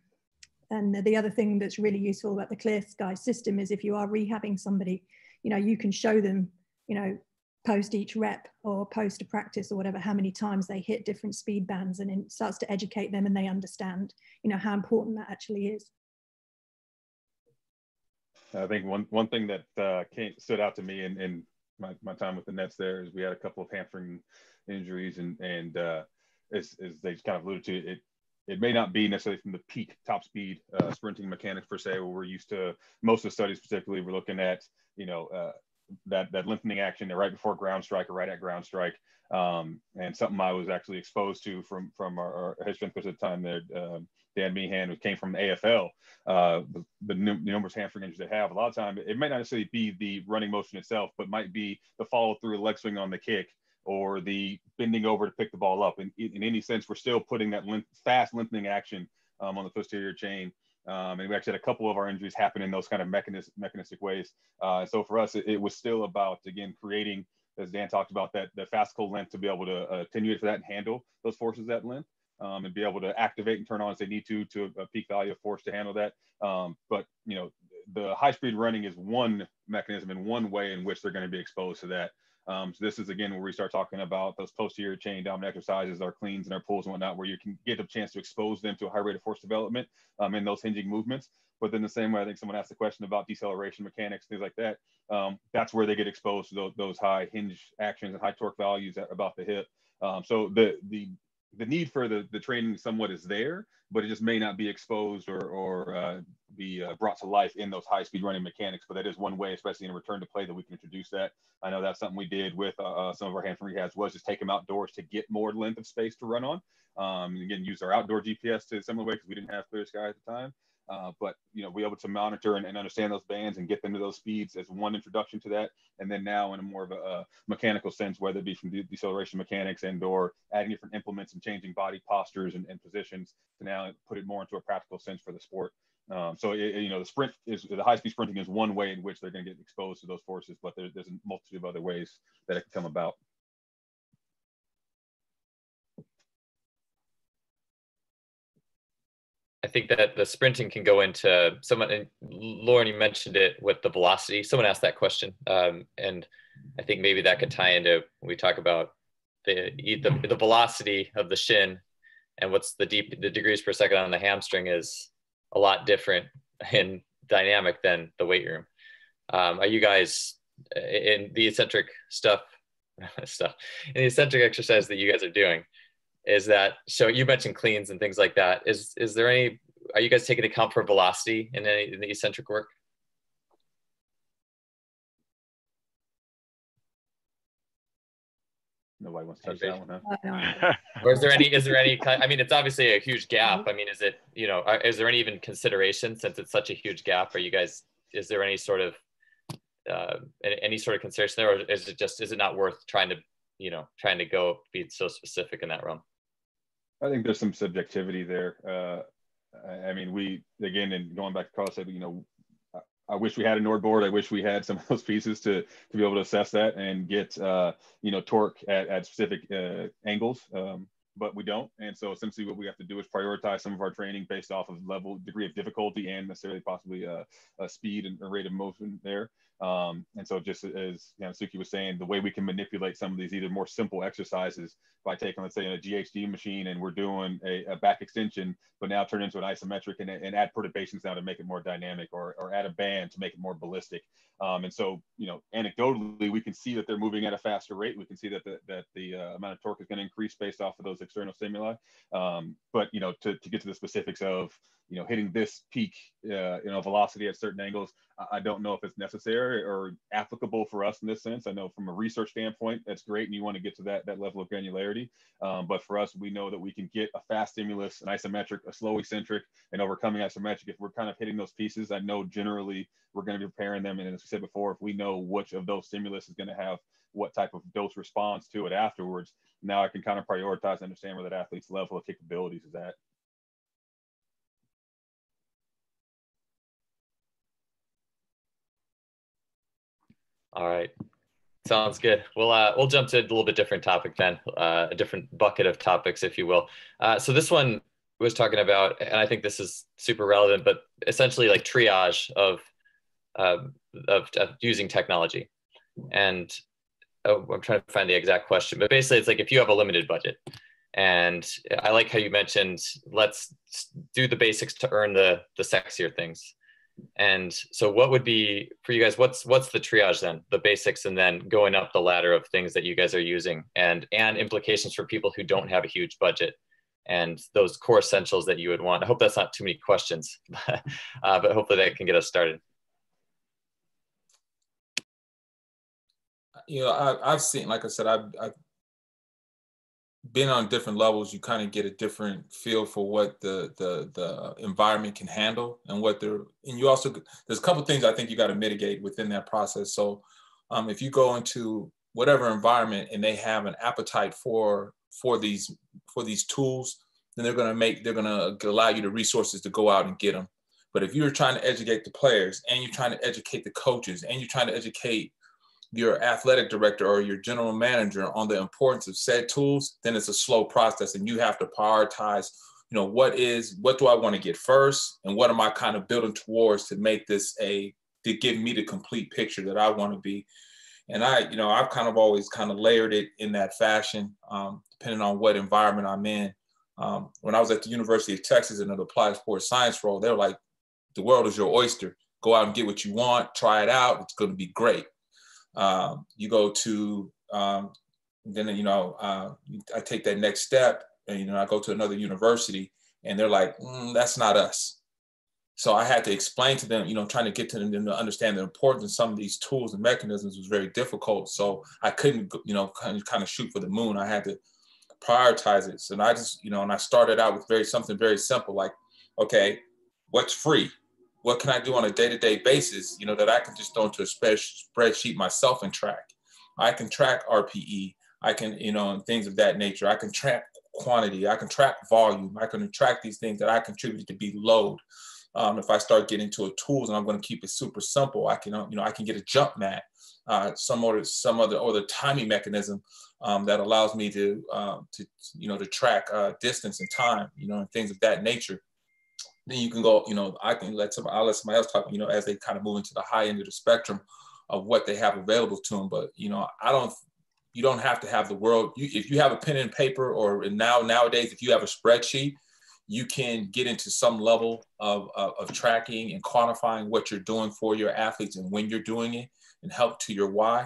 Speaker 10: the other thing that's really useful about the Clear Sky system is if you are rehabbing somebody, you know, you can show them, you know, post each rep or post a practice or whatever, how many times they hit different speed bands, and it starts to educate them, and they understand, you know, how important that actually is.
Speaker 4: I think one thing that stood out to me in my time with the Nets there is we had a couple of hamstring injuries, and as they kind of alluded to, it may not be necessarily from the peak top speed sprinting mechanics per se, where we're used to. Most of the studies particularly, we're looking at, you know, that lengthening action right before ground strike or right at ground strike, and something I was actually exposed to from our head strength coach at the time there, Dan Meehan, who came from AFL. The numerous hamstring injuries they have, a lot of time it might not necessarily be the running motion itself, but might be the follow through, leg swing on the kick, or the bending over to pick the ball up. And in any sense, we're still putting that fast lengthening action on the posterior chain. And we actually had a couple of our injuries happen in those kind of mechanistic ways. So for us, it was still about, again, creating, as Dan talked about, that fascicle length to be able to attenuate for that and handle those forces at length, and be able to activate and turn on as they need to a peak value of force to handle that. But, you know, the high speed running is one mechanism and one way in which they're going to be exposed to that. So this is, again, where we start talking about those posterior chain dominant exercises, our cleans and our pulls and whatnot, where you can get a chance to expose them to a high rate of force development in those hinging movements. But then the same way, I think someone asked the question about deceleration mechanics, things like that. That's where they get exposed to those high hinge actions and high torque values about the hip. So the need for the training somewhat is there, but it just may not be exposed or be brought to life in those high speed running mechanics. But that is one way, especially in a return to play, that we can introduce that. I know that's something we did with some of our hamstring rehabs, was just take them outdoors to get more length of space to run on. And again, use our outdoor GPS to similar way, because we didn't have Clear Sky at the time. But, be able to monitor and understand those bands and get them to those speeds as one introduction to that. And then now in a more of a mechanical sense, whether it be from deceleration mechanics and or adding different implements and changing body postures and positions to now put it more into a practical sense for the sport. The sprint the high-speed sprinting is one way in which they're going to get exposed to those forces, but there's a multitude of other ways that it can come about.
Speaker 5: I think that the sprinting can go into someone, and Lauren, you mentioned it with the velocity. Someone asked that question. And I think maybe that could tie into when we talk about the velocity of the shin and what's the degrees per second on the hamstring is a lot different and dynamic than the weight room. Are you guys in the eccentric in the eccentric exercise that you guys are doing? Is that, so you mentioned cleans and things like that. Is there any, are you guys taking account for velocity in the eccentric work?
Speaker 4: Nobody wants to touch that one, huh?
Speaker 5: Or is there any, I mean, it's obviously a huge gap. I mean, is it, is there any even consideration since it's such a huge gap? Are you guys, is there any sort of consideration there, or is it not worth trying to go be so specific in that realm?
Speaker 4: I think there's some subjectivity there. I mean, again, and going back to Carl said, I wish we had a Nord board. I wish we had some of those pieces to be able to assess that and get, torque at specific angles, but we don't. And so essentially what we have to do is prioritize some of our training based off of degree of difficulty and necessarily possibly a speed and a rate of motion there. And so just as Suki was saying, the way we can manipulate some of these either more simple exercises by taking, let's say, a GHD machine and we're doing a back extension, but now turn into an isometric and add perturbations now to make it more dynamic, or add a band to make it more ballistic. And so, anecdotally, we can see that they're moving at a faster rate. We can see that the amount of torque is going to increase based off of those external stimuli. But, to get to the specifics of, hitting this peak, velocity at certain angles, I don't know if it's necessary or applicable for us in this sense. I know from a research standpoint, that's great, and you want to get to that level of granularity. But for us, we know that we can get a fast stimulus, an isometric, a slow eccentric, and overcoming isometric. If we're kind of hitting those pieces, I know generally we're going to be preparing them. And as we said before, if we know which of those stimulus is going to have what type of dose response to it afterwards, now I can kind of prioritize and understand where that athlete's level of capabilities is at.
Speaker 5: All right, sounds good. We'll jump to a little bit different topic then, a different bucket of topics, if you will. So this one was talking about, and I think this is super relevant, but essentially like triage of using technology. And I'm trying to find the exact question, but basically it's like if you have a limited budget, and I like how you mentioned, let's do the basics to earn the sexier things. And so what would be for you guys, what's the triage then, the basics, and then going up the ladder of things that you guys are using, and implications for people who don't have a huge budget and those core essentials that you would want? I hope that's not too many questions, but hopefully that can get us started.
Speaker 8: I've seen, like I said, I've been on different levels. You kind of get a different feel for what the environment can handle, and you also, there's a couple of things I think you got to mitigate within that process. So if you go into whatever environment and they have an appetite for these tools, then they're going to allow you the resources to go out and get them. But if you're trying to educate the players, and you're trying to educate the coaches, and you're trying to educate your athletic director or your general manager on the importance of said tools, then it's a slow process, and you have to prioritize, what do I want to get first, and what am I kind of building towards to make this to give me the complete picture that I want to be. And I've kind of always kind of layered it in that fashion, depending on what environment I'm in. When I was at the University of Texas in an applied sports science role, they were like, the world is your oyster. Go out and get what you want, try it out. It's going to be great. You go to, then, I take that next step, and, I go to another university, and they're like, that's not us. So I had to explain to them, trying to get to them to understand the importance of some of these tools and mechanisms was very difficult. So I couldn't, kind of shoot for the moon. I had to prioritize it. So I just, and I started out with something very simple, like, okay, what's free? What can I do on a day-to-day basis, you know, that I can just throw into a spreadsheet myself and track? I can track RPE. I can, you know, and things of that nature. I can track quantity. I can track volume. I can track these things that I contribute to be load. If I start getting to a tools, and I'm going to keep it super simple, I can, you know, I can get a jump mat, some other timing mechanism that allows me to you know, to track distance and time, you know, and things of that nature. Then you can go, you know, I'll let somebody else talk, you know, as they kind of move into the high end of the spectrum of what they have available to them. But, you know, you don't have to have the world. If you have a pen and paper, or nowadays, if you have a spreadsheet, you can get into some level of tracking and quantifying what you're doing for your athletes and when you're doing it, and help to your why.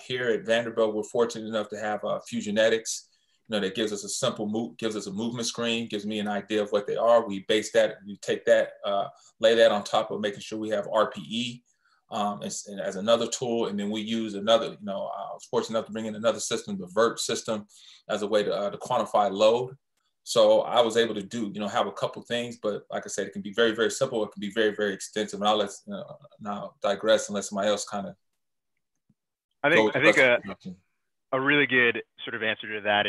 Speaker 8: Here at Vanderbilt, we're fortunate enough to have Fusionetics, you know, that gives us a movement screen, gives me an idea of what they are. We base that, we take that, lay that on top of making sure we have RPE as another tool. And then we use another, you know, I was fortunate enough to bring in another system, the VERT system, as a way to quantify load. So I was able to do, you know, have a couple things, but like I said, it can be very, very simple. It can be very, very extensive. And I'll now digress and let somebody else kind of.
Speaker 1: I think a really good sort of answer to that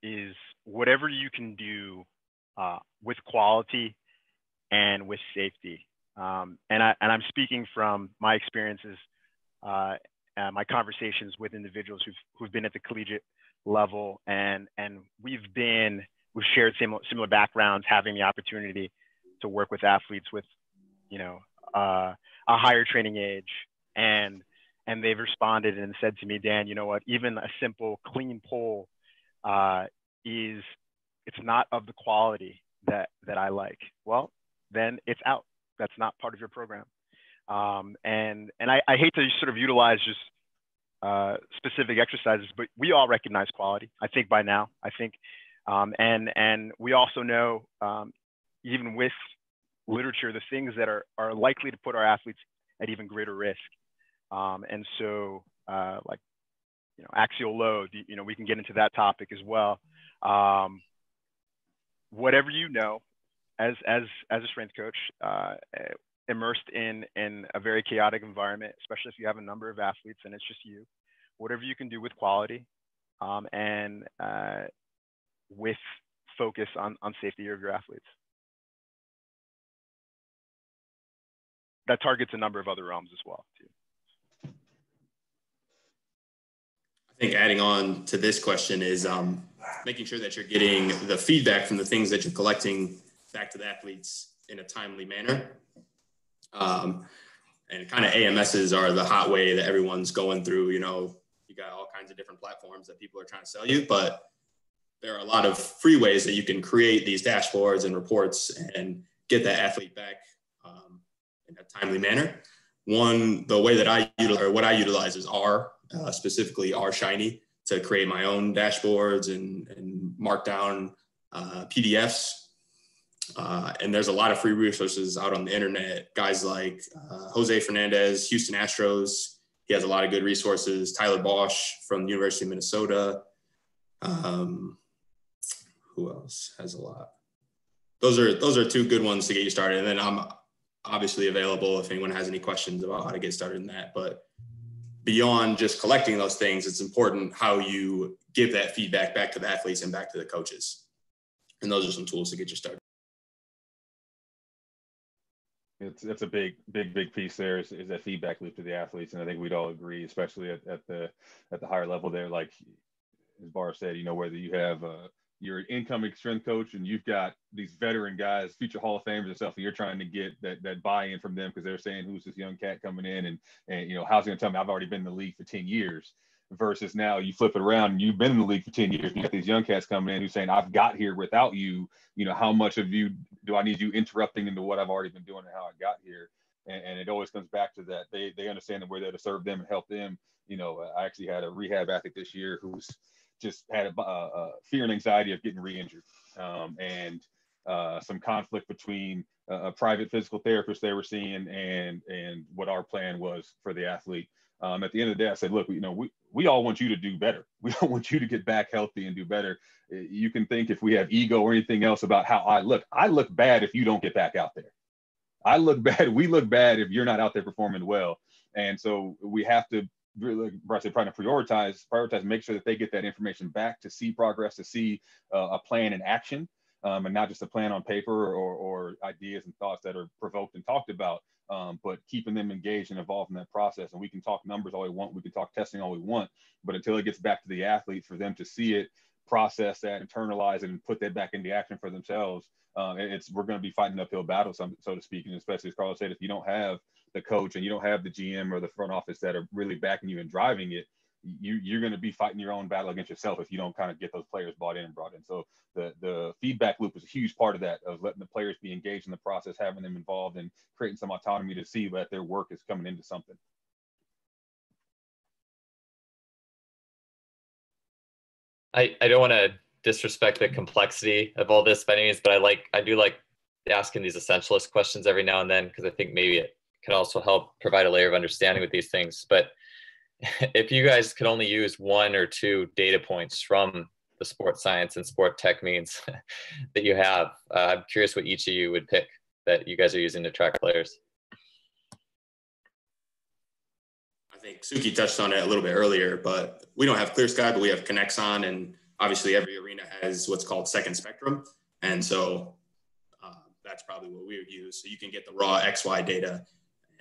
Speaker 1: is whatever you can do with quality and with safety. And I'm speaking from my experiences, my conversations with individuals who've been at the collegiate level, and we've shared similar backgrounds, having the opportunity to work with athletes with, you know, a higher training age, and they've responded and said to me, Dan, you know what, even a simple clean pull it's not of the quality that I like. Well, then it's out. That's not part of your program. And I hate to sort of utilize just specific exercises, but we all recognize quality, I think, by now. I think, and we also know, even with literature, the things that are likely to put our athletes at even greater risk. And so, like, you know, axial load, you know, we can get into that topic as well. Whatever, you know, as a strength coach, immersed in a very chaotic environment, especially if you have a number of athletes and it's just you, whatever you can do with quality, and with focus on safety of your athletes. That targets a number of other realms as well, too.
Speaker 11: I think adding on to this question is making sure that you're getting the feedback from the things that you're collecting back to the athletes in a timely manner. And kind of AMSs are the hot way that everyone's going through. You know, you got all kinds of different platforms that people are trying to sell you, but there are a lot of free ways that you can create these dashboards and reports and get that athlete back in a timely manner. The way that what I utilize is R, specifically R Shiny, to create my own dashboards and mark down PDFs. And there's a lot of free resources out on the internet. Guys like Jose Fernandez, Houston Astros, he has a lot of good resources. Tyler Bosch from the University of Minnesota. Who else has a lot? Those are two good ones to get you started. And then I'm obviously available if anyone has any questions about how to get started in that. But beyond just collecting those things, it's important how you give that feedback back to the athletes and back to the coaches. And those are some tools to get you started.
Speaker 4: It's a big piece there is that feedback loop to the athletes. And I think we'd all agree, especially at the higher level there, like as Bar said, you know, whether you have you're an incoming strength coach and you've got these veteran guys, future Hall of Famers and stuff, and you're trying to get that buy-in from them because they're saying, who's this young cat coming in and you know, how's he gonna tell me I've already been in the league for 10 years versus now you flip it around and you've been in the league for 10 years. You got these young cats coming in who's saying, I've got here without you, you know, how much of you do I need you interrupting into what I've already been doing and how I got here? And it always comes back to that. They understand that we're there to serve them and help them. You know, I actually had a rehab athlete this year who's just had a fear and anxiety of getting re-injured, and some conflict between a private physical therapist they were seeing and what our plan was for the athlete. At the end of the day, I said, look, you know, we all want you to do better. We don't want you to get back healthy and do better. You can think if we have ego or anything else about how I look bad if you don't get back out there. I look bad. We look bad if you're not out there performing well. And so we have to really, Bryce, trying to prioritize, make sure that they get that information back to see progress, to see a plan in action, and not just a plan on paper or ideas and thoughts that are provoked and talked about, but keeping them engaged and involved in that process. And we can talk numbers all we want, we can talk testing all we want, but until it gets back to the athlete, for them to see it, process that, internalize it, and put that back into action for themselves, we're going to be fighting an uphill battle, so to speak. And especially, as Carlos said, if you don't have the coach and you don't have the GM or the front office that are really backing you and driving it, you're going to be fighting your own battle against yourself if you don't kind of get those players bought in and brought in. So the feedback loop is a huge part of that, of letting the players be engaged in the process, having them involved, and creating some autonomy to see that their work is coming into something.
Speaker 5: I don't want to disrespect the complexity of all this by any means, but I do like asking these essentialist questions every now and then, because I think maybe it can also help provide a layer of understanding with these things. But if you guys could only use 1 or 2 data points from the sport science and sport tech means that you have, I'm curious what each of you would pick that you guys are using to track players.
Speaker 11: I think Suki touched on it a little bit earlier, but we don't have Clear Sky, but we have Connexon, and obviously every arena has what's called second spectrum. And so that's probably what we would use. So you can get the raw XY data,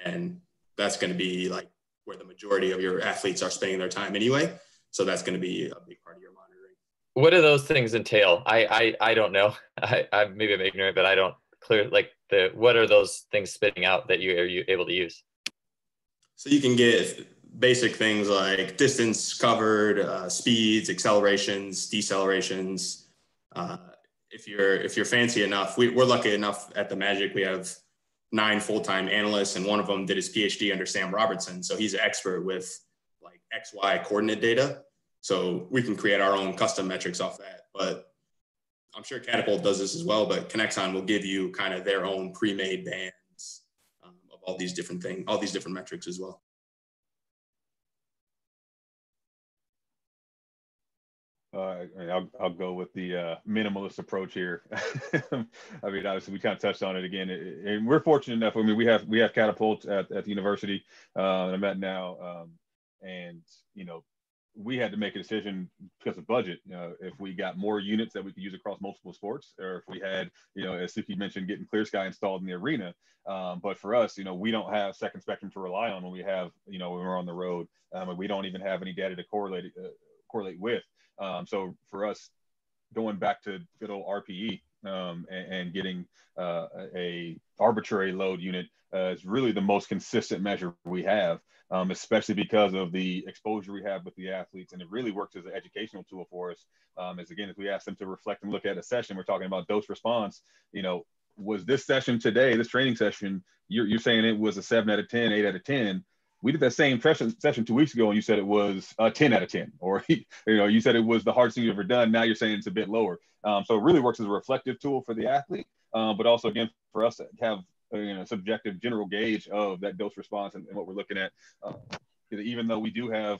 Speaker 11: and that's going to be like where the majority of your athletes are spending their time anyway. So that's going to be a big part of your monitoring.
Speaker 5: What do those things entail? I don't know. Maybe I'm ignorant, but I don't clear, like, what are those things spitting out that you are able to use?
Speaker 11: So you can get basic things like distance covered, speeds, accelerations, decelerations. If you're fancy enough, we're lucky enough at the Magic, we have 9 full-time analysts, and one of them did his PhD under Sam Robertson. So he's an expert with like XY coordinate data. So we can create our own custom metrics off that. But I'm sure Catapult does this as well, but Connexon will give you kind of their own pre-made bands of all these different things, all these different metrics as well.
Speaker 4: I'll go with the minimalist approach here. I mean, obviously, we kind of touched on it again, and we're fortunate enough. I mean, we have catapults at the university that I'm at now, and we had to make a decision because of budget. If we got more units that we could use across multiple sports, or if we had, as Suki mentioned, getting Clear Sky installed in the arena. But for us, we don't have second spectrum to rely on when we have, when we're on the road. And we don't even have any data to correlate with. So for us, going back to good old RPE and getting a arbitrary load unit is really the most consistent measure we have, especially because of the exposure we have with the athletes. And it really works as an educational tool for us. As we ask them to reflect and look at a session, we're talking about dose response. Was this session today, this training session, you're saying it was a 7 out of 10, 8 out of 10. We did that same session 2 weeks ago, and you said it was a 10 out of 10, or you said it was the hardest thing you've ever done. Now you're saying it's a bit lower. So it really works as a reflective tool for the athlete, but also, again, for us to have subjective general gauge of that dose response and what we're looking at. Even though we do have,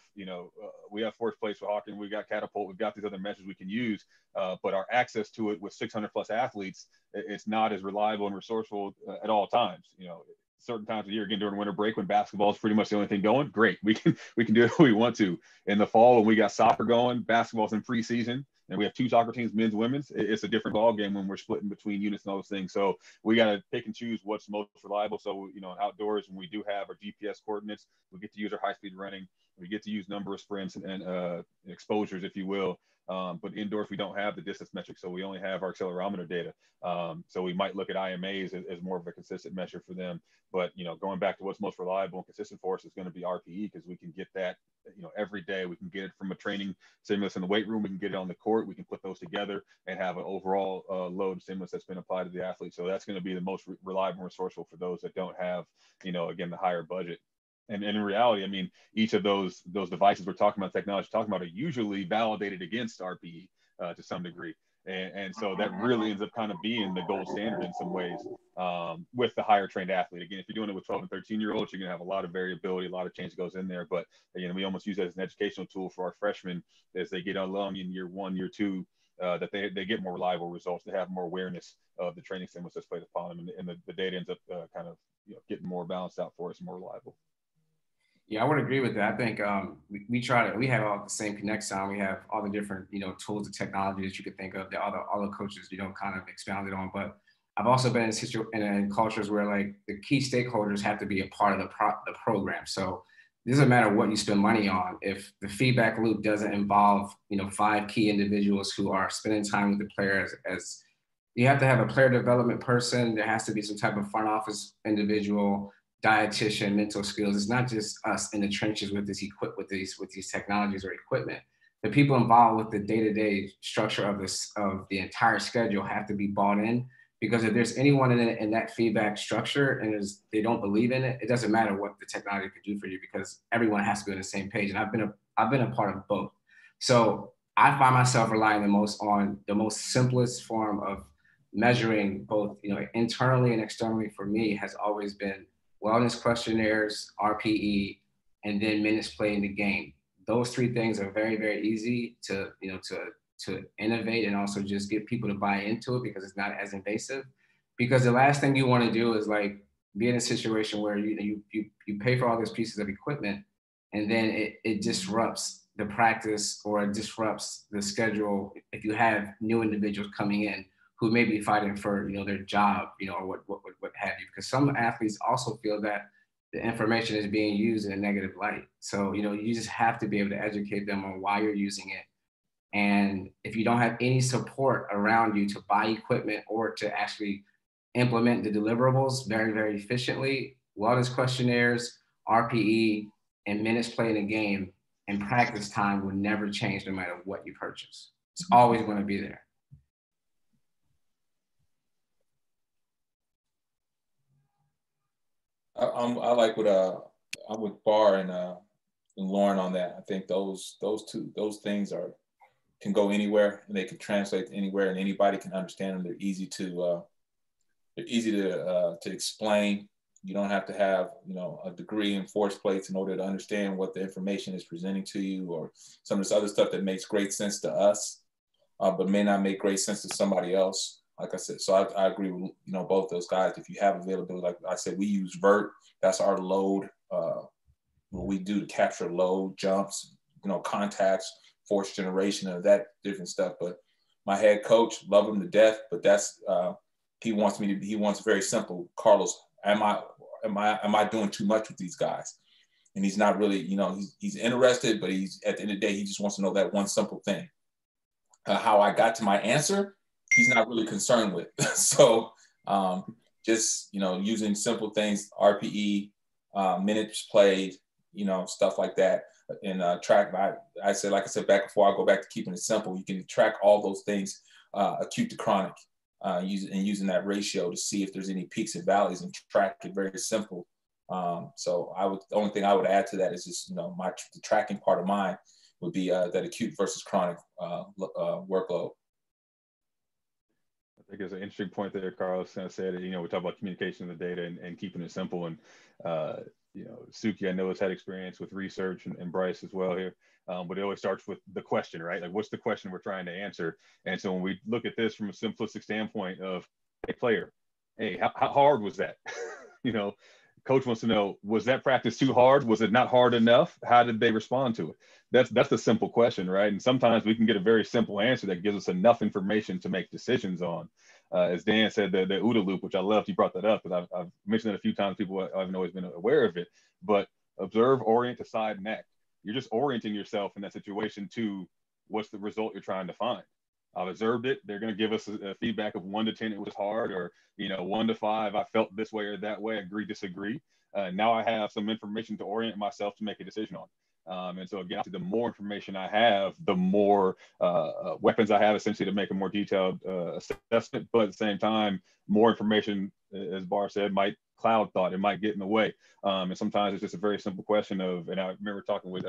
Speaker 4: we have fourth place for hockey, and we got Catapult, we've got these other measures we can use, but our access to it with 600 plus athletes, it's not as reliable and resourceful at all times. Certain times of the year, again, during winter break, when basketball is pretty much the only thing going, great. We can do it if we want to. In the fall, when we got soccer going, basketball's in preseason, and we have 2 soccer teams, men's, women's, it's a different ball game when we're splitting between units and all those things. So we got to pick and choose what's most reliable. So, outdoors, when we do have our GPS coordinates, we get to use our high-speed running. We get to use number of sprints and exposures, if you will. But indoors, we don't have the distance metrics, so we only have our accelerometer data. So we might look at IMAs as more of a consistent measure for them. But, going back to what's most reliable and consistent for us is going to be RPE, because we can get that, every day. We can get it from a training stimulus in the weight room. We can get it on the court. We can put those together and have an overall load stimulus that's been applied to the athlete. So that's going to be the most reliable and resourceful for those that don't have, again, the higher budget. And in reality, I mean, each of those devices we're talking about, technology we're talking about, are usually validated against RPE to some degree. And so that really ends up kind of being the gold standard in some ways with the higher trained athlete. Again, if you're doing it with 12 and 13-year-olds, you're going to have a lot of variability, a lot of change goes in there. But, we almost use it as an educational tool for our freshmen as they get along in year 1, year 2, that they get more reliable results. They have more awareness of the training stimulus that's placed upon them, and the data ends up kind of getting more balanced out for us, more reliable.
Speaker 9: Yeah, I would agree with that. I think we have all the same connects on. We have all the different, tools and technology that you could think of that all the coaches, kind of expounded on. But I've also been in cultures where like the key stakeholders have to be a part of the program. So it doesn't matter what you spend money on. If the feedback loop doesn't involve, 5 key individuals who are spending time with the players, as you have to have a player development person. There has to be some type of front office individual, dietitian, mental skills. It's not just us in the trenches with these technologies or equipment. The people involved with the day-to-day structure of the entire schedule have to be bought in, because if there's anyone in that feedback structure and they don't believe in it, it doesn't matter what the technology can do for you, because everyone has to be on the same page. And I've been a part of both. So I find myself relying the most on the most simplest form of measuring both, internally and externally for me has always been wellness questionnaires, RPE, and then minutes played in the game. Those 3 things are very, very easy to innovate and also just get people to buy into it, because it's not as invasive. Because the last thing you want to do is like be in a situation where you pay for all these pieces of equipment, and then it disrupts the practice or it disrupts the schedule if you have new individuals coming in who may be fighting for their job, or what have you. Because some athletes also feel that the information is being used in a negative light. So you just have to be able to educate them on why you're using it. And if you don't have any support around you to buy equipment or to actually implement the deliverables very, very efficiently, wellness questionnaires, RPE, and minutes played in a game and practice time will never change no matter what you purchase. It's always going to be there.
Speaker 8: I like what I'm with Bar and Lauren on that. I think those things can go anywhere, and they can translate to anywhere, and anybody can understand them. They're easy to explain. You don't have to have a degree in force plates in order to understand what the information is presenting to you, or some of this other stuff that makes great sense to us, but may not make great sense to somebody else. Like I said, so I agree with both those guys. If you have availability, like I said, we use vert. That's our load. What we do to capture load, jumps, contacts, force generation, of that different stuff. But my head coach, love him to death, but that's he wants very simple. Carlos, am I doing too much with these guys? And he's not really, he's interested, but he's at the end of the day, he just wants to know that one simple thing. How I got to my answer, he's not really concerned with. So just, using simple things, RPE, minutes played, stuff like that. And track, I said, like I said back before, I'll go back to keeping it simple. You can track all those things, acute to chronic, using that ratio to see if there's any peaks and valleys, and track it very simple. So the only thing I would add to that is just, the tracking part of mine would be that acute versus chronic workload.
Speaker 4: I think it's an interesting point there, Carlos said. We talk about communication of the data and keeping it simple. And Suki, I know, has had experience with research, and Bryce as well here. But it always starts with the question, right? Like, what's the question we're trying to answer? And so when we look at this from a simplistic standpoint of, hey, player, hey, how hard was that? Coach wants to know, was that practice too hard? Was it not hard enough? How did they respond to it? That's the simple question, right? And sometimes we can get a very simple answer that gives us enough information to make decisions on. As Dan said, the OODA loop, which I loved, he brought that up, because I've mentioned it a few times. People haven't always been aware of it. But observe, orient, decide, and act. You're just orienting yourself in that situation to what's the result you're trying to find. I've observed it. They're going to give us a feedback of 1 to 10, it was hard, or 1 to 5, I felt this way or that way, agree, disagree. Now I have some information to orient myself to make a decision on. And so again, the more information I have, the more weapons I have, essentially, to make a more detailed assessment. But at the same time, more information, as Bar said, might cloud thought. It might get in the way. And sometimes it's just a very simple question of, and I remember talking with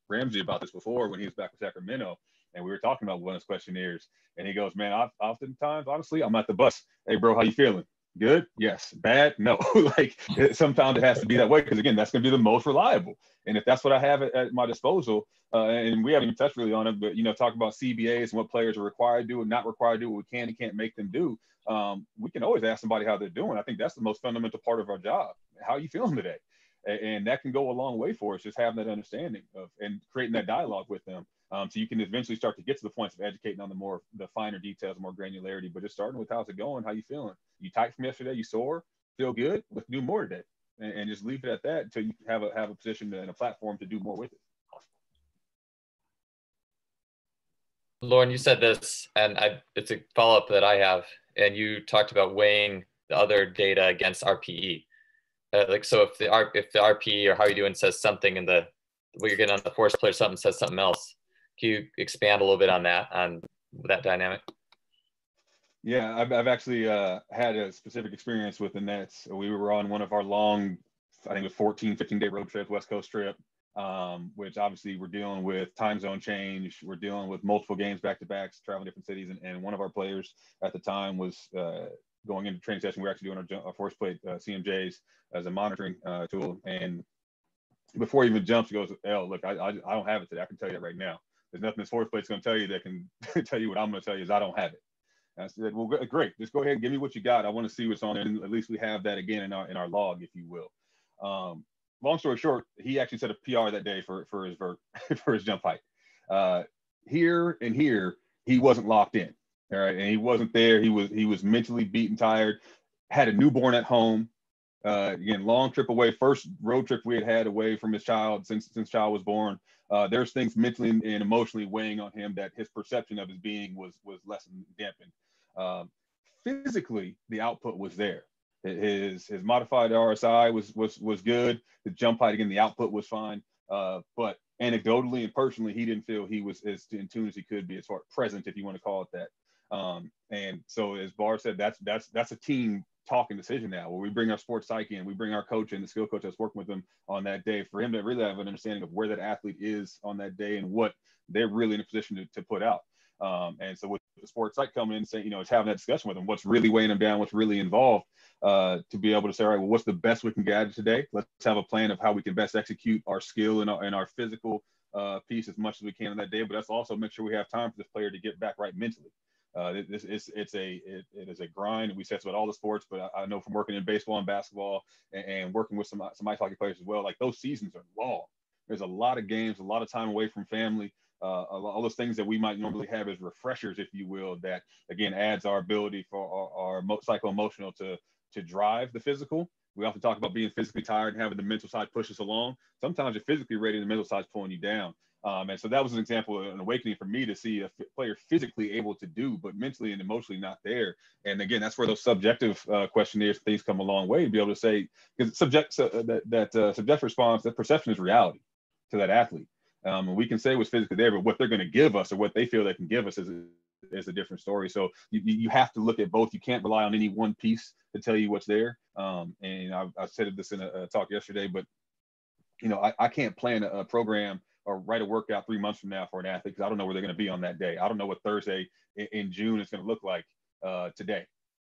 Speaker 4: Ramsey about this before when he was back in Sacramento, and we were talking about wellness questionnaires, and he goes, man, oftentimes, honestly, I'm at the bus. Hey, bro, how you feeling? Good? Yes. Bad? No. Like sometimes it has to be that way because again, that's going to be the most reliable. And if that's what I have at my disposal, and we haven't even touched really on it, but talk about CBAs and what players are required to do and not required to do, what we can and can't make them do. We can always ask somebody how they're doing. I think that's the most fundamental part of our job. How are you feeling today? And that can go a long way for us, just having that understanding of and creating that dialogue with them. So you can eventually start to get to the points of educating on the finer details, more granularity, but just starting with how's it going, how you feeling? You tight from yesterday, you sore, feel good, let's do more today. And just leave it at that until you have a position and a platform to do more with it.
Speaker 5: Lauren, you said this, and it's a follow-up that I have, and you talked about weighing the other data against RPE. So if the RPE or how you doing says something in what you're getting on the force plate or something says something else, can you expand a little bit on that dynamic?
Speaker 4: Yeah, I've actually had a specific experience with the Nets. We were on one of our long, I think it was 14, 15-day road trip, West Coast trip, which obviously we're dealing with time zone change. We're dealing with multiple games back-to-backs, traveling different cities. And one of our players at the time was going into training session. We were actually doing our force plate CMJs as a monitoring tool. And before he even jumps, he goes, "L, look, I don't have it today. I can tell you that right now. There's nothing this force plate's going to tell you that can tell you what I'm going to tell you is I don't have it." And I said, "Well, great. Just go ahead and give me what you got. I want to see what's on there. And at least we have that again in our log, if you will." Long story short, he actually set a PR that day for his vert, for his jump height. Here, he wasn't locked in. All right, and he wasn't there. He was mentally beaten, tired. Had a newborn at home. Again, long trip away. First road trip we had away from his child since child was born. There's things mentally and emotionally weighing on him that his perception of his being was less than dampened. Physically, the output was there. His modified RSI was good. The jump height, again, the output was fine. But anecdotally and personally, he didn't feel he was as in tune as he could be, as far as present, if you want to call it that. And so, as Bar said, that's a team talking decision now, where we bring our sports psych in, we bring our coach in, the skill coach that's working with them on that day, for him to really have an understanding of where that athlete is on that day and what they're really in a position to put out. And so with the sports psych coming in and saying, it's having that discussion with them, what's really weighing them down, what's really involved, to be able to say, all right, well, what's the best we can get today? Let's have a plan of how we can best execute our skill and our physical piece as much as we can on that day, but let's also make sure we have time for this player to get back right mentally. It is a grind, and we say it's about all the sports, but I know from working in baseball and basketball and working with some ice hockey players as well, like those seasons are long. There's a lot of games, a lot of time away from family, all those things that we might normally have as refreshers, if you will, that again adds our ability for our psycho-emotional to drive the physical. We often talk about being physically tired and having the mental side push us along. Sometimes you're physically ready and the mental side's pulling you down. And so that was an example of an awakening for me to see a player physically able to do, but mentally and emotionally not there. And again, that's where those subjective questionnaires, things come a long way to be able to say, because subjective response, that perception is reality to that athlete. And we can say what's physically there, but what they're going to give us or what they feel they can give us is a different story. So you have to look at both. You can't rely on any one piece to tell you what's there. And I said this in a talk yesterday, but I can't plan a program or write a workout 3 months from now for an athlete because I don't know where they're going to be on that day. I don't know what Thursday in June is going to look like today.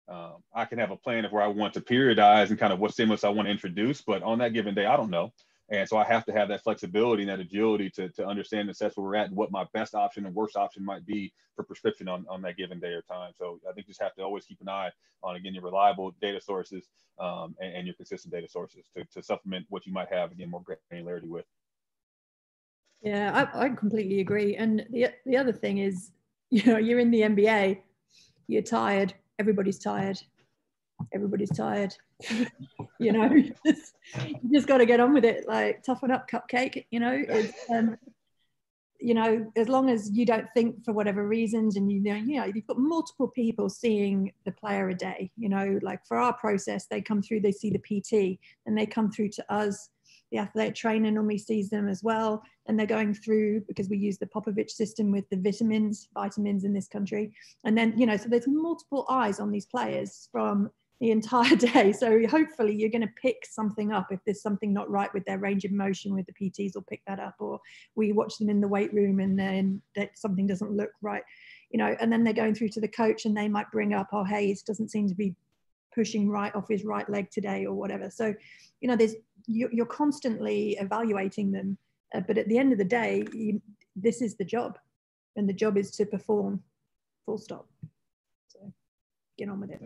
Speaker 4: I can have a plan of where I want to periodize and kind of what stimulus I want to introduce, but on that given day, I don't know. And so I have to have that flexibility and that agility to understand and assess where we're at and what my best option and worst option might be for prescription on that given day or time. So I think you just have to always keep an eye on, again, your reliable data sources and your consistent data sources to supplement what you might have, again, more granularity with.
Speaker 10: Yeah, I completely agree. And the other thing is, you're in the NBA, you're tired, everybody's tired. Everybody's tired. You just got to get on with it, like toughen up, cupcake. As long as you don't think for whatever reasons, and you've got multiple people seeing the player a day. Like for our process, they come through, they see the PT, and they come through to us. The athletic trainer normally sees them as well, and they're going through, because we use the Popovich system with the vitamins in this country, and then so there's multiple eyes on these players from the entire day. So hopefully you're going to pick something up. If there's something not right with their range of motion with the PTs, will pick that up. Or we watch them in the weight room and then that something doesn't look right, and then they're going through to the coach and they might bring up, oh, hey, it doesn't seem to be pushing right off his right leg today or whatever. So, you know, you're constantly evaluating them, but at the end of the day, this is the job, and the job is to perform, full stop. So get on with it.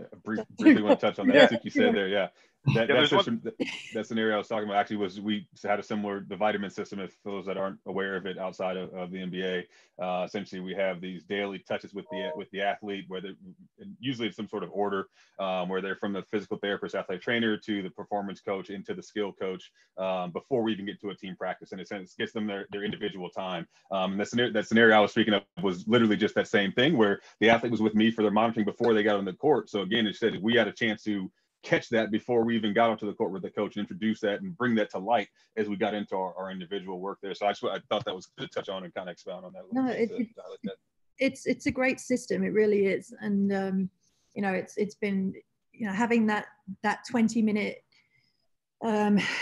Speaker 4: Briefly want to touch on that. Suki said there, yeah. That scenario I was talking about actually was, we had a similar, the vitamin system, if for those that aren't aware of it outside of the NBA, essentially we have these daily touches with the athlete, where usually it's some sort of order, where they're from the physical therapist, athletic trainer, to the performance coach, into the skill coach, before we even get to a team practice. In a sense, gets them their individual time. That scenario I was speaking of was literally just that same thing, where the athlete was with me for their monitoring before they got on the court. So again, it said we had a chance to catch that before we even got onto the court with the coach, and introduce that and bring that to light as we got into our individual work there. So I thought that was good to touch on and kind of expound on that.
Speaker 10: It's a great system. It really is. And, you know, it's been, you know, having that 20-minute,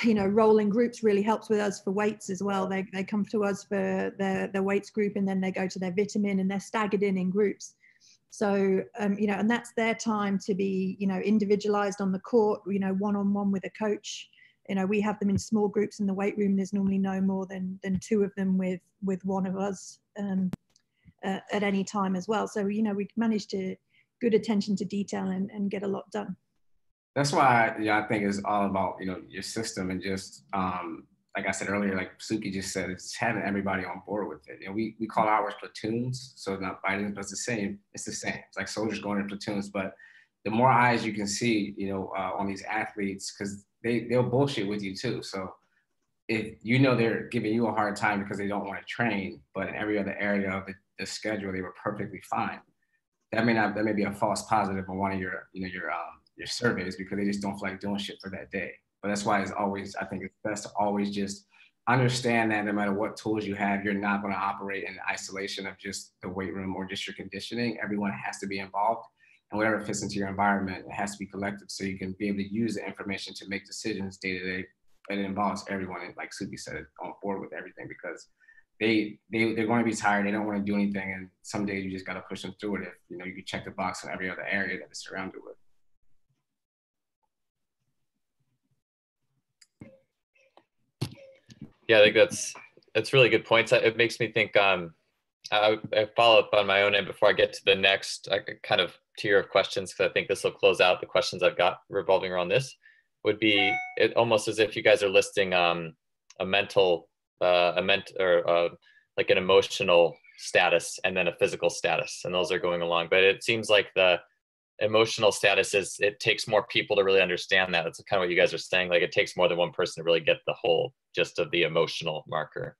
Speaker 10: you know, rolling groups really helps with us for weights as well. They come to us for their weights group, and then they go to their vitamin, and they're staggered in groups. So, you know, and that's their time to be, you know, individualized on the court, you know, one-on-one with a coach. You know, we have them in small groups in the weight room. There's normally no more than 2 of them with one of us at any time as well. So, you know, we managed to good attention to detail and get a lot done.
Speaker 9: That's why I think it's all about, you know, your system, and just like I said earlier, like Suki just said, it's having everybody on board with it. And we call ours platoons, so not fighting, but it's the same. It's the same. It's like soldiers going in platoons. But the more eyes you can see, you know, on these athletes, because they'll bullshit with you too. So if you know they're giving you a hard time because they don't want to train, but in every other area of the schedule they were perfectly fine, that may be a false positive on one of your surveys, because they just don't feel like doing shit for that day. But that's why I think it's best to always just understand that no matter what tools you have, you're not going to operate in isolation of just the weight room or just your conditioning. Everyone has to be involved, and whatever fits into your environment, it has to be collective, so you can be able to use the information to make decisions day to day. And it involves everyone, and like Suki said, on board with everything, because they're going to be tired. They don't want to do anything, and some days you just got to push them through it. If you know you can check the box on every other area that is surrounded with.
Speaker 5: Yeah, I think that's really good points. It makes me think, I follow up on my own end before I get to the next kind of tier of questions, because I think this will close out the questions I've got revolving around this. Would be it almost as if you guys are listing like an emotional status and then a physical status, and those are going along. But it seems like the emotional status it takes more people to really understand that. It's kind of what you guys are saying. Like, it takes more than one person to really get the whole gist of the emotional marker.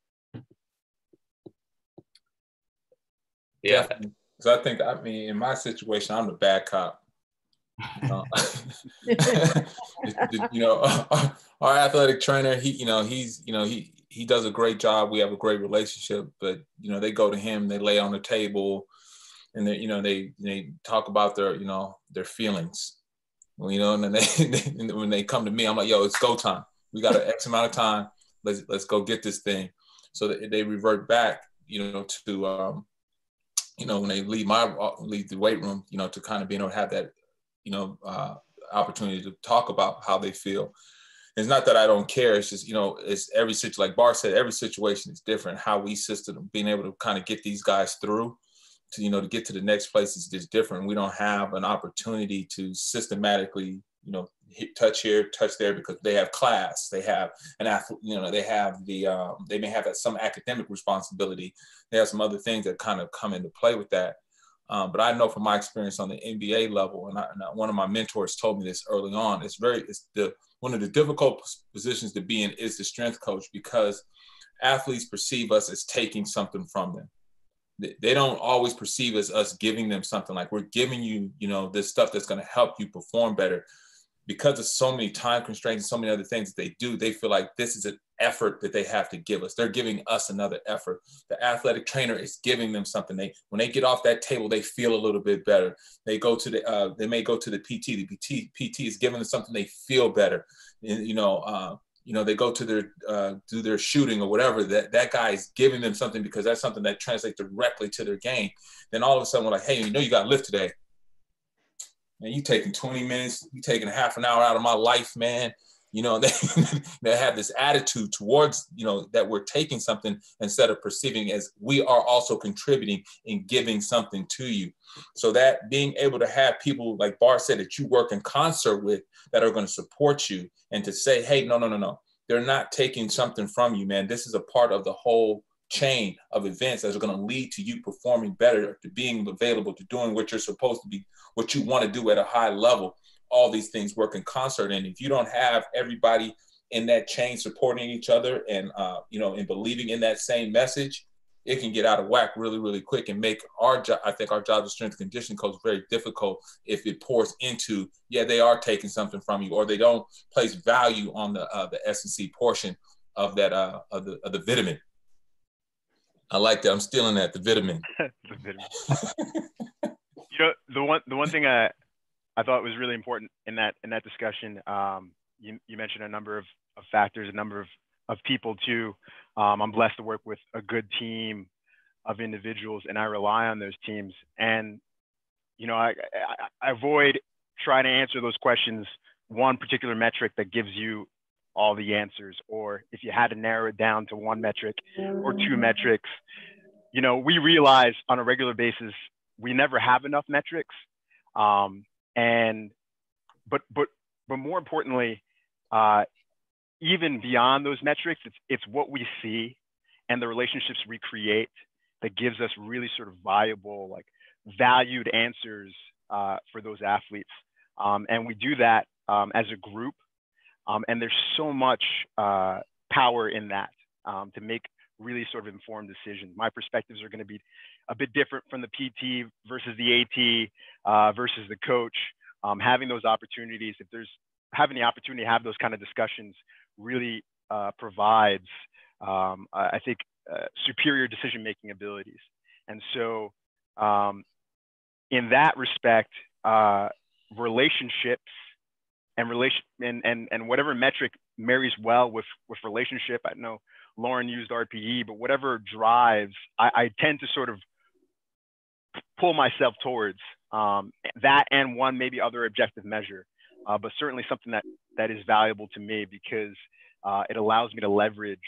Speaker 5: Yeah.
Speaker 8: Definitely. So I think, in my situation, I'm the bad cop. You know, our athletic trainer, he does a great job. We have a great relationship, but, you know, they go to him, they lay on the table, and they talk about their feelings, you know, and then when they come to me, I'm like, yo, it's go time. We got an X amount of time. Let's go get this thing. So they revert back, you know, to, you know, when they leave the weight room, you know, to kind of being able to have that, you know, opportunity to talk about how they feel. It's not that I don't care. It's just, you know, it's every situation, like Bar said, every situation is different. How we system, being able to kind of get these guys through to, you know, to get to the next place is just different. We don't have an opportunity to systematically, you know, touch here, touch there, because they have class, they have an athlete, you know, they have they may have some academic responsibility. They have some other things that kind of come into play with that. But I know from my experience on the NBA level, and one of my mentors told me this early on, one of the difficult positions to be in is the strength coach, because athletes perceive us as taking something from them. They don't always perceive as us giving them something, like we're giving you, you know, this stuff that's going to help you perform better. Because of so many time constraints and so many other things that they do, they feel like this is an effort that they have to give us. They're giving us another effort. The athletic trainer is giving them something. When they get off that table, they feel a little bit better. They may go to the PT. The PT is giving them something, they feel better. And, you know, they go to do their shooting or whatever. That guy is giving them something, because that's something that translates directly to their game. Then all of a sudden we're like, hey, you know, you got to lift today. man, you taking 20 minutes, you taking half an hour out of my life, man. You know, they have this attitude towards, you know, that we're taking something instead of perceiving as we are also contributing and giving something to you. So that being able to have people, like Bar said, that you work in concert with, that are going to support you, and to say, hey, no. They're not taking something from you, man. This is a part of the whole chain of events that are going to lead to you performing better, to being available, to doing what you're supposed to be, what you want to do at a high level. All these things work in concert. And if you don't have everybody in that chain supporting each other and, you know, and believing in that same message, it can get out of whack really, really quick and make our job, I think our job as strength and conditioning coach, very difficult if it pours into, yeah, they are taking something from you, or they don't place value on the S&C portion of that, of the vitamin. I like that. I'm stealing that, the vitamin.
Speaker 1: The vitamin. You know, the one thing I thought was really important in that discussion, you mentioned a number of factors, a number of people too. I'm blessed to work with a good team of individuals, and I rely on those teams. And you know, I avoid trying to answer those questions one particular metric that gives you all the answers, or if you had to narrow it down to one metric or two metrics. You know, we realize on a regular basis we never have enough metrics. But more importantly, even beyond those metrics, it's what we see and the relationships we create that gives us really sort of viable, like valued answers for those athletes. And we do that as a group. And there's so much power in that to make really sort of informed decisions. My perspectives are going to be a bit different from the PT versus the AT versus the coach. Having those opportunities, having the opportunity to have those kind of discussions really provides, I think, superior decision-making abilities. And so in that respect, relationships and whatever metric marries well with relationship. I know Lauren used RPE, but whatever drives, I tend to sort of pull myself towards that and one maybe other objective measure, but certainly something that is valuable to me because it allows me to leverage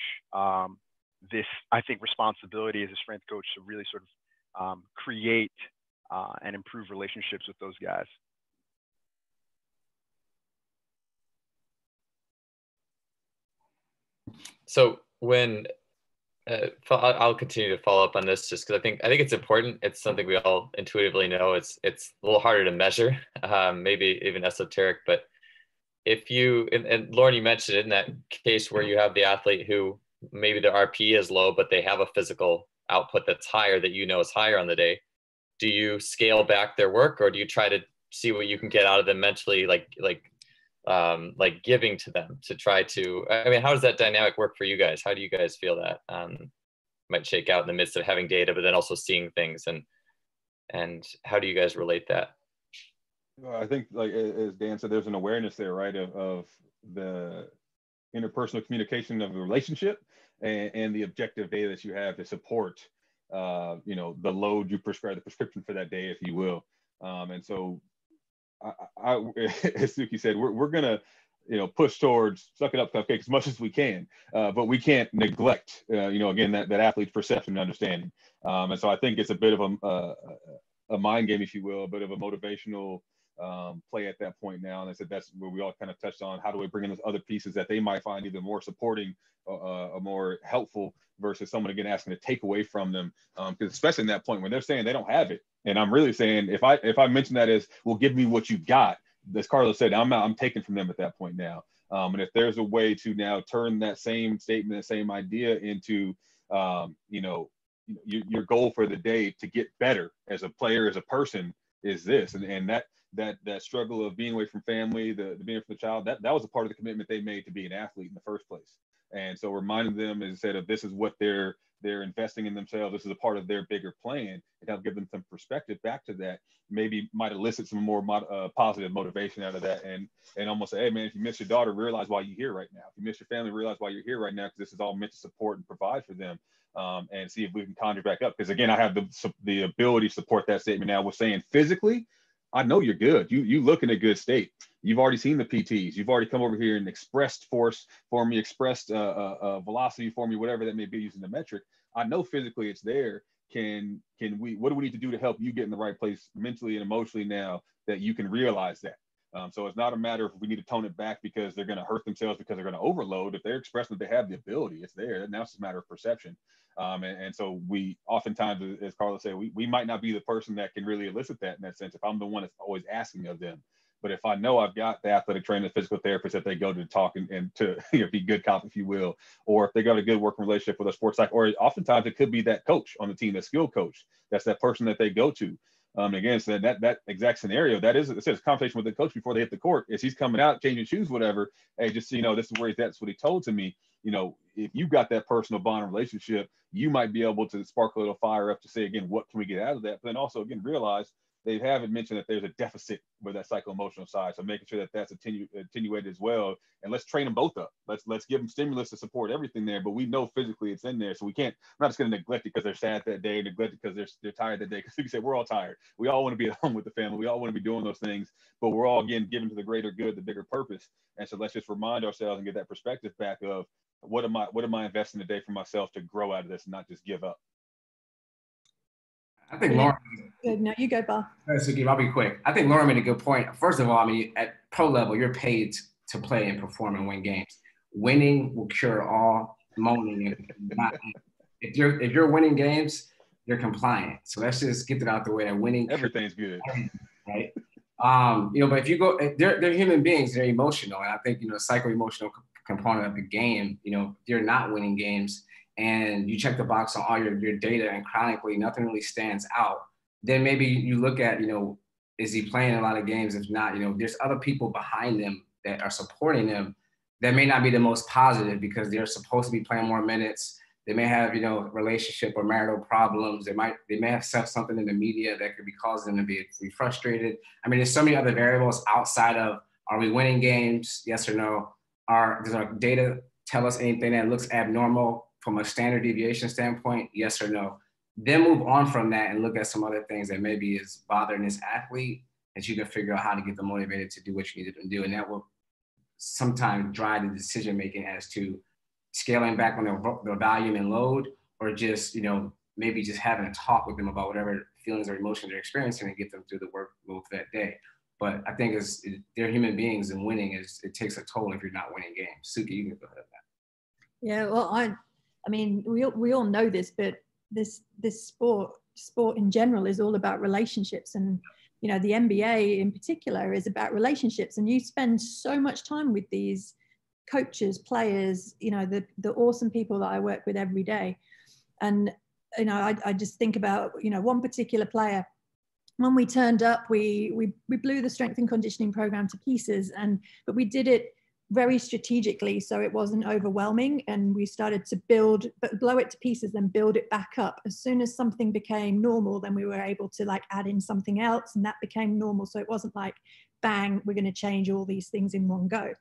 Speaker 1: this, I think, responsibility as a strength coach to really sort of create and improve relationships with those guys.
Speaker 5: So when I'll continue to follow up on this just because I think it's important. It's something we all intuitively know. It's a little harder to measure, maybe even esoteric. But if you and Lauren, you mentioned it in that case where you have the athlete who maybe their RPE is low, but they have a physical output that's higher that you know is higher on the day. Do you scale back their work, or do you try to see what you can get out of them mentally, like giving to them to try to, I mean, how does that dynamic work for you guys? How do you guys feel that might shake out in the midst of having data, but then also seeing things, and how do you guys relate that?
Speaker 4: I think, like as Dan said, there's an awareness there, right, of the interpersonal communication of the relationship and the objective data that you have to support, you know, the load you prescribe, the prescription for that day, if you will. And so as Suki said, we're gonna, you know, push towards suck it up, cupcake, as much as we can, but we can't neglect, you know, again, that athlete's perception and understanding. And so I think it's a bit of a mind game, if you will, a bit of a motivational play at that point now. And I said that's where we all kind of touched on how do we bring in those other pieces that they might find either more supporting or more helpful versus someone again asking to take away from them, because especially in that point when they're saying they don't have it. And I'm really saying, if I mention that as, well, give me what you got, as Carlos said, I'm taking from them at that point now. And if there's a way to now turn that same statement, the same idea into, you know, your goal for the day to get better as a player, as a person, is this, and that struggle of being away from family, the being from the child, that was a part of the commitment they made to be an athlete in the first place. And so reminding them, as I said, of this is what they're investing in themselves. This is a part of their bigger plan, and help give them some perspective back to that. Maybe might elicit some more positive motivation out of that, and almost say, hey man, if you miss your daughter, realize why you're here right now. If you miss your family, realize why you're here right now, because this is all meant to support and provide for them. And see if we can conjure back up. Because again, I have the ability to support that statement now with saying physically, I know you're good. You look in a good state. You've already seen the PTs. You've already come over here and expressed force for me, expressed velocity for me, whatever that may be using the metric. I know physically it's there. What do we need to do to help you get in the right place mentally and emotionally now that you can realize that? So it's not a matter of we need to tone it back because they're going to hurt themselves because they're going to overload. If they're expressing that they have the ability, it's there. Now it's just a matter of perception. And so we oftentimes, as Carlos said, we might not be the person that can really elicit that in that sense. If I'm the one that's always asking of them, but if I know I've got the athletic trainer, the physical therapist that they go to talk and to be good cop, if you will, or if they got a good working relationship with a sports psych, or oftentimes it could be that coach on the team, that skill coach, that's that person that they go to. Again, so that exact scenario, that is, it says conversation with the coach before they hit the court, is he's coming out, changing shoes, whatever. Hey, just so you know, this is where he's at. That's what he told to me. You know, if you got that personal bond relationship, you might be able to spark a little fire up to say, again, what can we get out of that? But then also, again, realize they haven't mentioned that there's a deficit with that psycho-emotional side. So making sure that that's attenuated as well. And let's train them both up. Let's give them stimulus to support everything there. But we know physically it's in there. So we can't, I'm not just going to neglect it because they're sad that day, neglect it because they're tired that day. Because like you said, we're all tired. We all want to be at home with the family. We all want to be doing those things. But we're all, again, given to the greater good, the bigger purpose. And so let's just remind ourselves and get that perspective back of what am I investing today for myself to grow out of this and not just give up.
Speaker 9: I think Lauren.
Speaker 10: Good. No, you go, Bob.
Speaker 9: I'll be quick. I think Lauren made a good point. First of all, I mean, at pro level, you're paid to play and perform and win games. Winning will cure all moaning. If you're winning games, you're compliant. So let's just get that out the way. That winning,
Speaker 4: everything's good,
Speaker 9: right? But if you go, they're human beings. They're emotional, and I think psycho-emotional component of the game. You're not winning games, and you check the box on all your data, and chronically nothing really stands out, then maybe you look at, is he playing a lot of games? If not, there's other people behind them that are supporting him that may not be the most positive because they're supposed to be playing more minutes. They may have, relationship or marital problems. They may have said something in the media that could be causing them to be frustrated. I mean, there's so many other variables outside of, are we winning games? Yes or no? Does our data tell us anything that looks abnormal from a standard deviation standpoint? Yes or no? Then move on from that and look at some other things that maybe is bothering this athlete that you can figure out how to get them motivated to do what you need them to do. And that will sometimes drive the decision-making as to scaling back on their volume and load, or just, maybe just having a talk with them about whatever feelings or emotions they're experiencing and get them through the work load that day. But I think they're human beings, and winning it takes a toll if you're not winning games. Suki, you can go ahead with that.
Speaker 10: Yeah, well, I mean, we all know this, but this sport in general is all about relationships, and the NBA in particular is about relationships. And you spend so much time with these coaches, players, the awesome people that I work with every day. And I just think about one particular player. When we turned up, we blew the strength and conditioning program to pieces, but we did it very strategically, so it wasn't overwhelming, and we started to blow it to pieces, then build it back up. As soon as something became normal, then we were able to add in something else, and that became normal. So it wasn't like, bang, we're going to change all these things in one go.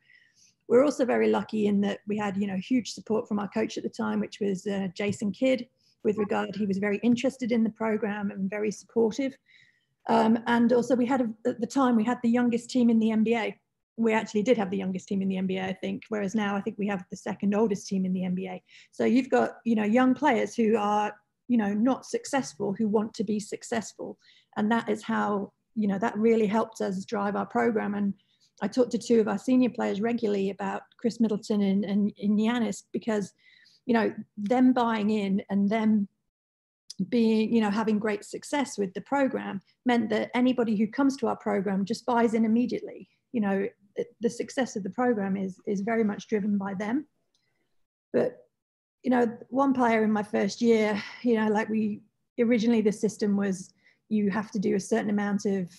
Speaker 10: We're also very lucky in that we had huge support from our coach at the time, which was Jason Kidd. He was very interested in the program and very supportive. And also at the time we had the youngest team in the NBA. We actually did have the youngest team in the NBA, I think, whereas now I think we have the second oldest team in the NBA. So you've got, young players who are, not successful, who want to be successful. And that is how, that really helped us drive our program. And I talked to two of our senior players regularly about Chris Middleton and Giannis, because, them buying in and them being, having great success with the program meant that anybody who comes to our program just buys in immediately. The success of the program is very much driven by them. But, one player in my first year, originally the system was you have to do a certain amount of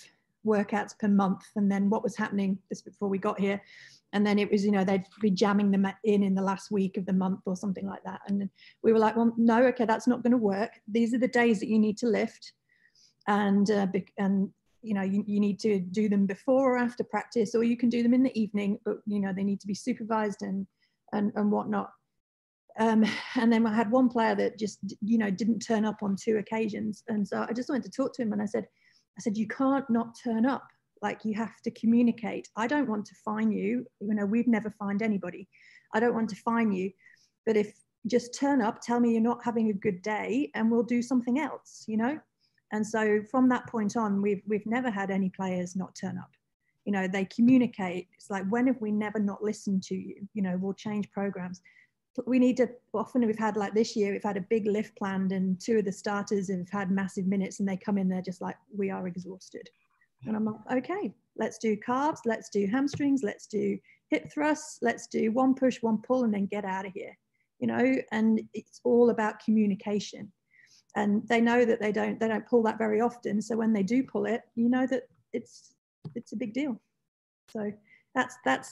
Speaker 10: workouts per month. And then what was happening just before we got here, and then it was, they'd be jamming them in the last week of the month or something like that. And we were like, well, no, okay, that's not going to work. These are the days that you need to lift. And you need to do them before or after practice, or you can do them in the evening, but they need to be supervised and whatnot. And then I had one player that just didn't turn up on 2 occasions, and so I just wanted to talk to him, and I said, I said, you can't not turn up. Like, you have to communicate. I don't want to fine you. You know, we've never fined anybody. I don't want to fine you. But if just turn up, tell me you're not having a good day, and we'll do something else, you know? And so from that point on, we've never had any players not turn up. You know, they communicate. It's like, when have we never not listened to you? You know, we'll change programs. We need to, often we've had, like this year, we've had a big lift planned and 2 of the starters have had massive minutes, and they come in, they're just like, we are exhausted. And I'm like, okay, let's do calves, let's do hamstrings, let's do hip thrusts, let's do 1 push, 1 pull, and then get out of here, you know? And it's all about communication. And they know that they don't pull that very often. So when they do pull it, you know that it's a big deal. So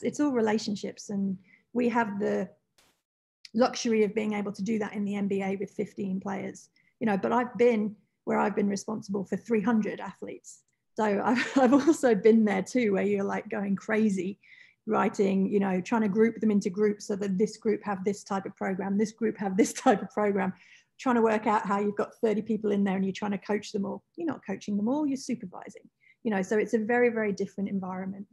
Speaker 10: it's all relationships. And we have the luxury of being able to do that in the NBA with 15 players, you know, but I've been responsible for 300 athletes. So I've also been there too, where you're like going crazy, writing, you know, trying to group them into groups so that this group have this type of program, this group have this type of program, trying to work out how you've got 30 people in there and you're trying to coach them all. You're not coaching them all, you're supervising, you know, so it's a very, very different environment.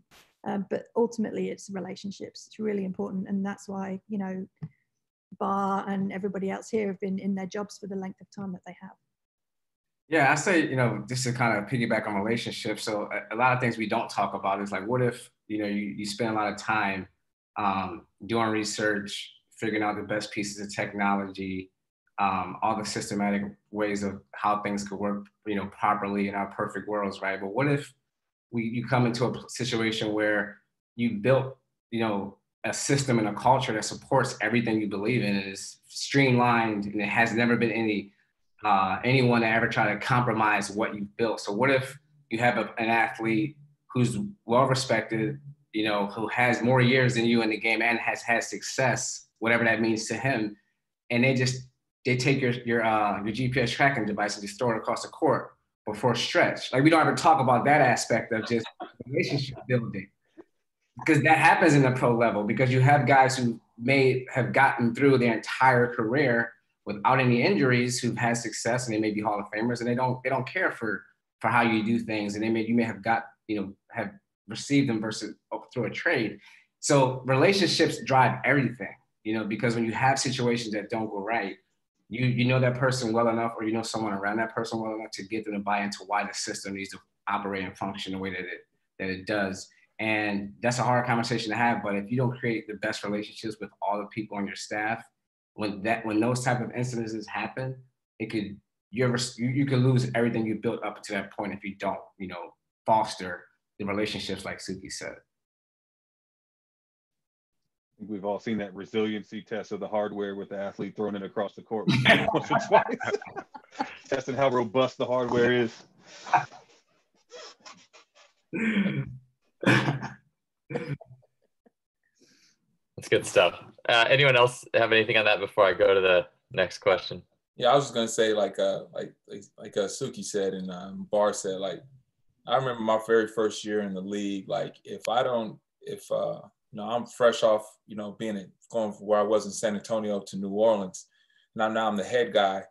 Speaker 10: But ultimately it's relationships. It's really important. And that's why, you know, Bar and everybody else here have been in their jobs for the length of time that they have.
Speaker 9: Yeah, I say, you know, just to kind of piggyback on relationships. So a lot of things we don't talk about is like, what if, you know, you spend a lot of time doing research, figuring out the best pieces of technology, all the systematic ways of how things could work, you know, properly in our perfect worlds, right? But what if you come into a situation where you built, you know, a system and a culture that supports everything you believe in, and is streamlined, and it has never been anyone to ever try to compromise what you've built. So what if you have an athlete who's well-respected, you know, who has more years than you in the game and has had success, whatever that means to him, and they take your GPS tracking device and just throw it across the court before a stretch. Like, we don't ever talk about that aspect of just relationship building, because that happens in the pro level, because you have guys who may have gotten through their entire career without any injuries, who've had success, and they may be Hall of Famers, and they don't care for how you do things, and you may have have received them versus through a trade. So relationships drive everything, you know, because when you have situations that don't go right, you know that person well enough, or you know someone around that person well enough to get them to buy into why the system needs to operate and function the way that it does. And that's a hard conversation to have. But if you don't create the best relationships with all the people on your staff, when those type of incidences happen, you could lose everything you built up to that point if you don't, you know, foster the relationships like Suki said.
Speaker 4: I think we've all seen that resiliency test of the hardware with the athlete throwing it across the court once or twice, testing how robust the hardware is.
Speaker 5: That's good stuff. Anyone else have anything on that before I go to the next question?
Speaker 8: Yeah, I was just gonna say, like Suki said and Bar said, like, I remember my very first year in the league. Like, if you know, I'm fresh off, you know, going from where I was in San Antonio to New Orleans, and now I'm the head guy.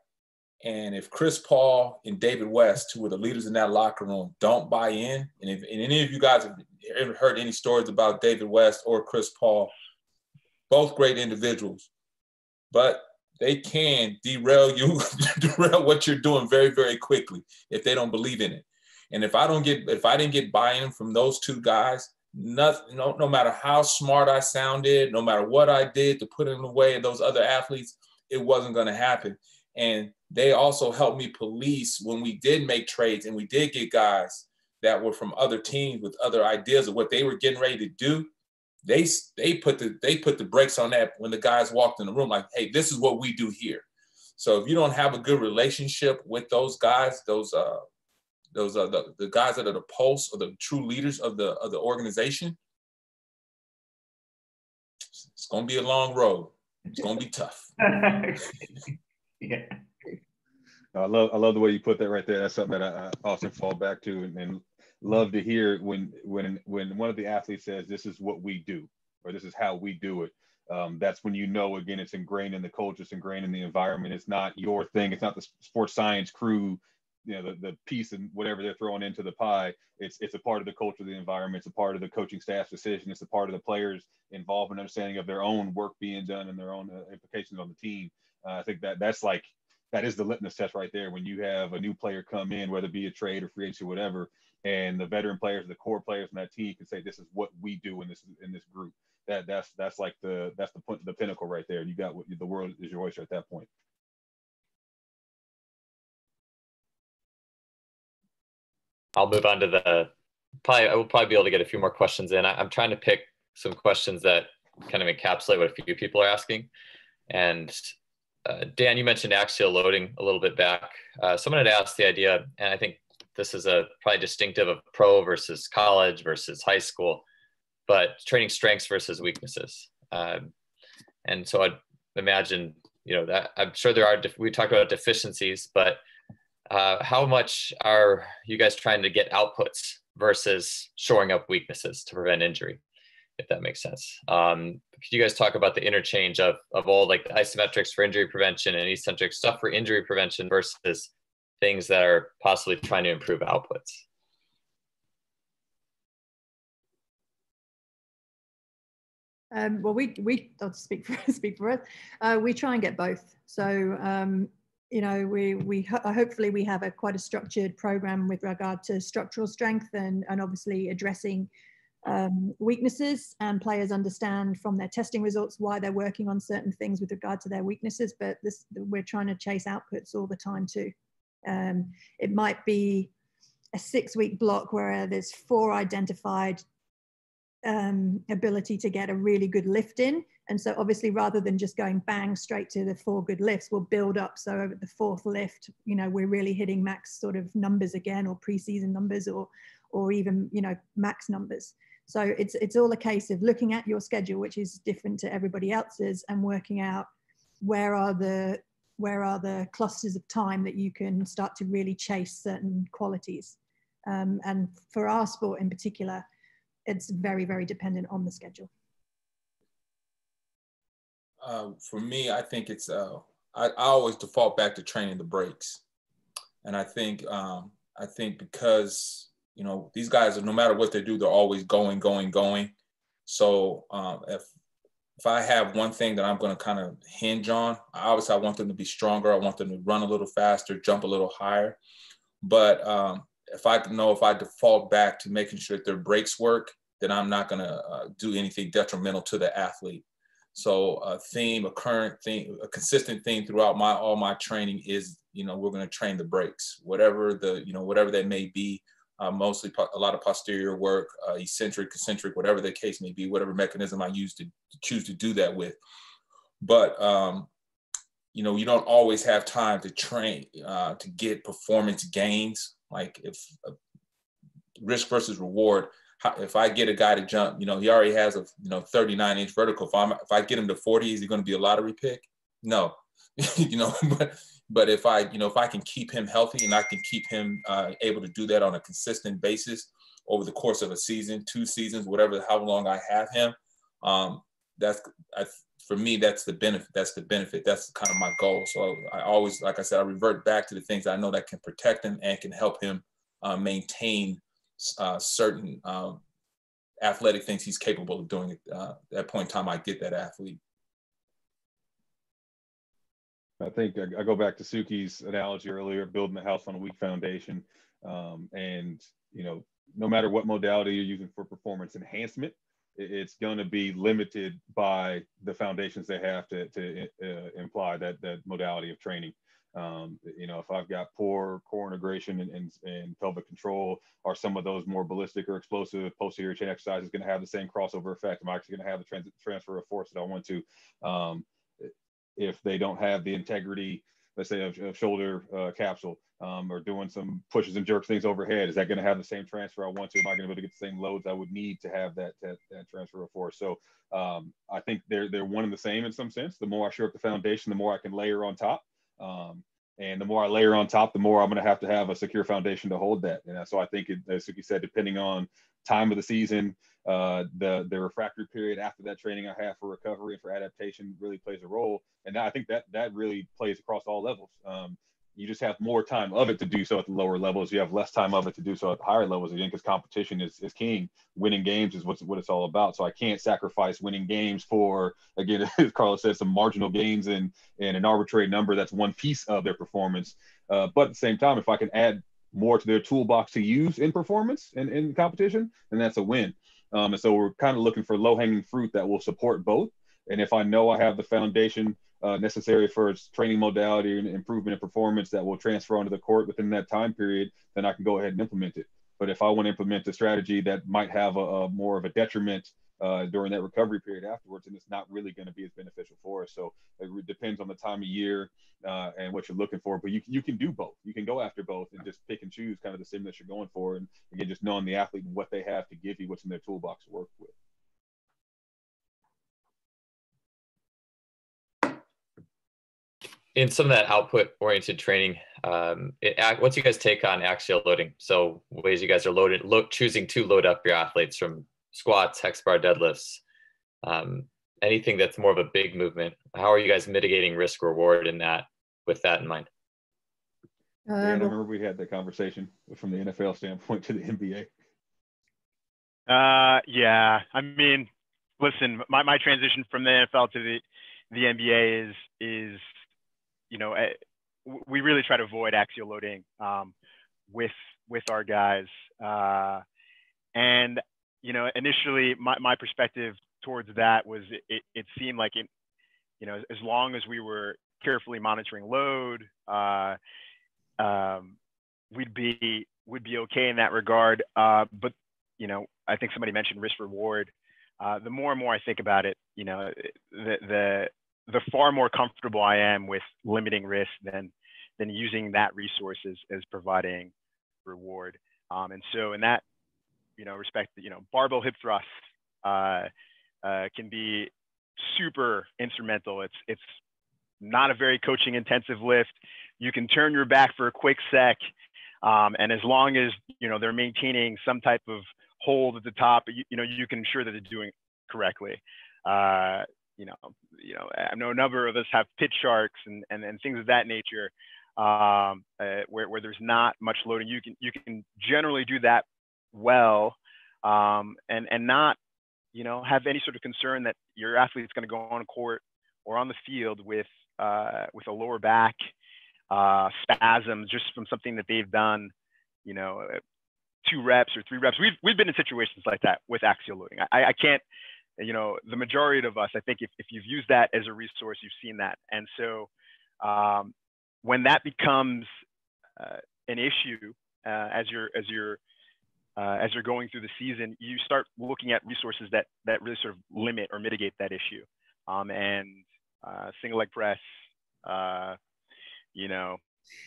Speaker 8: And if Chris Paul and David West, who were the leaders in that locker room, don't buy in, and if any of you guys have ever heard any stories about David West or Chris Paul, both great individuals, but they can derail what you're doing very, very quickly if they don't believe in it. And if I didn't get buy-in from those two guys, no matter how smart I sounded, no matter what I did to put in the way of those other athletes, it wasn't going to happen. And they also helped me police when we did make trades and we did get guys that were from other teams with other ideas of what they were getting ready to do. They put the brakes on that when the guys walked in the room, like, hey, this is what we do here. So if you don't have a good relationship with those guys, the guys that are the pulse or the true leaders of the organization, it's gonna be a long road. It's gonna be tough.
Speaker 9: Yeah.
Speaker 4: I love the way you put that right there. That's something that I often fall back to and love to hear when one of the athletes says, this is what we do, or this is how we do it. That's when you know, again, it's ingrained in the culture, it's ingrained in the environment. It's not your thing. It's not the sports science crew the piece and whatever they're throwing into the pie. It's a part of the culture of the environment. It's a part of the coaching staff's decision. It's a part of the players' involvement, understanding of their own work being done and their own implications on the team. I think that is the litmus test right there. When you have a new player come in, whether it be a trade or free agency or whatever, and the veteran players, the core players in that team can say, this is what we do in this group. That's like the pinnacle right there. You got the world is your oyster at that point.
Speaker 5: I'll move on to I will probably be able to get a few more questions in. I'm trying to pick some questions that kind of encapsulate what a few people are asking. And Dan, you mentioned axial loading a little bit back. Someone had asked the idea, and I think this is probably distinctive of pro versus college versus high school, but training strengths versus weaknesses. And so I'd imagine, that I'm sure we talked about deficiencies, but how much are you guys trying to get outputs versus shoring up weaknesses to prevent injury, if that makes sense? Could you guys talk about the interchange of all like the isometrics for injury prevention and eccentric stuff for injury prevention versus things that are possibly trying to improve outputs?
Speaker 10: Well, I'll speak for us. We try and get both. So, hopefully we have quite a structured program with regard to structural strength and obviously addressing weaknesses, and players understand from their testing results why they're working on certain things with regard to their weaknesses. But we're trying to chase outputs all the time too. It might be a 6-week block where there's 4 identified ability to get a really good lift in. And so obviously rather than just going bang straight to the 4 good lifts, we'll build up. So over the 4th lift, we're really hitting max sort of numbers again, or preseason numbers, or even, max numbers. So it's all a case of looking at your schedule, which is different to everybody else's, and working out where are the clusters of time that you can start to really chase certain qualities. And for our sport in particular, it's very, very dependent on the schedule.
Speaker 8: For me, I think it's, I always default back to training the breaks. And I think because, these guys, no matter what they do, they're always going. So if I have one thing that I'm going to kind of hinge on, obviously I want them to be stronger. I want them to run a little faster, jump a little higher. But if I default back to making sure that their breaks work, then I'm not going to do anything detrimental to the athlete. So a current theme, a consistent theme throughout all my training is, we're going to train the breaks, whatever they may be, mostly a lot of posterior work, eccentric, concentric, whatever the case may be, whatever mechanism I choose to do that with. But, you don't always have time to train, to get performance gains. Like if risk versus reward, if I get a guy to jump, he already has a 39-inch vertical. If I get him to 40, is he going to be a lottery pick? No, but if I can keep him healthy and I can keep him able to do that on a consistent basis over the course of a season, 2 seasons, how long I have him, for me, that's the benefit. That's kind of my goal. So I always, like I said, I revert back to the things I know that can protect him and can help him maintain certain athletic things he's capable of doing at that point in time. I get that athlete.
Speaker 4: I think I go back to Suki's analogy earlier, building a house on a weak foundation. And, no matter what modality you're using for performance enhancement, it's going to be limited by the foundations they have to imply that modality of training. If I've got poor core integration and pelvic control, are some of those more ballistic or explosive posterior chain exercises going to have the same crossover effect? Am I actually going to have the transfer of force that I want to? If they don't have the integrity, let's say, of shoulder capsule, or doing some pushes and jerks things overhead, is that going to have the same transfer I want to? Am I going to be able to get the same loads I would need to have that transfer of force? So I think they're one and the same in some sense. The more I shore up the foundation, the more I can layer on top. And the more I layer on top, the more I'm going to have a secure foundation to hold that. And so I think, as Suki said, depending on time of the season, the refractory period after that training I have for recovery and for adaptation really plays a role. And I think that really plays across all levels. You just have more time of it to do so at the lower levels. You have less time of it to do so at the higher levels, again, because competition is king. Winning games is what it's all about. So I can't sacrifice winning games for, again, as Carlos said, some marginal gains and an arbitrary number that's one piece of their performance. But at the same time, if I can add more to their toolbox to use in performance and in competition, then that's a win. And so we're kind of looking for low-hanging fruit that will support both. And if I know I have the foundation necessary for its training modality and improvement in performance that will transfer onto the court within that time period, then I can go ahead and implement it. But if I want to implement a strategy that might have a more of a detriment during that recovery period afterwards, then it's not really going to be as beneficial for us. So it depends on the time of year and what you're looking for. But you can do both. You can go after both and just pick and choose kind of the stimulus you're going for. And again, just knowing the athlete and what they have to give you, what's in their toolbox to work with.
Speaker 5: In some of that output-oriented training, what's you guys' take on axial loading? So ways you guys are choosing to load up your athletes from squats, hex bar, deadlifts, anything that's more of a big movement. How are you guys mitigating risk reward in that, with that in mind?
Speaker 4: Yeah, I remember we had that conversation from the NFL standpoint to the NBA.
Speaker 1: Yeah, I mean, listen, my transition from the NFL to the NBA is you know, we really try to avoid axial loading with our guys. And, you know, initially my perspective towards that was it seemed like it, you know, as long as we were carefully monitoring load, we'd be okay in that regard. But, you know, I think somebody mentioned risk reward. The more and more I think about it, you know, the far more comfortable I am with limiting risk than using that resource as providing reward. And so in that, you know, respect, you know, barbell hip thrust can be super instrumental. It's not a very coaching intensive lift. You can turn your back for a quick sec. And as long as, you know, they're maintaining some type of hold at the top, you know, you can ensure that they're doing it correctly. You know, I know a number of us have pitch sharks and things of that nature, where there's not much loading. You can generally do that well, and not, you know, have any sort of concern that your athlete's going to go on court or on the field with a lower back spasm just from something that they've done, you know, 2 reps or 3 reps. We've been in situations like that with axial loading. I can't. You know, the majority of us, I think if you've used that as a resource, you've seen that. And so when that becomes an issue as you're going through the season, you start looking at resources that really sort of limit or mitigate that issue. And single leg press, you know,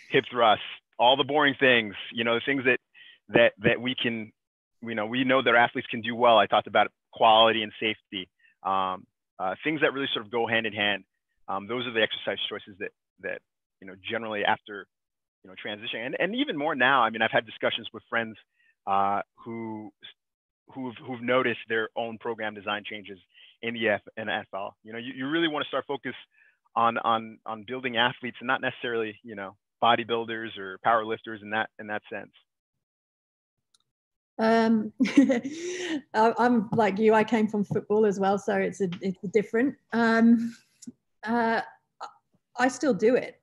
Speaker 1: hip thrust, all the boring things, you know, the things that we can, you know, we know that our athletes can do well. I talked about quality and safety, things that really sort of go hand in hand. Those are the exercise choices that you know, generally after, you know, transitioning, and even more now. I mean, I've had discussions with friends who've noticed their own program design changes in the NFL. You know, you really want to start focus on building athletes and not necessarily, you know, bodybuilders or power lifters in that sense.
Speaker 10: I'm like you. I came from football as well, so it's different. I still do it.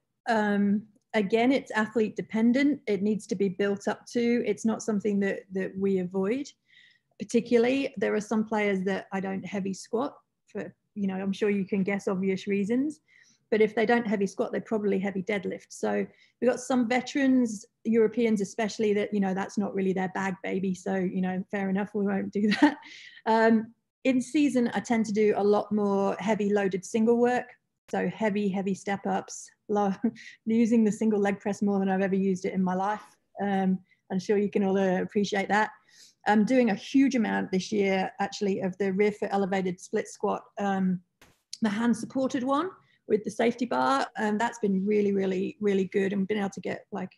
Speaker 10: Again, it's athlete dependent. It needs to be built up to. It's not something that we avoid. Particularly, there are some players that I don't heavy squat for. You know, I'm sure you can guess obvious reasons. But if they don't heavy squat, they probably heavy deadlift. So we've got some veterans, Europeans especially, that, you know, that's not really their bag, baby. So, you know, fair enough, we won't do that. In season, I tend to do a lot more heavy loaded single work. So heavy step ups, using the single leg press more than I've ever used it in my life. I'm sure you can all appreciate that. I'm doing a huge amount this year, actually, of the rear foot elevated split squat, the hand supported one with the safety bar. That's been really, really, really good, and been able to get like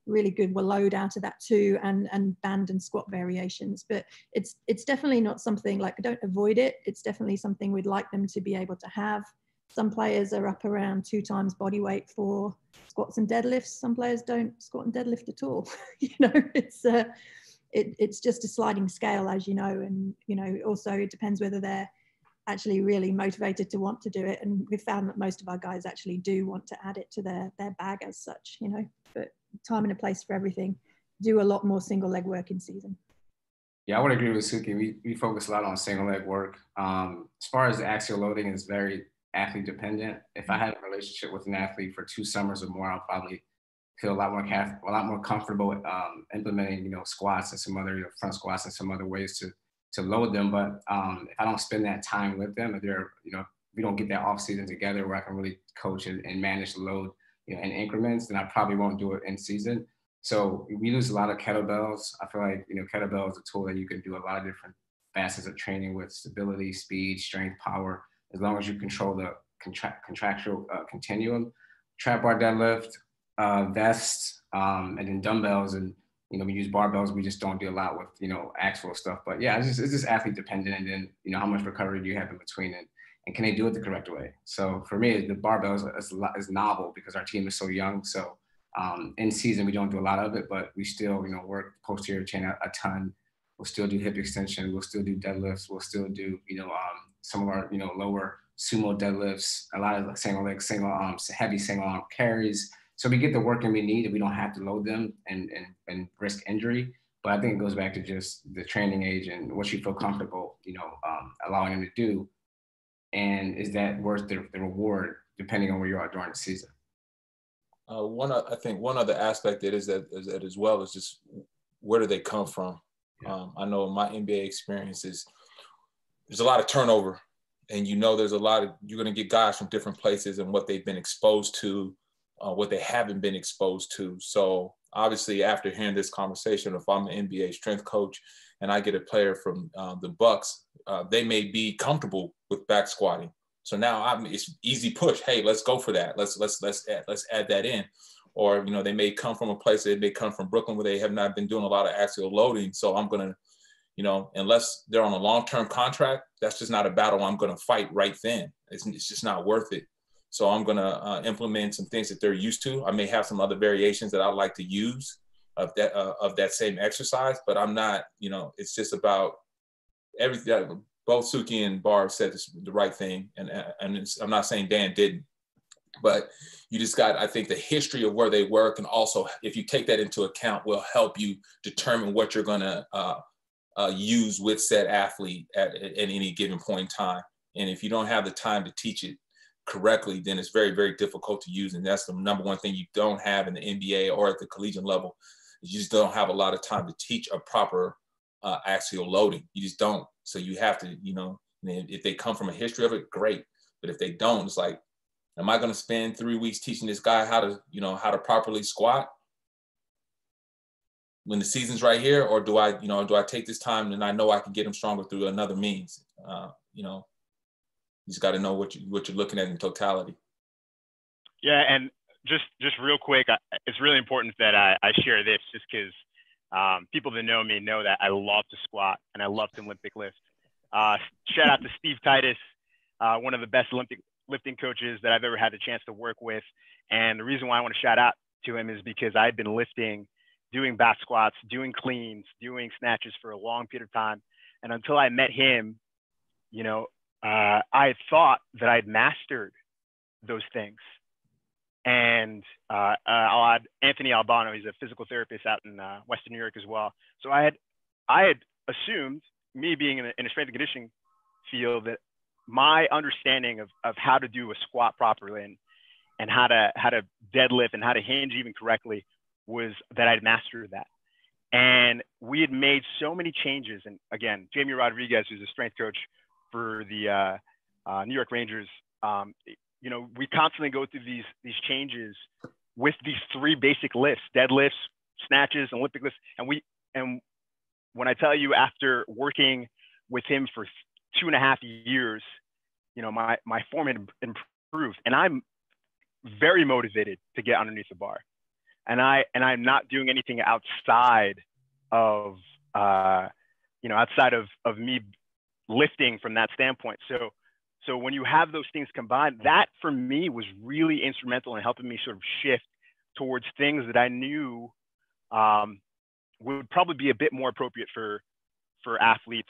Speaker 10: really good load out of that too, and band and squat variations. But it's definitely not something like, I don't avoid it. It's definitely something we'd like them to be able to have. Some players are up around 2 times body weight for squat squats and deadlifts. Some players don't squat and deadlift at all. It's just a sliding scale, as you know, and also it depends whether they're actually really motivated to want to do it. And we've found that most of our guys actually do want to add it to their bag as such, but time and a place for everything. Do a lot more single leg work in season.
Speaker 9: Yeah, I would agree with Suki. We focus a lot on single leg work. As far as the axial loading, is very athlete dependent. If I had a relationship with an athlete for 2 summers or more, I'll probably feel a lot more comfortable implementing, squats and some other front squats and some other ways to load them. But if I don't spend that time with them, if they're, we don't get that off season together where I can really coach and manage the load, in increments, then I probably won't do it in season. So we use a lot of kettlebells. I feel like, kettlebell is a tool that you can do a lot of different facets of training with: stability, speed, strength, power, as long as you control the contractual continuum. Trap bar deadlift, vest, and then dumbbells. And, we use barbells. We just don't do a lot with, axial stuff. But yeah, it's just athlete dependent. And then, how much recovery do you have in between it? And can they do it the correct way? So for me, the barbells is novel because our team is so young. So in season, we don't do a lot of it, but we still, work posterior chain a ton. We'll still do hip extension. We'll still do deadlifts. We'll still do, some of our, lower sumo deadlifts, a lot of single leg, heavy single arm carries. So we get the work that we need, and we don't have to load them and risk injury. But I think it goes back to just the training age and what you feel comfortable, allowing them to do. And is that worth the reward depending on where you are during the season?
Speaker 8: I think one other aspect that is that as well is just where do they come from? Yeah. I know in my NBA experiences, there's a lot of turnover, and there's a lot of, you're going to get guys from different places and what they've been exposed to, what they haven't been exposed to. So obviously, after hearing this conversation, if I'm an NBA strength coach and I get a player from the Bucks, they may be comfortable with back squatting. So now it's easy push. Hey, let's go for that. Let's add that in. Or, they may come from a place, they may come from Brooklyn where they have not been doing a lot of axial loading. So I'm going to, unless they're on a long-term contract, that's just not a battle I'm going to fight right then. It's just not worth it. So I'm going to implement some things that they're used to. I may have some other variations that I'd like to use of that same exercise, but I'm not, it's just about everything. Both Suki and Barb said the right thing, and I'm not saying Dan didn't, but you just got, I think the history of where they work, and also if you take that into account, will help you determine what you're going to use with said athlete at any given point in time. And if you don't have the time to teach it correctly, then it's very, very difficult to use. And that's the number one thing you don't have in the NBA or at the collegiate level, is you just don't have a lot of time to teach a proper axial loading. You just don't. So you have to, if they come from a history of it, great. But if they don't, it's like, am I going to spend 3 weeks teaching this guy how to properly squat when the season's right here? Or do I take this time and I know I can get him stronger through another means? You just got to know what you're looking at in totality.
Speaker 1: Yeah. And just real quick, it's really important that I share this, just because people that know me know that I love to squat and I love to Olympic lift. Shout out to Steve Titus, one of the best Olympic lifting coaches that I've ever had the chance to work with. And the reason why I want to shout out to him is because I've been lifting, doing back squats, doing cleans, doing snatches for a long period of time. And until I met him, I thought that I'd mastered those things. And I'll add Anthony Albano. He's a physical therapist out in Western New York as well. So I had assumed, me being in a strength and conditioning field, that my understanding of how to do a squat properly and how to deadlift and how to hinge even correctly was that I'd mastered that. And we had made so many changes. And again, Jamie Rodriguez, who's a strength coach for the New York Rangers, we constantly go through these changes with these 3 basic lifts: deadlifts, snatches, Olympic lifts. And when I tell you, after working with him for 2.5 years, my form had improved, and I'm very motivated to get underneath the bar. And I'm not doing anything outside of me lifting from that standpoint. So when you have those things combined, that for me was really instrumental in helping me sort of shift towards things that I knew would probably be a bit more appropriate for athletes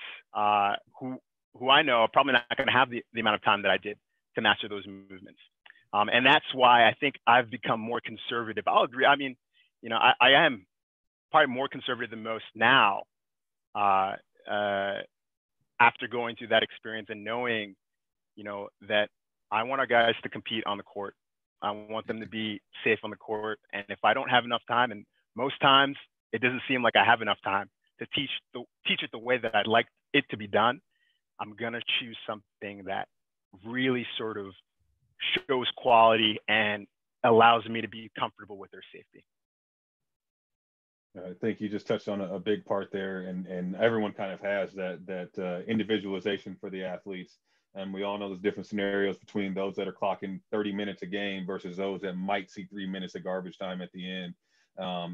Speaker 1: who I know are probably not going to have the amount of time that I did to master those movements. And that's why I think I've become more conservative. I'll agree. I mean, you know, I am probably more conservative than most now after going through that experience and knowing, you know, that I want our guys to compete on the court. I want them to be safe on the court. And if I don't have enough time, and most times it doesn't seem like I have enough time to teach it the way that I'd like it to be done, I'm going to choose something that really sort of shows quality and allows me to be comfortable with their safety.
Speaker 4: I think you just touched on a big part there, and everyone kind of has that individualization for the athletes. And we all know there's different scenarios between those that are clocking 30 minutes a game versus those that might see 3 minutes of garbage time at the end.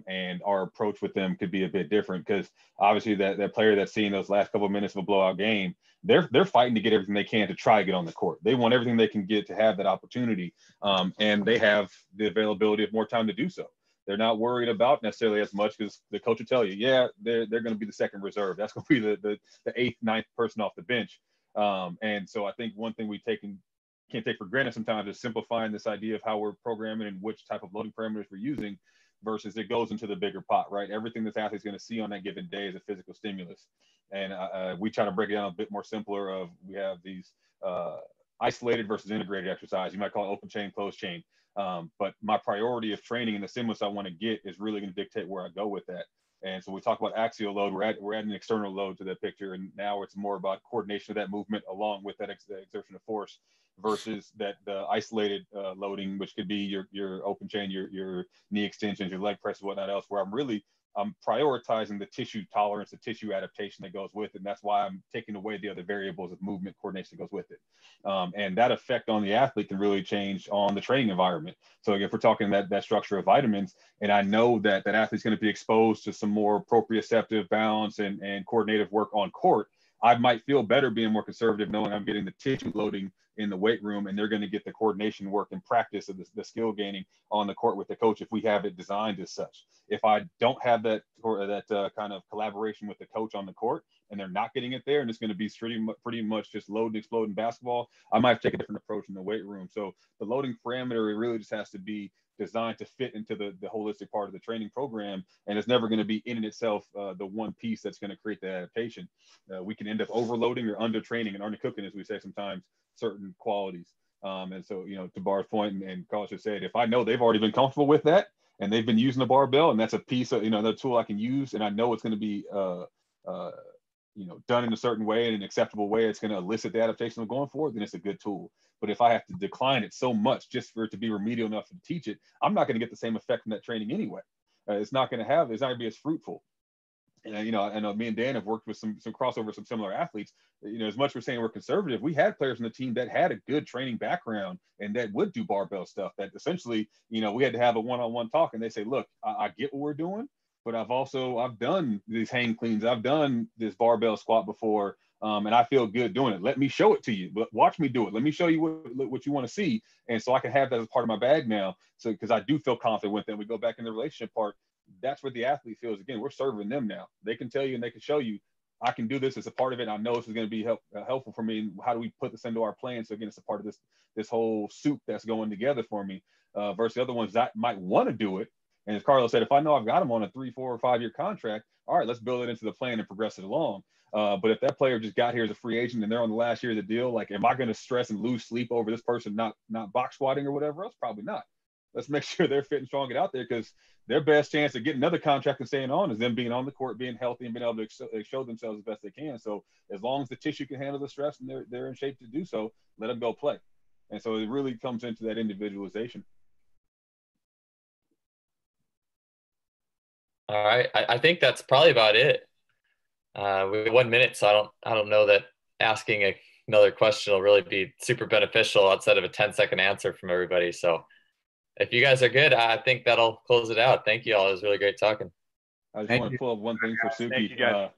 Speaker 4: And our approach with them could be a bit different, because obviously that player that's seeing those last couple of minutes of a blowout game, they're fighting to get everything they can to try to get on the court. They want everything they can get to have that opportunity, and they have the availability of more time to do so. They're not worried about necessarily as much, because the coach will tell you, yeah, they're going to be the second reserve. That's going to be the 8th, 9th person off the bench. And so I think one thing we can't take for granted sometimes is simplifying this idea of how we're programming and which type of loading parameters we're using, versus it goes into the bigger pot, right? Everything this athlete's going to see on that given day is a physical stimulus. And we try to break it down a bit more simpler of, we have these isolated versus integrated exercise. You might call it open chain, closed chain. But my priority of training and the stimulus I want to get is really going to dictate where I go with that. And so we talk about axial load, we're adding external load to that picture. And now it's more about coordination of that movement along with that exertion of force, versus the isolated loading, which could be your open chain, your knee extensions, your leg press, whatnot else, where I'm prioritizing the tissue tolerance, the tissue adaptation that goes with it. And that's why I'm taking away the other variables of movement coordination that goes with it. And that effect on the athlete can really change on the training environment. So if we're talking that structure of vitamins, and I know that athlete's going to be exposed to some more proprioceptive balance and coordinative work on court, I might feel better being more conservative, knowing I'm getting the tissue loading in the weight room, and they're going to get the coordination work and practice of the skill gaining on the court with the coach if we have it designed as such. If I don't have that kind of collaboration with the coach on the court, and they're not getting it there, and it's going to be pretty much just load and explode in basketball, I might take a different approach in the weight room. So the loading parameter, it really just has to be designed to fit into the holistic part of the training program, and it's never going to be in itself the one piece that's going to create the adaptation. We can end up overloading or under training and undercooking, as we say sometimes, certain qualities. And so, you know, to Bar's point, and Carlos just said, if I know they've already been comfortable with that, and they've been using the barbell, and that's a piece of, you know, another tool I can use, and I know it's going to be you know, done in a certain way, in an acceptable way, it's going to elicit the adaptation I'm going for, then it's a good tool. But if I have to decline it so much just for it to be remedial enough to teach it, I'm not going to get the same effect from that training anyway. It's not going to be as fruitful. And, you know, I know me and Dan have worked with some crossover, some similar athletes. You know, as much as we're saying we're conservative, we had players on the team that had a good training background and that would do barbell stuff, that essentially, you know, we had to have a one-on-one talk, and they say, look, I get what we're doing, but I've done these hang cleans. I've done this barbell squat before, and I feel good doing it. Let me show it to you, but watch me do it. Let me show you what you want to see. And so I can have that as part of my bag now. So, because I do feel confident with it. We go back in the relationship part. That's what the athlete feels. Again, we're serving them now. They can tell you and they can show you, I can do this as a part of it. I know this is going to be helpful for me. How do we put this into our plan? So again, it's a part of this whole soup that's going together for me, versus the other ones that might want to do it. And as Carlos said, if I know I've got them on a 3, 4, or 5 year contract, all right, let's build it into the plan and progress it along. But if that player just got here as a free agent and they're on the last year of the deal, like, am I going to stress and lose sleep over this person not box squatting or whatever else? Probably not. Let's make sure they're fit and strong and out there, because their best chance of getting another contract and staying on is them being on the court, being healthy, and being able to show themselves as best they can. So as long as the tissue can handle the stress and they're in shape to do so, let them go play. And so it really comes into that individualization.
Speaker 5: All right, I think that's probably about it. We have 1 minute, so I don't know that asking another question will really be super beneficial outside of a 10-second answer from everybody. So if you guys are good, I think that'll close it out. Thank you all. It was really great talking.
Speaker 4: I just want to pull up one thing for Suki.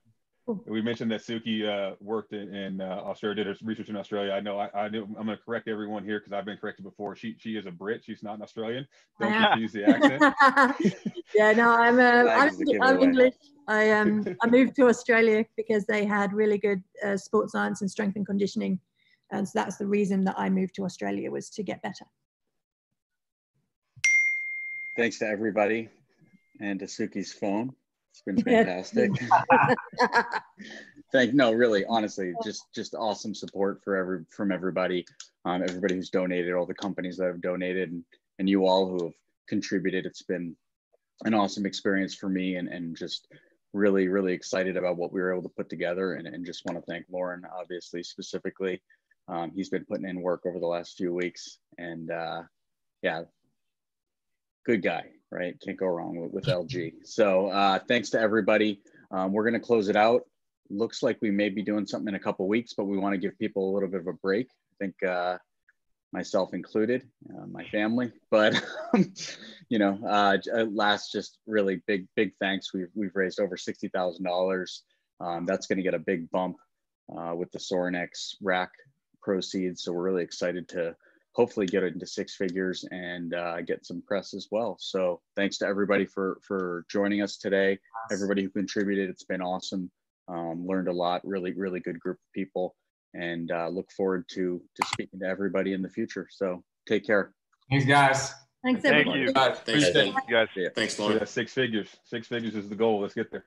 Speaker 4: We mentioned that Suki worked in Australia, did her research in Australia. I know I'm going to correct everyone here because I've been corrected before. She is a Brit. She's not an Australian. Don't confuse the accent.
Speaker 10: Yeah, no, I'm English. I moved to Australia because they had really good sports science and strength and conditioning. And so that's the reason that I moved to Australia, was to get better.
Speaker 3: Thanks to everybody and to Suki's phone. It's been fantastic. No, really, honestly, just awesome support from everybody, everybody who's donated, all the companies that have donated, and you all who have contributed. It's been an awesome experience for me, and just really, really excited about what we were able to put together, and just want to thank Lauren, obviously, specifically. He's been putting in work over the last few weeks, and yeah, good guy, right? Can't go wrong with LG. So thanks to everybody. We're going to close it out. Looks like we may be doing something in a couple of weeks, but we want to give people a little bit of a break. I think myself included, my family, but you know, last, just really big thanks. We've raised over $60,000. That's going to get a big bump with the Sorinex rack proceeds. So we're really excited to hopefully get it into six figures and get some press as well. So thanks to everybody for joining us today. Everybody who contributed, it's been awesome. Learned a lot, really, really good group of people, and look forward to speaking to everybody in the future. So take care.
Speaker 9: Thanks, guys.
Speaker 10: Thanks, everybody.
Speaker 4: Thank you.
Speaker 11: Thanks,
Speaker 4: Thank
Speaker 11: you guys. Thanks, Lauren.
Speaker 4: Yeah, 6 figures. 6 figures is the goal. Let's get there.